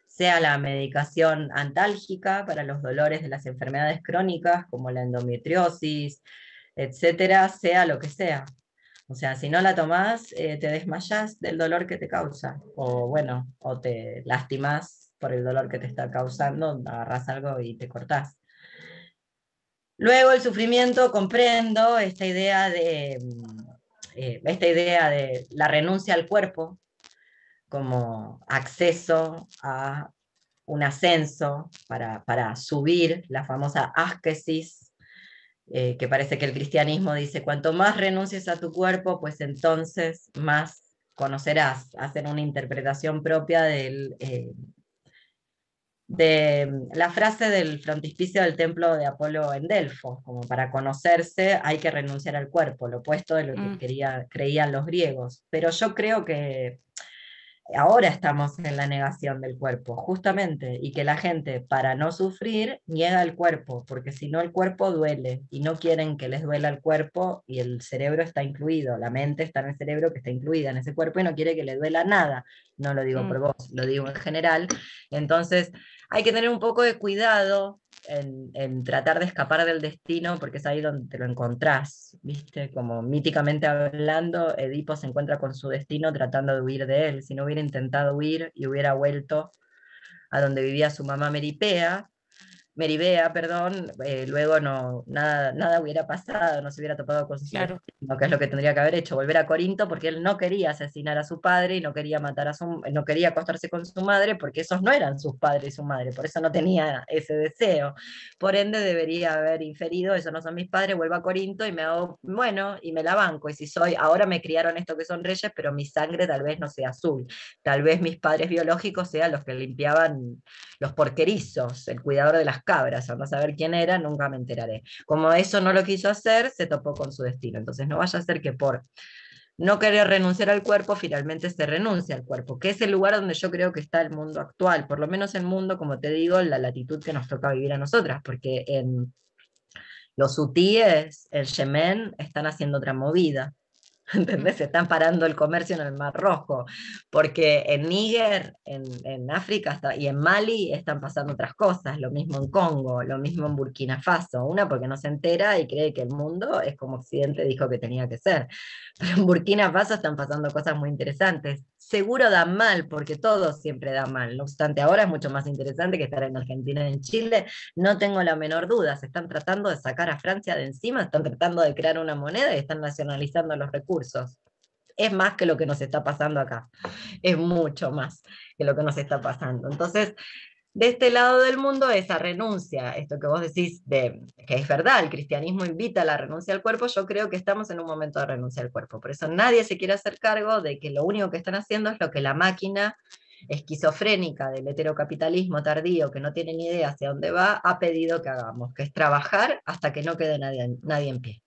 sea la medicación antálgica para los dolores de las enfermedades crónicas, como la endometriosis, etcétera, sea lo que sea. O sea, si no la tomás, te desmayás del dolor que te causa, o bueno, o te lastimás por el dolor que te está causando, agarrás algo y te cortás. Luego el sufrimiento, comprendo esta idea de la renuncia al cuerpo como acceso a un ascenso para subir, la famosa ascesis, que parece que el cristianismo dice, cuanto más renuncies a tu cuerpo, pues entonces más conocerás, hacen una interpretación propia de la frase del frontispicio del templo de Apolo en Delfos, como para conocerse hay que renunciar al cuerpo, lo opuesto de lo que Mm, creían los griegos. Pero yo creo que ahora estamos en la negación del cuerpo, justamente, y que la gente, para no sufrir, niega el cuerpo, porque si no el cuerpo duele, y no quieren que les duela el cuerpo, y el cerebro está incluido, la mente está en el cerebro que está incluida en ese cuerpo, y no quiere que le duela nada. No lo digo mm. por vos, lo digo en general. Entonces, hay que tener un poco de cuidado en tratar de escapar del destino, porque es ahí donde te lo encontrás, ¿viste? Como míticamente hablando, Edipo se encuentra con su destino tratando de huir de él. Si no hubiera intentado huir y hubiera vuelto a donde vivía su mamá Meribea, perdón, luego no, nada hubiera pasado, no se hubiera topado con su Claro. destino, que es lo que tendría que haber hecho, volver a Corinto, porque él no quería asesinar a su padre y no quería no quería acostarse con su madre, porque esos no eran sus padres y su madre, por eso no tenía ese deseo. Por ende, debería haber inferido, esos no son mis padres, vuelvo a Corinto y me hago, bueno, y me la banco, y si soy, ahora me criaron esto que son reyes, pero mi sangre tal vez no sea azul, tal vez mis padres biológicos sean los que limpiaban los porquerizos, el cuidador de las cabras, o no saber quién era, nunca me enteraré. Como eso no lo quiso hacer, se topó con su destino. Entonces no vaya a ser que por no querer renunciar al cuerpo, finalmente se renuncia al cuerpo, que es el lugar donde yo creo que está el mundo actual, por lo menos el mundo, como te digo, la latitud que nos toca vivir a nosotras, porque en los hutíes, el Yemen, están haciendo otra movida. Mm, ¿Entendés? Se están parando el comercio en el Mar Rojo, porque en Níger, en África y en Mali están pasando otras cosas, lo mismo en Congo, lo mismo en Burkina Faso, una porque no se entera y cree que el mundo es como Occidente dijo que tenía que ser, pero en Burkina Faso están pasando cosas muy interesantes. Seguro da mal, porque todo siempre da mal, no obstante ahora es mucho más interesante que estar en Argentina y en Chile, no tengo la menor duda, se están tratando de sacar a Francia de encima, están tratando de crear una moneda y están nacionalizando los recursos. Es más que lo que nos está pasando acá, es mucho más que lo que nos está pasando. Entonces, de este lado del mundo, esa renuncia, esto que vos decís, que es verdad, el cristianismo invita a la renuncia al cuerpo, yo creo que estamos en un momento de renuncia al cuerpo. Por eso nadie se quiere hacer cargo de que lo único que están haciendo es lo que la máquina esquizofrénica del heterocapitalismo tardío, que no tiene ni idea hacia dónde va, ha pedido que hagamos, que es trabajar hasta que no quede nadie en pie.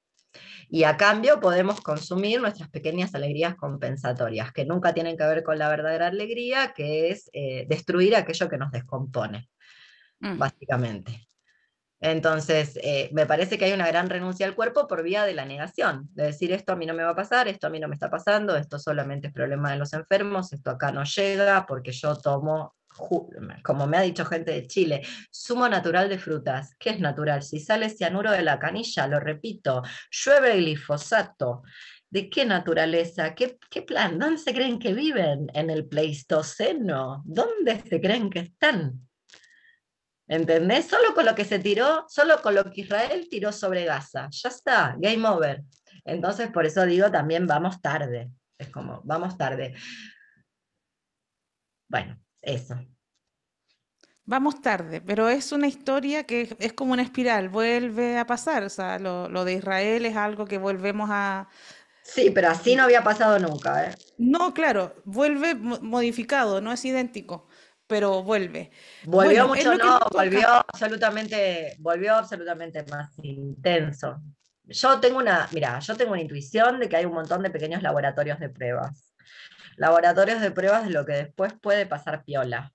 Y a cambio podemos consumir nuestras pequeñas alegrías compensatorias, que nunca tienen que ver con la verdadera alegría, que es destruir aquello que nos descompone, mm. básicamente. Entonces, me parece que hay una gran renuncia al cuerpo por vía de la negación, de decir esto a mí no me va a pasar, esto a mí no me está pasando, esto solamente es problema de los enfermos, esto acá no llega porque yo tomo, como me ha dicho gente de Chile, zumo natural de frutas. ¿Qué es natural? Si sale cianuro de la canilla, lo repito, llueve glifosato. ¿De qué naturaleza? ¿Qué plan? ¿Dónde se creen que viven? ¿En el Pleistoceno? ¿Dónde se creen que están? ¿Entendés? Solo con lo que se tiró, solo con lo que Israel tiró sobre Gaza. Ya está, game over. Entonces, por eso digo también vamos tarde. Es como, vamos tarde. Bueno, eso. Vamos tarde, pero es una historia que es como una espiral, vuelve a pasar. O sea, lo de Israel es algo que volvemos a... Sí, pero así no había pasado nunca, ¿eh? No, claro, vuelve modificado, no es idéntico, pero vuelve. Volvió Bueno, es mucho, lo que no, nos toca. volvió absolutamente más intenso. Yo tengo una intuición de que hay un montón de pequeños laboratorios de pruebas. Laboratorios de pruebas de lo que después puede pasar piola.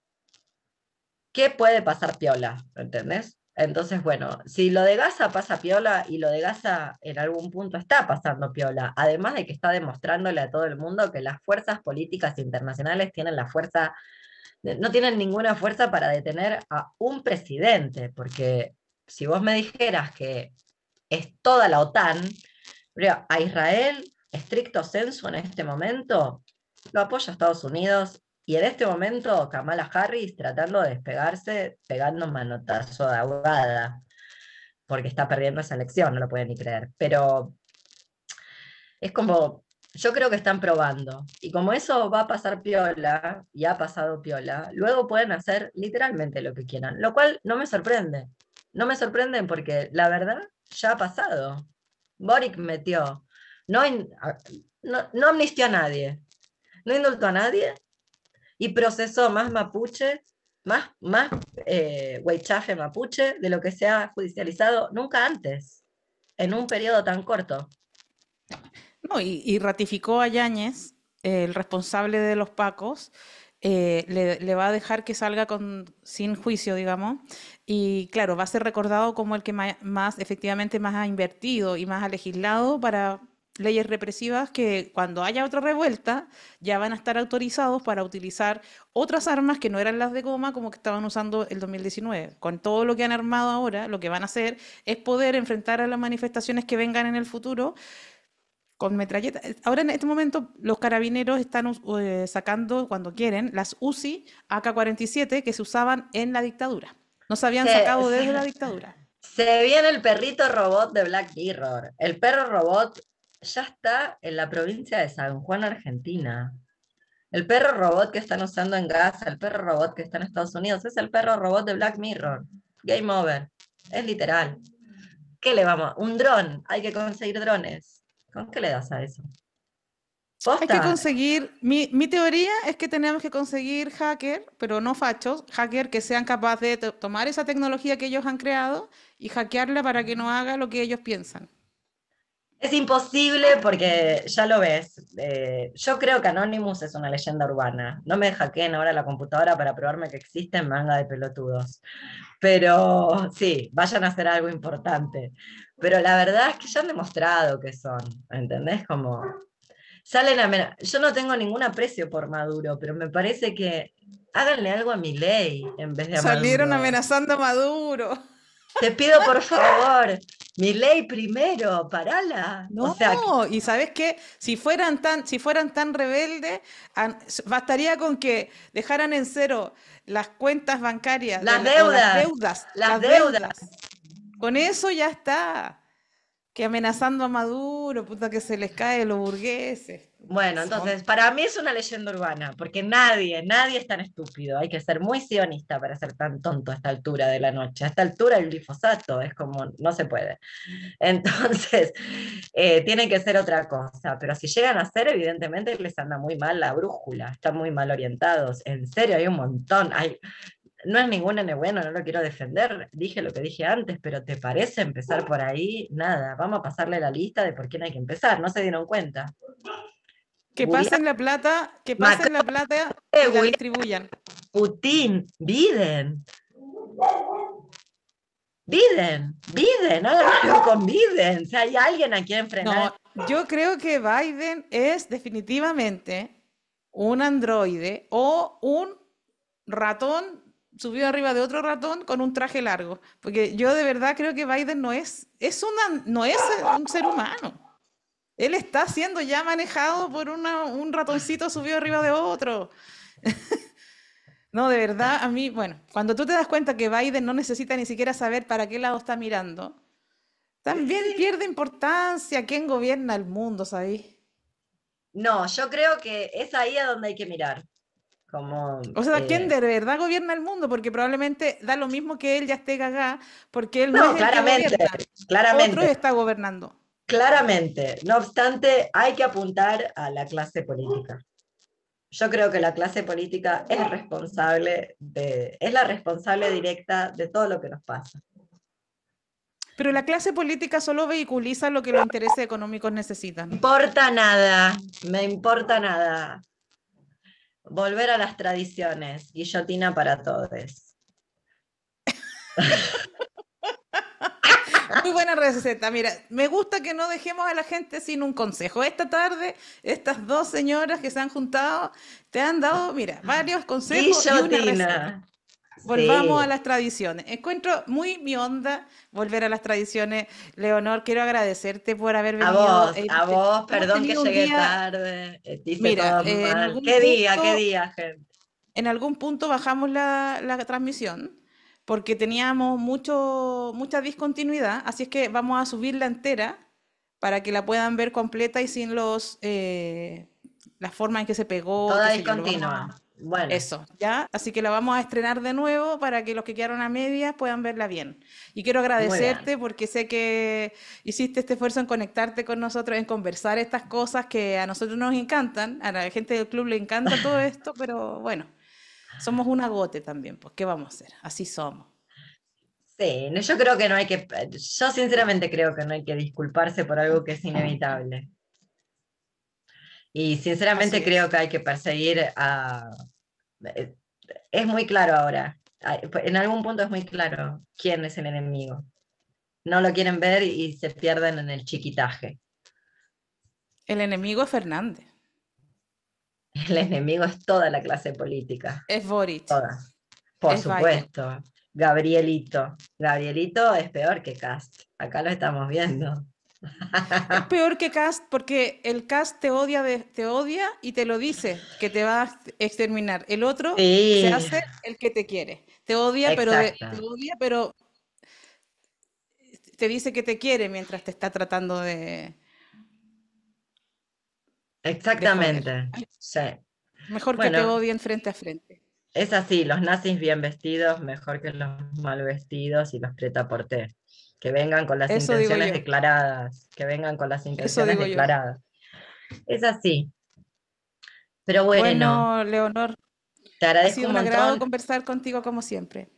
¿Qué puede pasar piola? ¿Entendés? Entonces, bueno, si lo de Gaza pasa piola y lo de Gaza en algún punto está pasando piola, además de que está demostrándole a todo el mundo que las fuerzas políticas internacionales tienen la fuerza, no tienen ninguna fuerza para detener a un presidente, porque si vos me dijeras que es toda la OTAN, a Israel, estricto censo en este momento, lo apoya Estados Unidos y en este momento Kamala Harris tratando de despegarse, pegando un manotazo de ahogada, porque está perdiendo esa elección, no lo pueden ni creer. Pero es como, yo creo que están probando. Y como eso va a pasar piola, y ha pasado piola, luego pueden hacer literalmente lo que quieran, lo cual no me sorprende. No me sorprenden porque la verdad ya ha pasado. Boric metió, no, no amnistió a nadie, no indultó a nadie y procesó más mapuche, más huaychafe mapuche de lo que se ha judicializado nunca antes, en un periodo tan corto. No, y ratificó a Yáñez, el responsable de los Pacos, le va a dejar que salga sin juicio, digamos, y claro, va a ser recordado como el que más, efectivamente más ha invertido y más ha legislado para leyes represivas que cuando haya otra revuelta ya van a estar autorizados para utilizar otras armas que no eran las de goma como que estaban usando el 2019. Con todo lo que han armado ahora, lo que van a hacer es poder enfrentar a las manifestaciones que vengan en el futuro con metralleta. Ahora en este momento los carabineros están sacando, cuando quieren, las UCI AK-47 que se usaban en la dictadura. No se habían Se, sacado desde la se, dictadura. se viene el perrito robot de Black Mirror. El perro robot ya está en la provincia de San Juan, Argentina. El perro robot que están usando en Gaza, el perro robot que está en Estados Unidos, es el perro robot de Black Mirror. Game over. Es literal. ¿Qué le vamos? Un dron. Hay que conseguir drones. ¿Con qué le das a eso? Hay que Posta. conseguir, mi teoría es que tenemos que conseguir hackers, pero no fachos, hackers que sean capaces de tomar esa tecnología que ellos han creado y hackearla para que no haga lo que ellos piensan. Es imposible porque ya lo ves. Yo creo que Anonymous es una leyenda urbana. No me hackeen ahora la computadora para probarme que existen manga de pelotudos. Pero sí, vayan a hacer algo importante. Pero la verdad es que ya han demostrado que son, ¿entendés? Como salen a... Yo no tengo ningún aprecio por Maduro, pero me parece que háganle algo a Milei en vez de a Salieron Maduro. amenazando a Maduro. Te pido por favor, Milei primero, parala. O No, sea, y sabes qué, si fueran tan rebeldes, bastaría con que dejaran en cero las cuentas bancarias las o deudas, las las deudas. deudas. Con eso ya está. Que amenazando a Maduro, puta que se les cae los burgueses. Bueno, Son- entonces, para mí es una leyenda urbana, porque nadie es tan estúpido. Hay que ser muy sionista para ser tan tonto a esta altura de la noche. A esta altura el glifosato es como, no se puede. Entonces, tiene que ser otra cosa. Pero si llegan a ser, evidentemente les anda muy mal la brújula, están muy mal orientados. En serio, hay un montón. No es ningún nene bueno, no lo quiero defender, dije lo que dije antes, pero ¿te parece empezar por ahí? Nada, vamos a pasarle la lista de por quién hay que empezar, no se dieron cuenta. que Googleá pasen la plata, que Macron, pasen la plata y la Googleá distribuyan. Putin, Biden, hagan algo con Biden, si hay alguien a quien frenar. No, yo creo que Biden es definitivamente un androide o un ratón subido arriba de otro ratón con un traje largo. Porque yo de verdad creo que Biden no es un ser humano. Él está siendo ya manejado por un ratoncito subido arriba de otro. No, de verdad, a mí, bueno, cuando tú te das cuenta que Biden no necesita ni siquiera saber para qué lado está mirando, también pierde importancia quién gobierna el mundo, ¿sabes? No, yo creo que es ahí a donde hay que mirar. Como, O sea, ¿quién de verdad gobierna el mundo? Porque probablemente da lo mismo que él ya esté cagá, porque él no no, es el que claramente, gobierna, otro claramente, está gobernando. claramente. No obstante, hay que apuntar a la clase política. Yo creo que la clase política es la responsable directa de todo lo que nos pasa. Pero la clase política solo vehiculiza lo que los intereses económicos necesitan. Me importa nada, me importa nada. Volver a las tradiciones, guillotina para todos. Muy buena receta. Mira, me gusta que no dejemos a la gente sin un consejo. Esta tarde, estas dos señoras que se han juntado te han dado, mira, varios consejos y una receta. Guillotina. Volvamos a Sí, las tradiciones. Encuentro muy mi onda volver a las tradiciones. Leonor, quiero agradecerte por haber venido. a vos, Hemos perdón que tenido un llegué día, tarde, te hice mira, todo mal. Qué día, gente. en algún punto bajamos la transmisión porque teníamos mucha discontinuidad, así es que vamos a subirla entera para que la puedan ver completa y sin la forma en que se pegó, Toda qué sé yo, lo vamos discontinua. Bueno, eso, ¿ya? Así que la vamos a estrenar de nuevo para que los que quedaron a medias puedan verla bien. Y quiero muy bien. agradecerte porque sé que hiciste este esfuerzo en conectarte con nosotros, en conversar estas cosas que a nosotros nos encantan, a la gente del club le encanta todo esto, pero bueno, somos un agote también, pues ¿qué vamos a hacer? Así somos. Sí, yo creo que no hay que, yo sinceramente creo que no hay que disculparse por algo que es inevitable. Y sinceramente Así creo es. que hay que perseguir a... eh, Es muy claro ahora. En algún punto es muy claro quién es el enemigo. No lo quieren ver y se pierden en el chiquitaje. El enemigo es Fernández, El enemigo es toda la clase política. es Boric, Toda. Por es Biden. supuesto. Gabrielito. Gabrielito es peor que Cast. Acá lo estamos viendo. Es peor que Cast porque el Cast te odia y te lo dice, que te va a exterminar. El otro se Sí, hace el que te quiere. Te odia, exacto. pero te dice que te quiere mientras te está tratando de joder. Exactamente. Sí. Mejor que te Bueno, odien frente a frente. es así, los nazis bien vestidos, mejor que los mal vestidos y los preta-porter. Que vengan con las Eso digo intenciones yo, declaradas, que vengan con las eso intenciones digo yo. declaradas. Es así. Pero bueno, Bueno, Leonor, te ha agradezco sido un un agrado montón. conversar contigo como siempre.